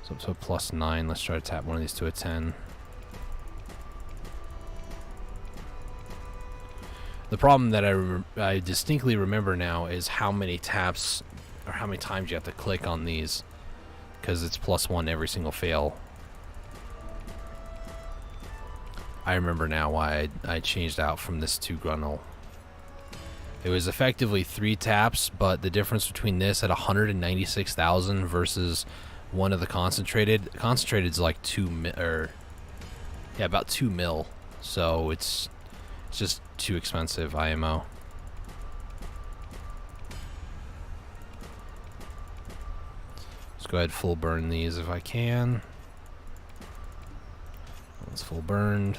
So up to a +9. Let's try to tap one of these to a 10. The problem that I distinctly remember now is how many taps or how many times you have to click on these, because it's +1 every single fail. I remember now why I changed out from this to Grunnel. It was effectively 3 taps, but the difference between this at 196,000 versus one of the concentrated. Concentrated is like 2 mil, or yeah, about 2 mil. So it's just too expensive, IMO. Let's go ahead and full burn these if I can. It's full burned.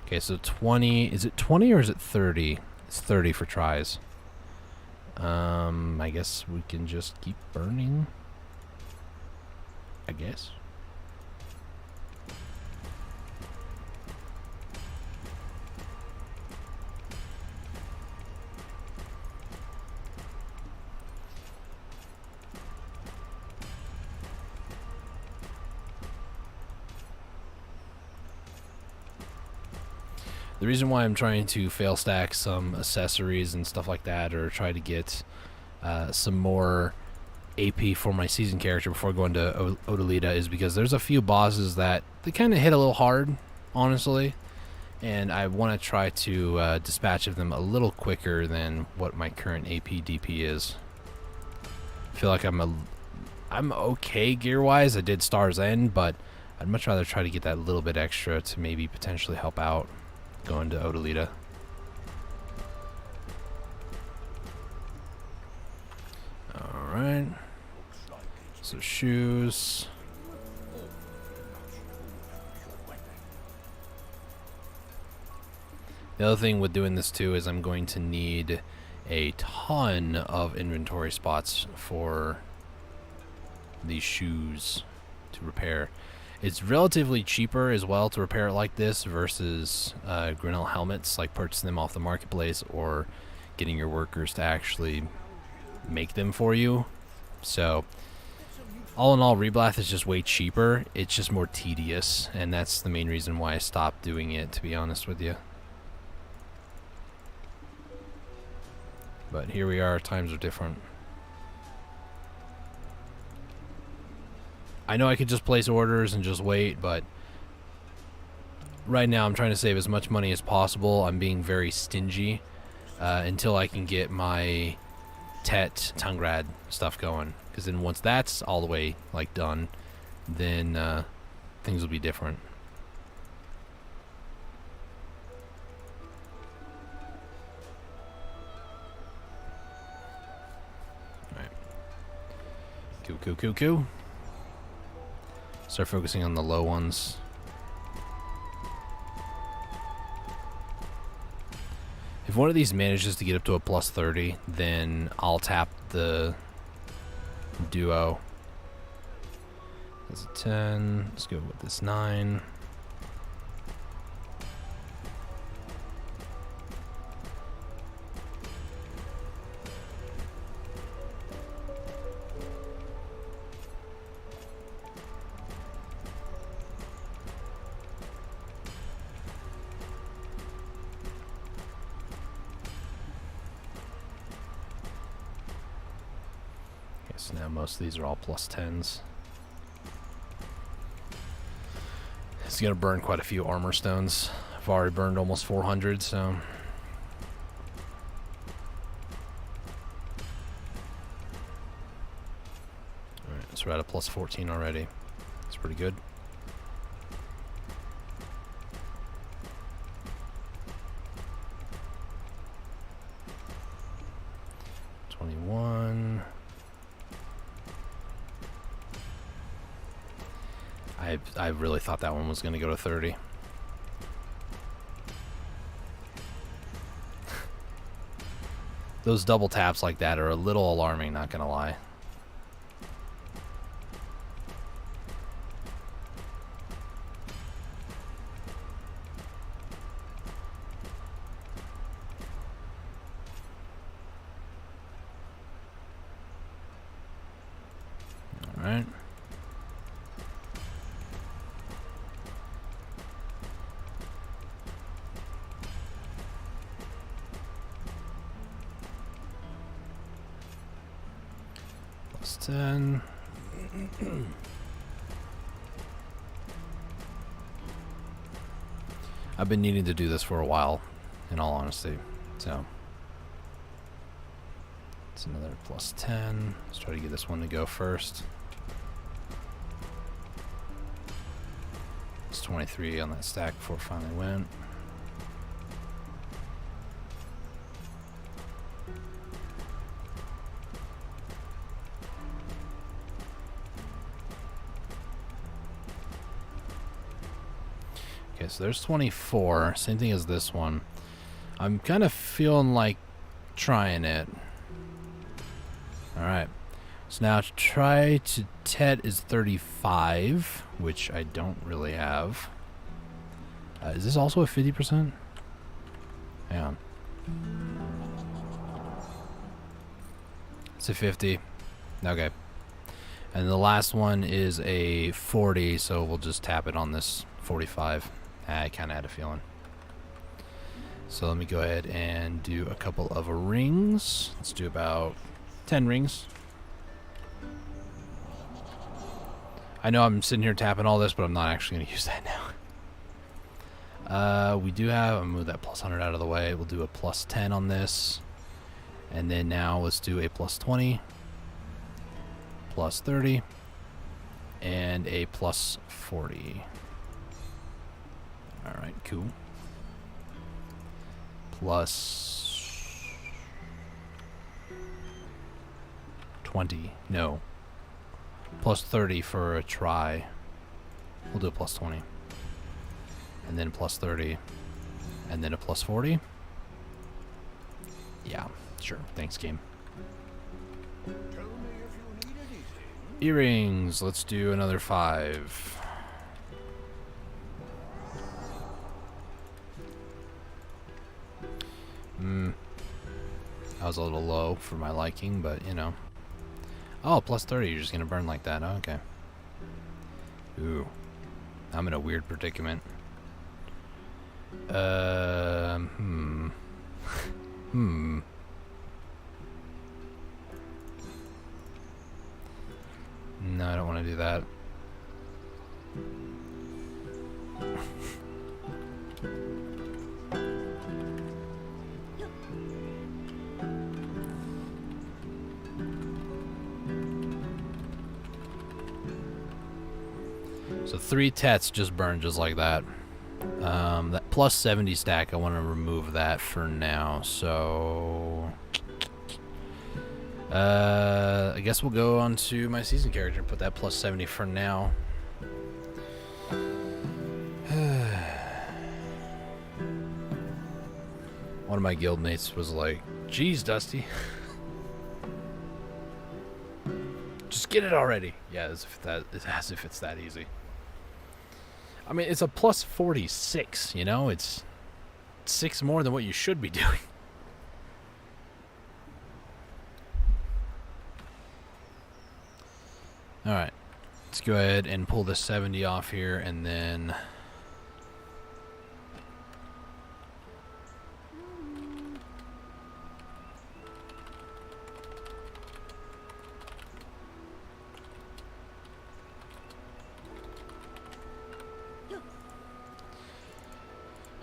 Okay, so 20, is it 20 or is it 30? It's 30 for tries. I guess we can just keep burning. I guess. The reason why I'm trying to fail stack some accessories and stuff like that, or try to get some more AP for my season character before going to Odalita, is because there's a few bosses that they kind of hit a little hard, honestly, and I want to try to dispatch of them a little quicker than what my current AP DP is. I feel like I'm okay gear-wise. I did Star's End, but I'd much rather try to get that little bit extra to maybe potentially help out going to Odalita. Alright. So shoes. The other thing with doing this too is I'm going to need a ton of inventory spots for these shoes to repair. It's relatively cheaper as well to repair it like this versus Grinnell helmets, like purchasing them off the marketplace or getting your workers to actually make them for you. So all in all, Reblath is just way cheaper. It's just more tedious, and that's the main reason why I stopped doing it, to be honest with you. But here we are, times are different. I know I could just place orders and just wait, but right now I'm trying to save as much money as possible. I'm being very stingy until I can get my TET Tungrad stuff going, because then once that's all the way like done, then things will be different. All right. Cool. Start focusing on the low ones. If one of these manages to get up to a +30, then I'll tap the duo. That's a 10. Let's go with this 9. So now most of these are all plus 10s. It's gonna burn quite a few armor stones. I've already burned almost 400, so. Alright, so we're at a plus 14 already. That's pretty good. I really thought that one was going to go to 30. Those double taps like that are a little alarming, not going to lie. All right. Plus 10. I've been needing to do this for a while, in all honesty. So it's another plus 10. Let's try to get this one to go first. It's 23 on that stack before it finally went. Okay, so there's 24. Same thing as this one. I'm kind of feeling like trying it. Alright. So now to try to TET is 35, which I don't really have. Is this also a 50%? Hang on. It's a 50. Okay. And the last one is a 40, so we'll just tap it on this 45. I kind of had a feeling. So let me go ahead and do a couple of rings. Let's do about 10 rings. I know I'm sitting here tapping all this, but I'm not actually going to use that now. We do have, I'll move that plus 100 out of the way. We'll do a plus 10 on this. And then now let's do a plus 20, plus 30, and a plus 40. Alright, cool. Plus 20. No. Plus 30 for a try. We'll do a plus 20. And then plus 30. And then a plus 40. Yeah, sure. Thanks, game. Tell me if you need anything. Earrings. Let's do another 5. That was a little low for my liking, but you know. Oh, plus 30, you're just gonna burn like that. Oh, okay. Ooh. I'm in a weird predicament. Hmm. No, I don't want to do that. So 3 TETs just burned just like that. That plus 70 stack, I want to remove that for now. So I guess we'll go on to my season character and put that plus 70 for now. One of my guildmates was like, "Geez, Dusty, just get it already." Yeah, as if it's that easy. I mean, it's a plus 46, you know? It's 6 more than what you should be doing. Alright. Let's go ahead and pull the 70 off here, and then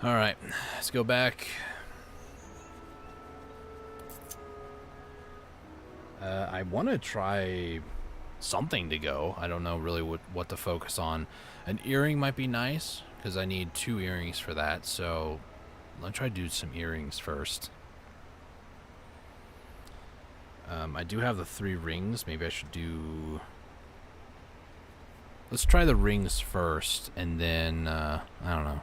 All right, let's go back. I want to try something to go. I don't know really what to focus on. An earring might be nice because I need 2 earrings for that. So let's try to do some earrings first. I do have the 3 rings. Maybe I should do... Let's try the rings first, and then, I don't know.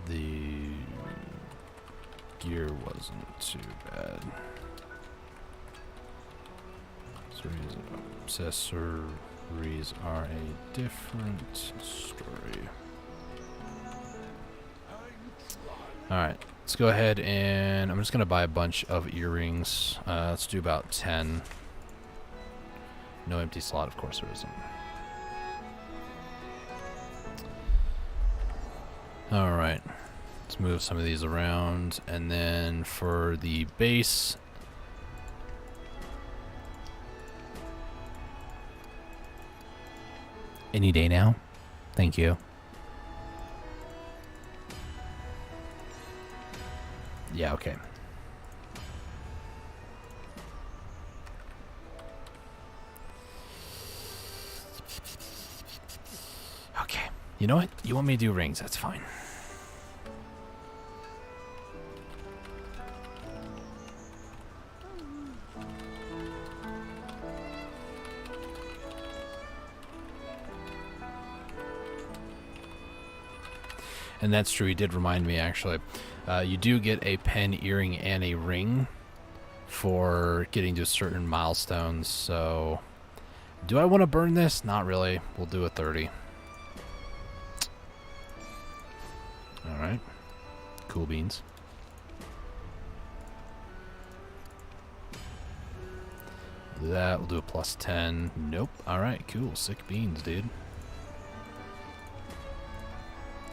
The gear wasn't too bad. Accessories are a different story. Alright, let's go ahead and I'm just going to buy a bunch of earrings. Let's do about 10. No empty slot, of course there isn't. Alright, let's move some of these around. And then for the base... Any day now. Thank you. Yeah, okay. Okay. You know what? You want me to do rings? That's fine. And that's true, he did remind me, actually. You do get a pen, earring, and a ring for getting to certain milestones, so... Do I want to burn this? Not really. We'll do a 30. Alright. Cool beans. Do that. We'll do a plus 10. Nope. Alright, cool. Sick beans, dude.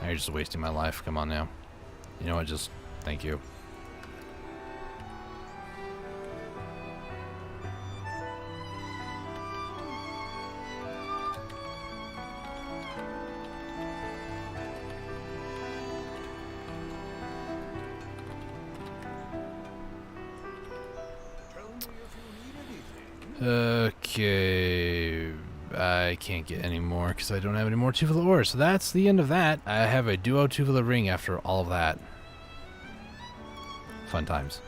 Now you're just wasting my life. Come on now. You know what? Just thank you. Okay, I can't get any more because I don't have any more Tuvala ore. So that's the end of that. I have a duo Tuvala ring after all of that. Fun times.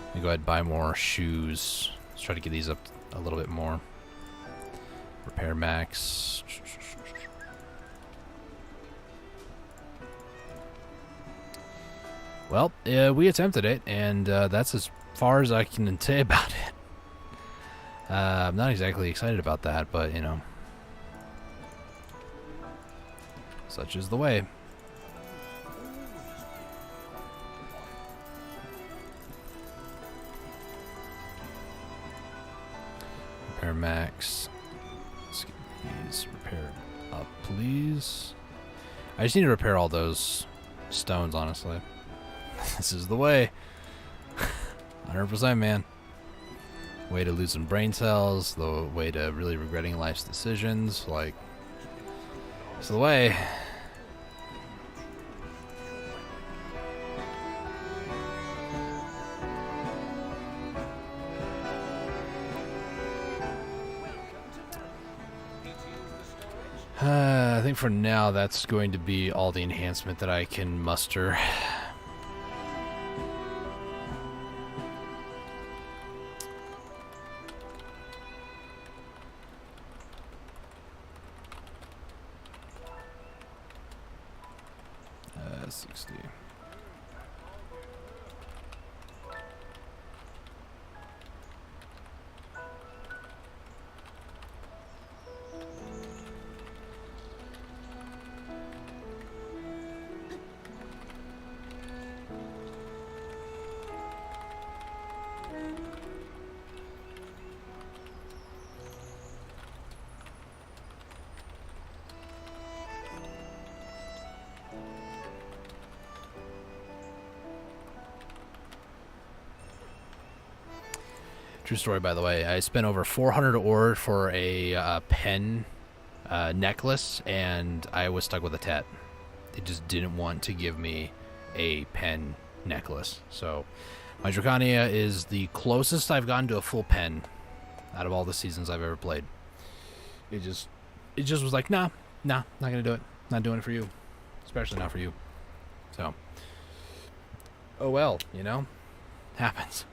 Let me go ahead and buy more shoes. Let's try to get these up a little bit more. Repair max. Well, we attempted it, and that's as far as I can say about it. I'm not exactly excited about that, but, you know. Such is the way. Repair max. Let's get these repaired up, please. I just need to repair all those stones, honestly. This is the way. 100%, man. Way to lose some brain cells, the way to really regretting life's decisions, like, it's the way. I think for now that's going to be all the enhancement that I can muster. True story, by the way. I spent over 400 ore for a pen necklace, and I was stuck with a TET. They just didn't want to give me a pen necklace. So my Dracania is the closest I've gotten to a full pen out of all the seasons I've ever played. It just was like, nah, not gonna do it. Not doing it for you, especially not for you. So, oh well, you know, happens.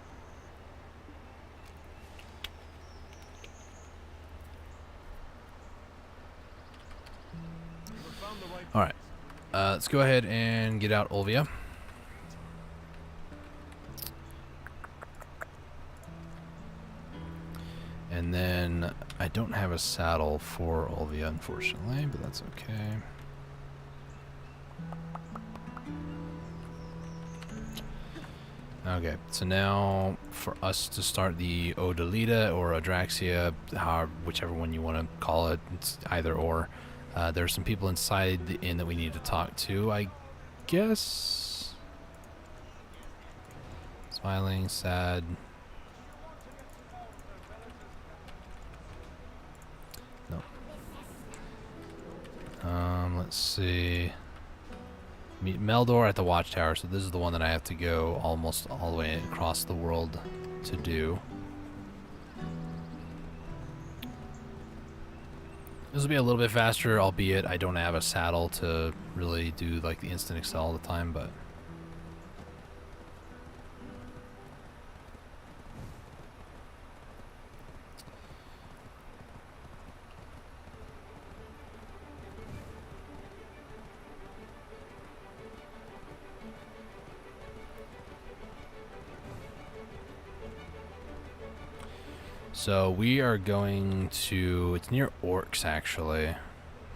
You have found the right All right, let's go ahead and get out Olvia. And then I don't have a saddle for Olvia, unfortunately, but that's okay. Okay, so now for us to start the Odalita or Adraxia, whichever one you want to call it, it's either or. There's some people inside the inn that we need to talk to, I guess. Smiling, sad. No. Let's see. Meet Meldor at the Watchtower, so this is the one that I have to go almost all the way across the world to do. This will be a little bit faster, albeit I don't have a saddle to really do like the instant excel all the time, but so we are going to, it's near Orcs actually.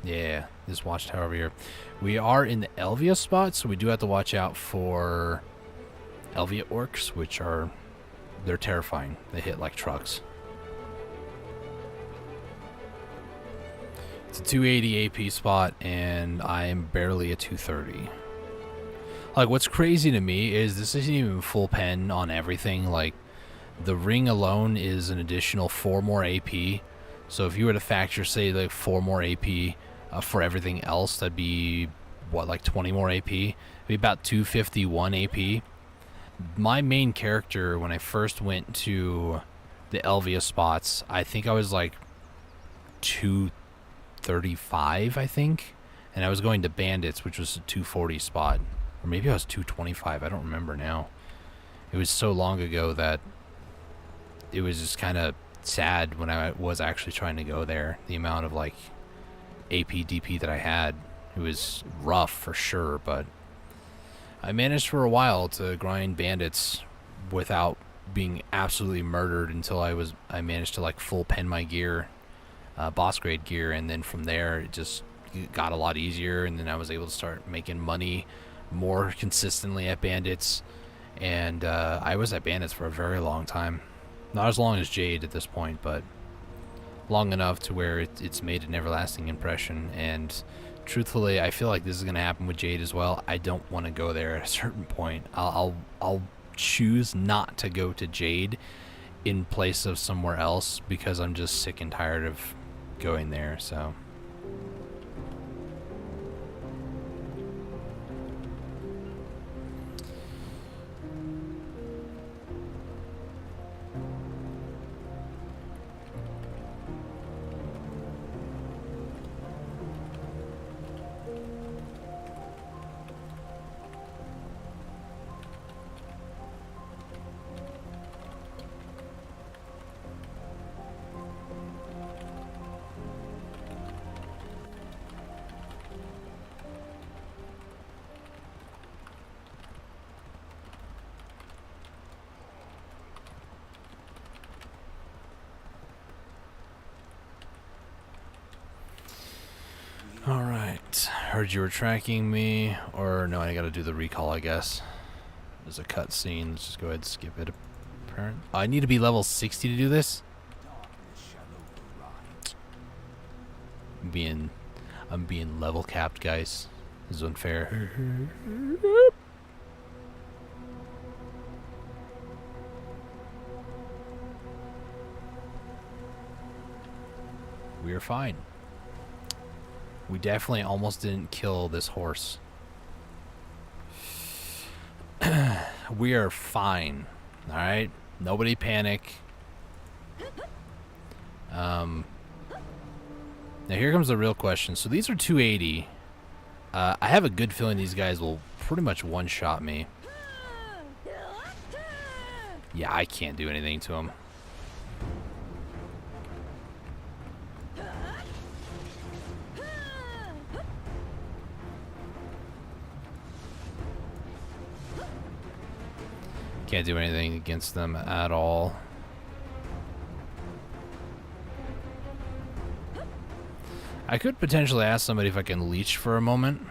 Yeah, this watchtower over here. We are in the Elvia spot, so we do have to watch out for Elvia Orcs, which are, they're terrifying. They hit like trucks. It's a 280 AP spot, and I am barely a 230. Like, what's crazy to me is this isn't even full pen on everything. Like, the ring alone is an additional 4 more AP. So if you were to factor, say, like 4 more AP for everything else, that'd be, what, like 20 more AP? It'd be about 251 AP. My main character, when I first went to the Elvia spots, I think I was like 235, I think. And I was going to Bandits, which was a 240 spot. Or maybe I was 225, I don't remember now. It was so long ago that it was just kind of sad when I was actually trying to go there. The amount of like AP DP that I had, it was rough for sure, but I managed for a while to grind Bandits without being absolutely murdered until I managed to like full pen my gear, boss grade gear, and then from there it just got a lot easier, and then I was able to start making money more consistently at Bandits, and I was at Bandits for a very long time. Not as long as Jade at this point, but long enough to where it's made an everlasting impression. And truthfully, I feel like this is going to happen with Jade as well. I don't want to go there at a certain point. I'll choose not to go to Jade in place of somewhere else because I'm just sick and tired of going there. So alright, heard you were tracking me, or no, I gotta do the recall, I guess. There's a cutscene, let's just go ahead and skip it. Apparent. I need to be level 60 to do this? I'm being level capped, guys. This is unfair. are fine. We definitely almost didn't kill this horse. We are fine. Alright? Nobody panic. Now here comes the real question. So these are 280. I have a good feeling these guys will pretty much one-shot me. Yeah, I can't do anything to them. Can't do anything against them at all. I could potentially ask somebody if I can leech for a moment.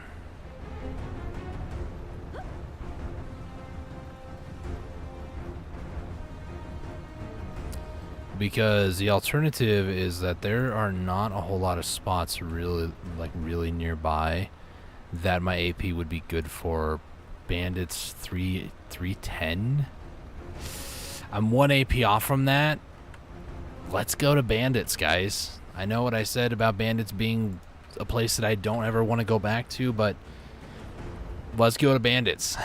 Because the alternative is that there are not a whole lot of spots really nearby that my AP would be good for. Bandits 310. I'm 1 AP off from that. Let's go to bandits, guys. I know what I said about bandits being a place that I don't ever want to go back to, but let's go to bandits.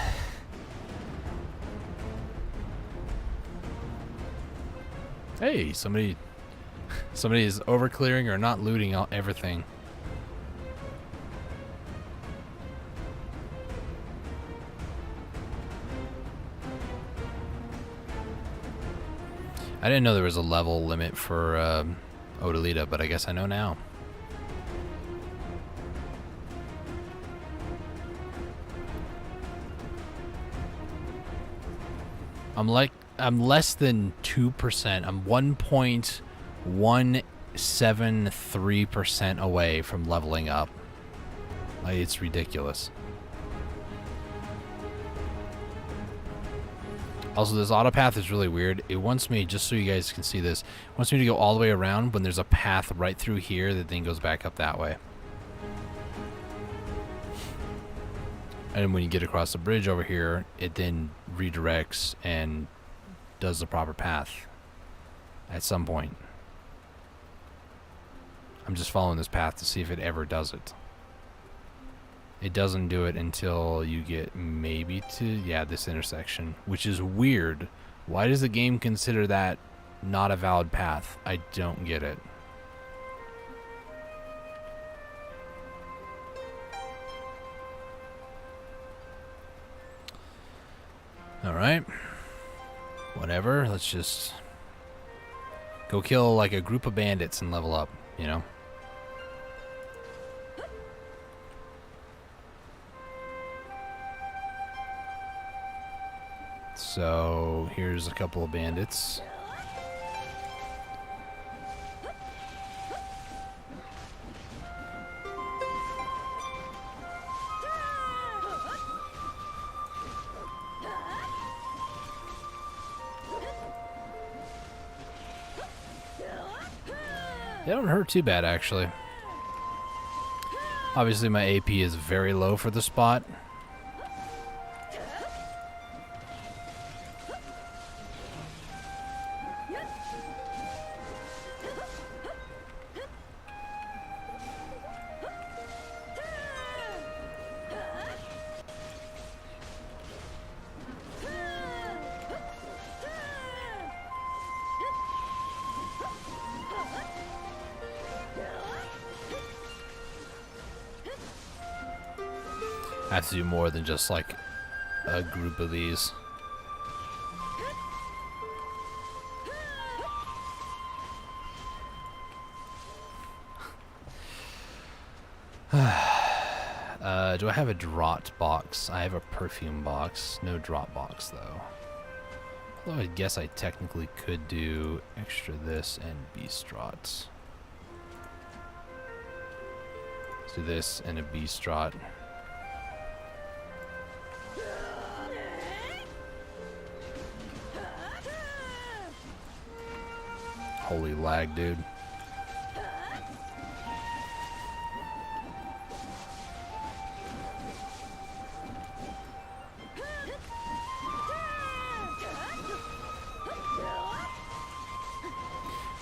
Hey, somebody is over clearing or not looting everything. I didn't know there was a level limit for Odalita, but I guess I know now. I'm less than 2%. I'm 1.173% away from leveling up. Like, it's ridiculous. Also, this auto path is really weird. It wants me, just so you guys can see this, it wants me to go all the way around when there's a path right through here that then goes back up that way. And when you get across the bridge over here, it then redirects and does the proper path at some point. I'm just following this path to see if it ever does it. It doesn't do it until you get maybe to, yeah, this intersection, which is weird. Why does the game consider that not a valid path? I don't get it. Alright. Whatever, let's just go kill like a group of bandits and level up, you know? So here's a couple of bandits. They don't hurt too bad, actually. Obviously, my AP is very low for the spot. I have to do more than just like a group of these. Do I have a draught box? I have a perfume box. No draught box though. Although I guess I technically could do extra this and beast draughts. Let's do this and a beast draught. Holy lag, dude.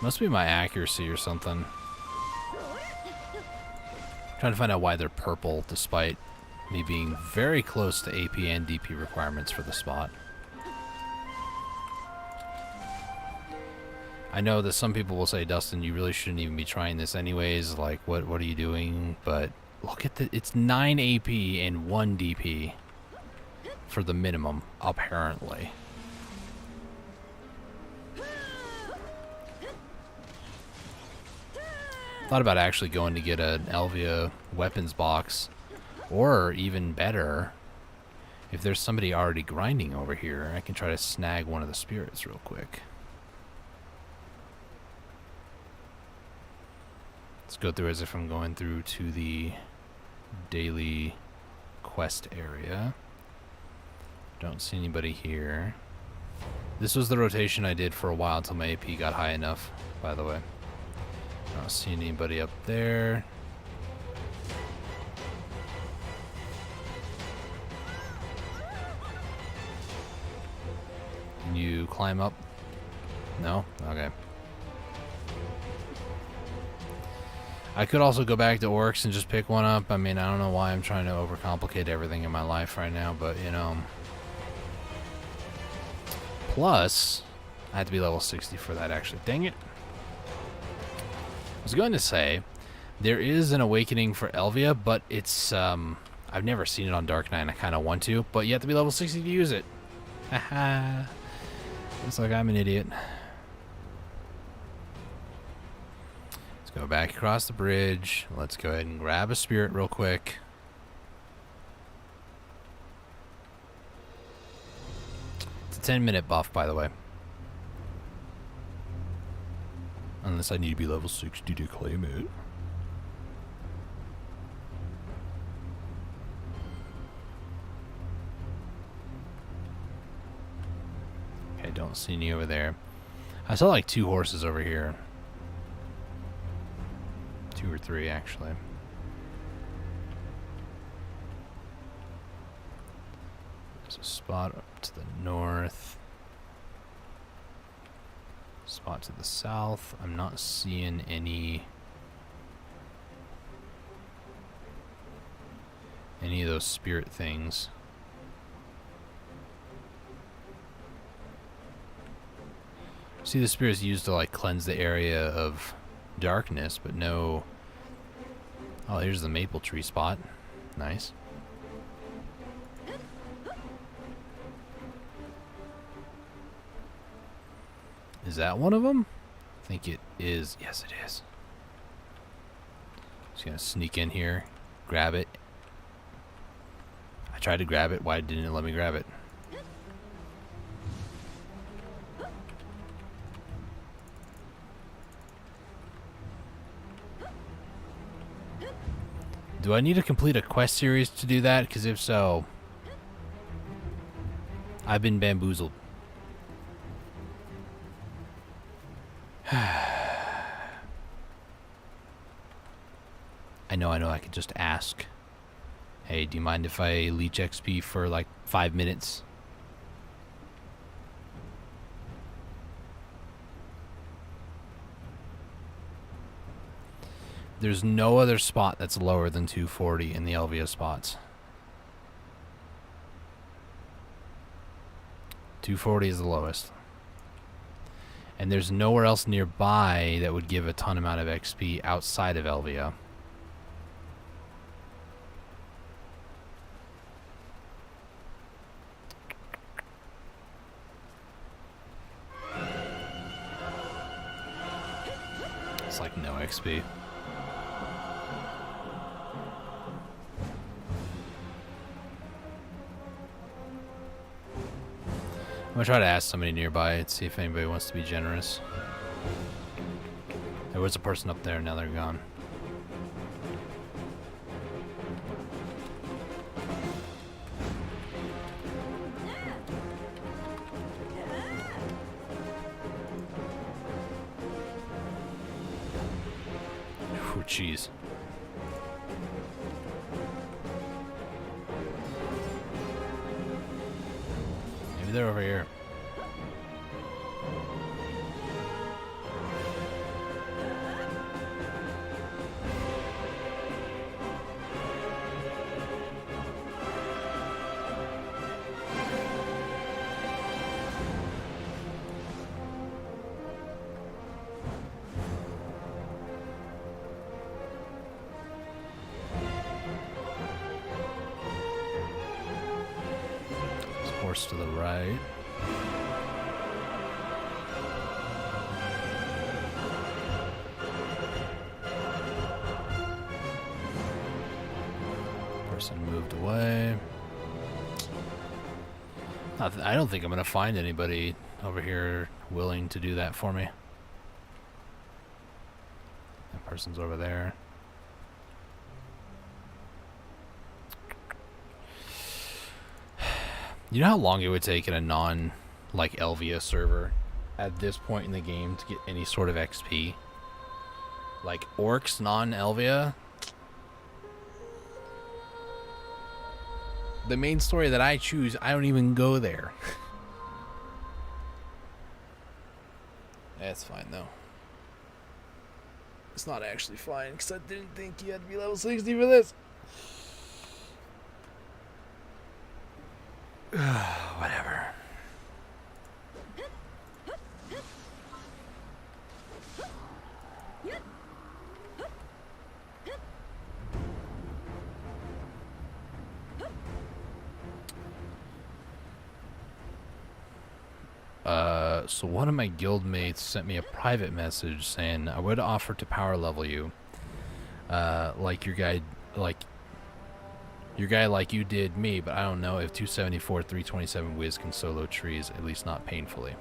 Must be my accuracy or something. Trying to find out why they're purple, despite me being very close to AP and DP requirements for the spot. I know that some people will say, Dustin, you really shouldn't even be trying this anyways. Like, what are you doing? But look at it's 9 AP and 1 DP for the minimum, apparently. Thought about actually going to get an Elvia weapons box, or even better, if there's somebody already grinding over here, I can try to snag one of the spirits real quick. Let's go through as if I'm going through to the daily quest area. Don't see anybody here. This was the rotation I did for a while until my AP got high enough, by the way. I don't see anybody up there. Can you climb up? No? Okay. I could also go back to Orcs and just pick one up. I mean, I don't know why I'm trying to overcomplicate everything in my life right now, but, you know. Plus, I had to be level 60 for that, actually. Dang it. I was going to say, there is an awakening for Elvia, but it's, I've never seen it on Dark Knight, and I kind of want to, but you have to be level 60 to use it. Haha. Looks like I'm an idiot. Let's go back across the bridge. Let's go ahead and grab a spirit real quick. It's a 10-minute buff, by the way. Unless I need to be level 60 to claim it. Okay, don't see any over there. I saw like 2 horses over here. 2 or 3, actually. There's a spot up to the north. Spot to the south. I'm not seeing any of those spirit things. See, the spirits used to like cleanse the area of darkness, but no. Oh, here's the maple tree spot. Nice. Is that one of them? I think it is. Yes, it is. Just gonna sneak in here, grab it. I tried to grab it. Why didn't it let me grab it? Do I need to complete a quest series to do that? Because if so, I've been bamboozled. I know, I could just ask. Hey, do you mind if I leech XP for like 5 minutes? There's no other spot that's lower than 240 in the Elvia spots. 240 is the lowest. And there's nowhere else nearby that would give a ton amount of XP outside of Elvia. It's like no XP. I'm gonna try to ask somebody nearby and see if anybody wants to be generous. There was a person up there, now they're gone. Oh, jeez. Maybe they're over here. Horse to the right. Person moved away. I don't think I'm gonna find anybody over here willing to do that for me. That person's over there. You know how long it would take in a like Elvia server at this point in the game to get any sort of XP? Like Orcs non-Elvia? The main story that I choose, I don't even go there. That's fine though. It's not actually fine because I didn't think you had to be level 60 for this. Whatever. So one of my guildmates sent me a private message saying I would offer to power level you, like your guy like you did me, but I don't know if 274 327 Wiz can solo trees, at least not painfully.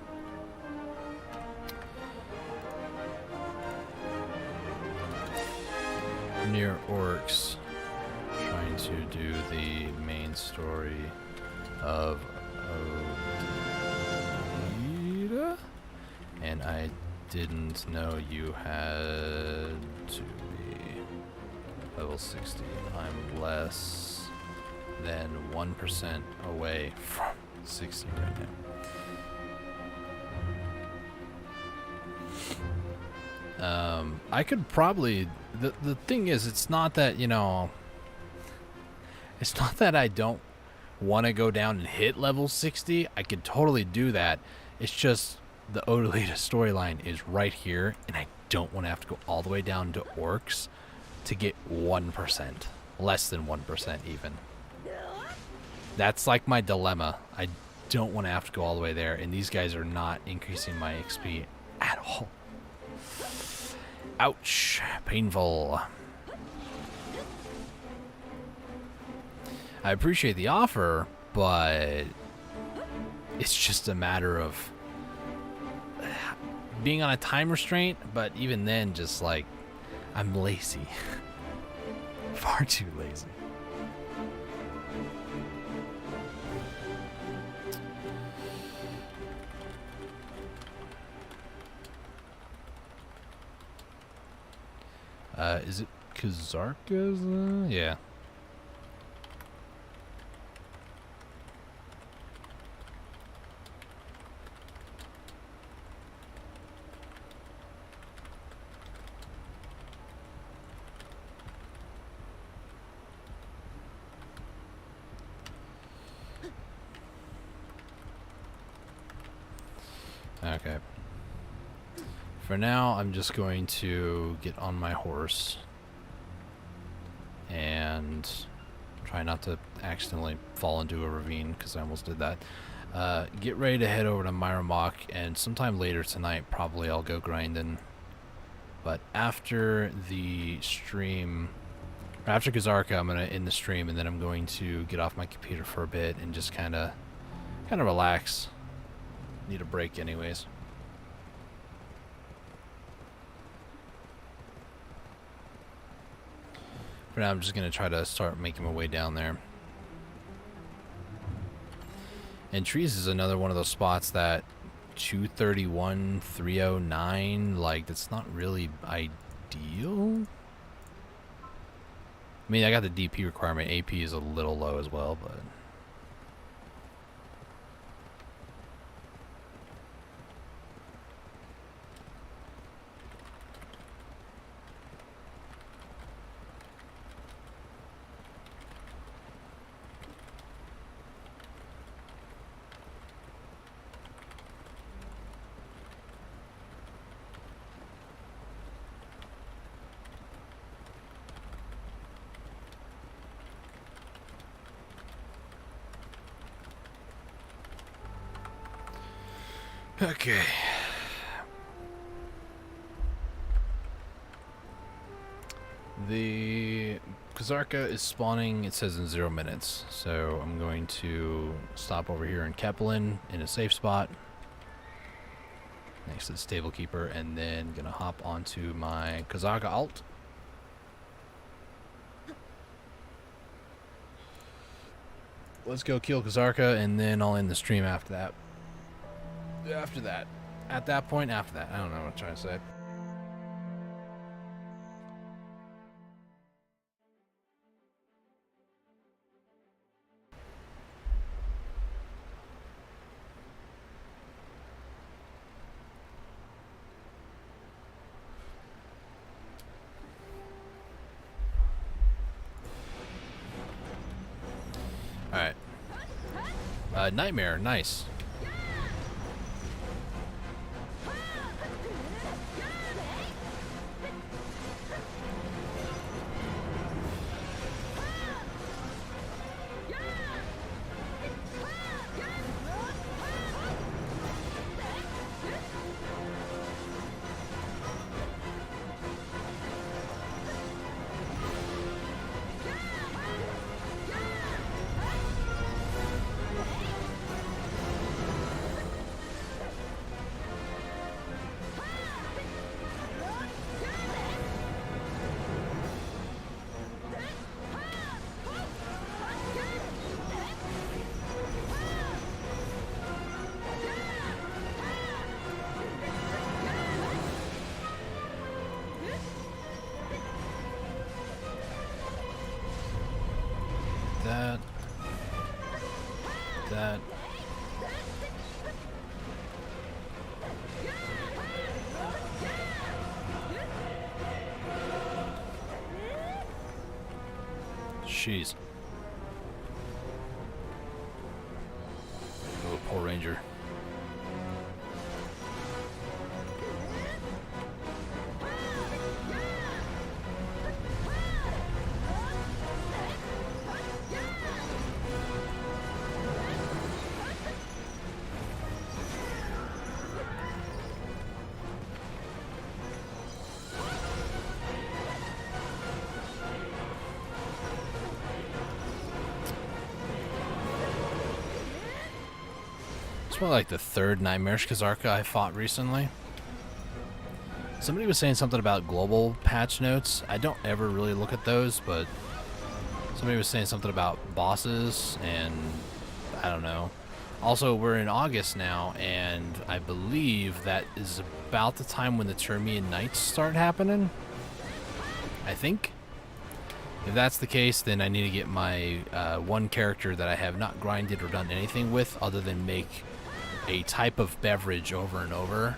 Near Orcs, trying to do the main story of Odita, and I didn't know you had to be level 60. I'm less than 1% away from 60 right now. I could probably, the thing is, it's not that, you know, it's not that I don't want to go down and hit level 60. I could totally do that. It's just the Odalita storyline is right here, and I don't want to have to go all the way down to Orcs to get 1%, less than 1% even. That's like my dilemma. I don't want to have to go all the way there, and these guys are not increasing my XP at all. Ouch, painful. I appreciate the offer, but it's just a matter of being on a time restraint, but even then, just like, I'm lazy. Far too lazy. Is it Kazarka's? Yeah. Okay. For now, I'm just going to get on my horse and try not to accidentally fall into a ravine, because I almost did that. Get ready to head over to Myramok, and sometime later tonight, probably I'll go grinding. But after the stream, after Kazarka, I'm gonna end the stream, and then I'm going to get off my computer for a bit and just kind of relax. Need a break, anyways. For now, I'm just gonna try to start making my way down there. And trees is another one of those spots that 231, 309, like, that's not really ideal. I mean, I got the DP requirement. AP is a little low as well, but Okay. The Kazarka is spawning, it says in 0 minutes. So I'm going to stop over here in Kepelin in a safe spot next to the stable keeper, and then gonna hop onto my Kazarka alt. Let's go kill Kazarka, and then I'll end the stream after that. At that point, after that. I don't know what I'm trying to say. Alright. Nightmare, nice. That. Jeez. Oh, poor Ranger. It's probably like the third Nightmarish Kazarka I fought recently. Somebody was saying something about global patch notes. I don't ever really look at those, but somebody was saying something about bosses, and I don't know. Also, we're in August now, and I believe that is about the time when the Termian Nights start happening. I think. If that's the case, then I need to get my one character that I have not grinded or done anything with other than make a type of beverage over and over,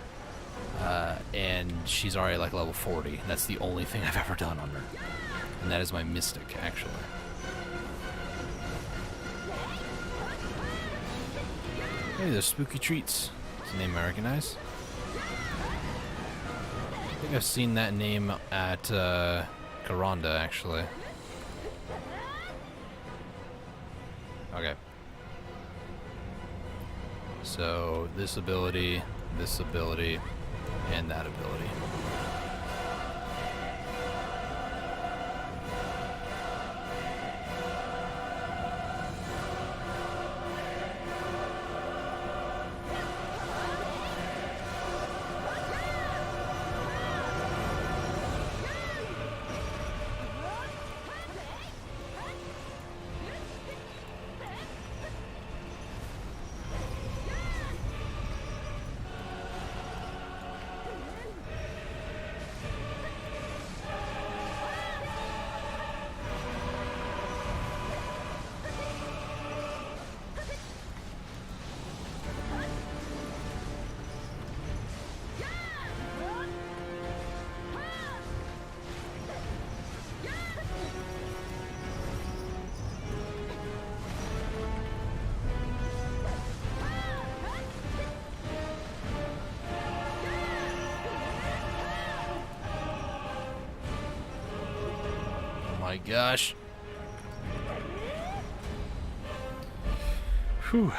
and she's already like level 40. That's the only thing I've ever done on her, and that is my Mystic, actually. Hey, there's Spooky Treats. It's a name I recognize. I think I've seen that name at Karonda, actually. Okay. So, this ability, and that ability. My gosh. Whew.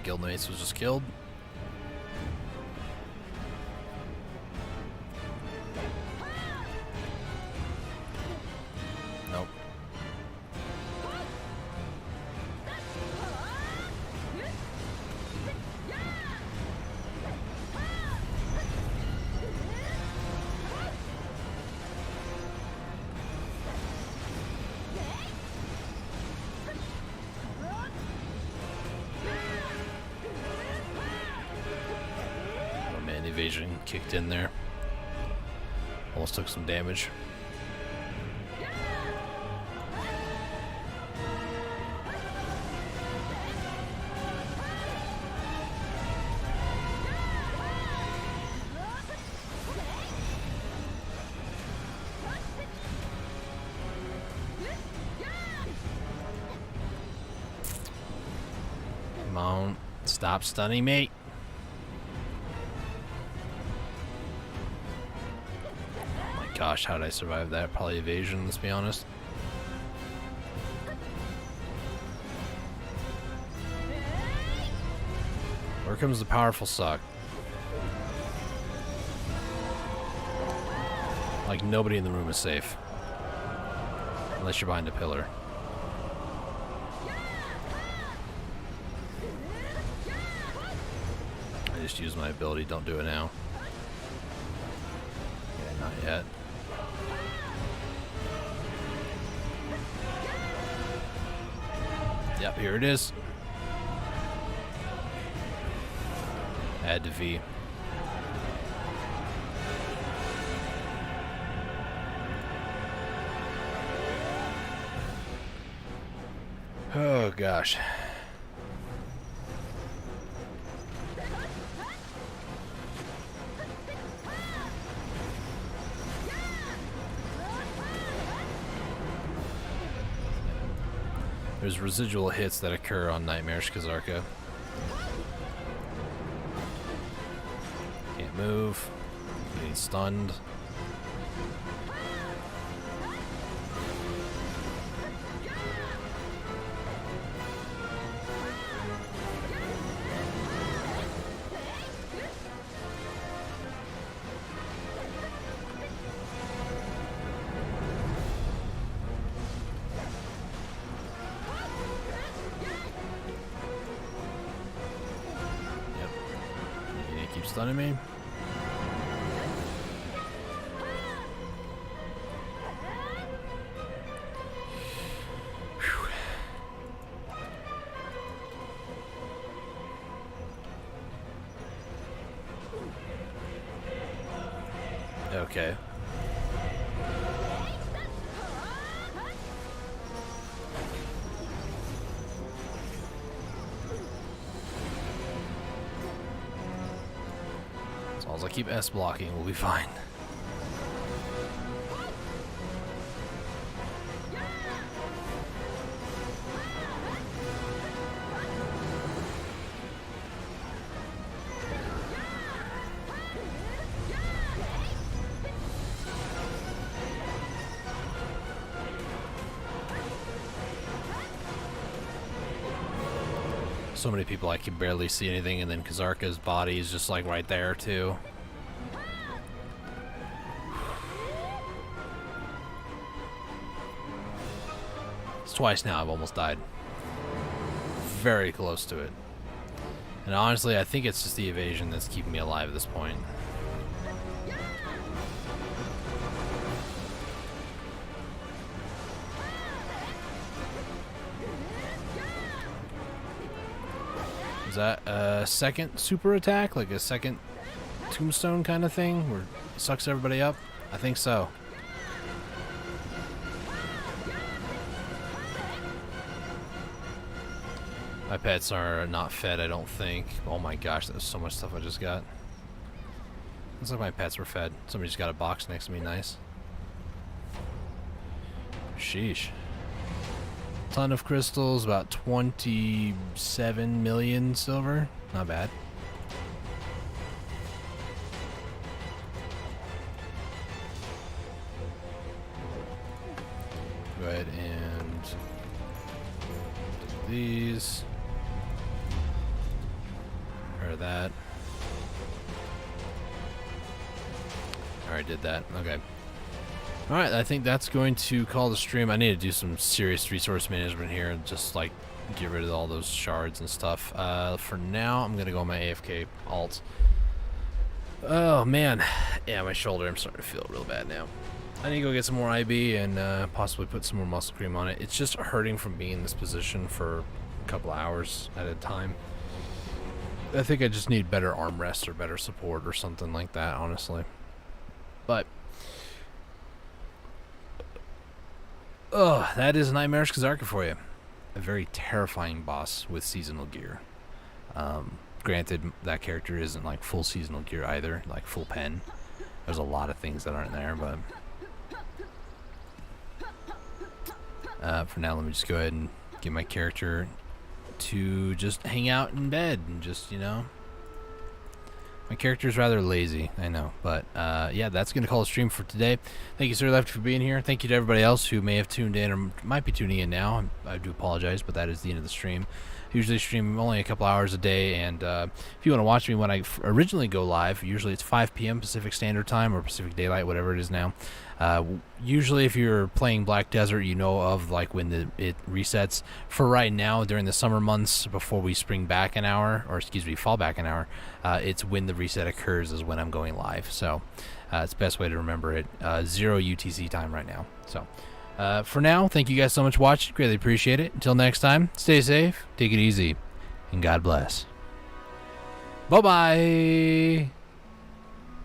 my guildmates was just killed. Nope. Oh man, the evasion kicked in there. Almost took some damage. Come on, stop stunning me. Oh my gosh, how did I survive that? Probably evasion, let's be honest. Here comes the powerful suck. Like, nobody in the room is safe. Unless you're behind a pillar. I just used my ability, don't do it now. Yeah, not yet. Yep, here it is. Add to V. Oh gosh. There's residual hits that occur on Nightmarish Kazarka. Can't move. Getting stunned. Keep stunning me. Whew. Okay. As long as I keep S blocking, we'll be fine. So many people I can barely see anything, and then Kazarka's body is just like right there too. It's twice now I've almost died. Very close to it. And honestly, I think it's just the evasion that's keeping me alive at this point. Is that a second super attack? Like a second tombstone kind of thing where it sucks everybody up? I think so. My pets are not fed, I don't think. Oh my gosh, that's so much stuff I just got. Looks like my pets were fed. Somebody just got a box next to me, nice. Sheesh. Ton of crystals, about 27 million silver. Not bad. Go ahead and do these. Or that. Alright, did that. Okay. Alright, I think that's going to call the stream. I need to do some serious resource management here and just like get rid of all those shards and stuff. For now, I'm gonna go on my AFK alt. Oh man, yeah, my shoulder, I'm starting to feel real bad now. I need to go get some more IB and possibly put some more muscle cream on it. It's just hurting from being in this position for a couple hours at a time. I think I just need better armrests or better support or something like that, honestly. But that is Nightmarish Kazarka for you. A very terrifying boss with seasonal gear. Granted, that character isn't like full seasonal gear either, like full pen. There's a lot of things that aren't there, but for now, let me just go ahead and get my character to just hang out in bed and just, you know. My character's rather lazy, I know, but yeah, that's going to call a stream for today. Thank you, Sir Lefty, for being here. Thank you to everybody else who may have tuned in or might be tuning in now. I do apologize, but that is the end of the stream. I usually stream only a couple hours a day, and if you want to watch me when I originally go live, usually it's 5 p.m. Pacific Standard Time or Pacific Daylight, whatever it is now. Usually if you're playing Black Desert, you know of like when it resets. For right now, during the summer months before we spring back an hour, or excuse me, fall back an hour, it's when the reset occurs is when I'm going live. So it's the best way to remember it. 0 UTC time right now. So for now, thank you guys so much for watching. Greatly appreciate it. Until next time, stay safe, take it easy, and God bless. Bye-bye.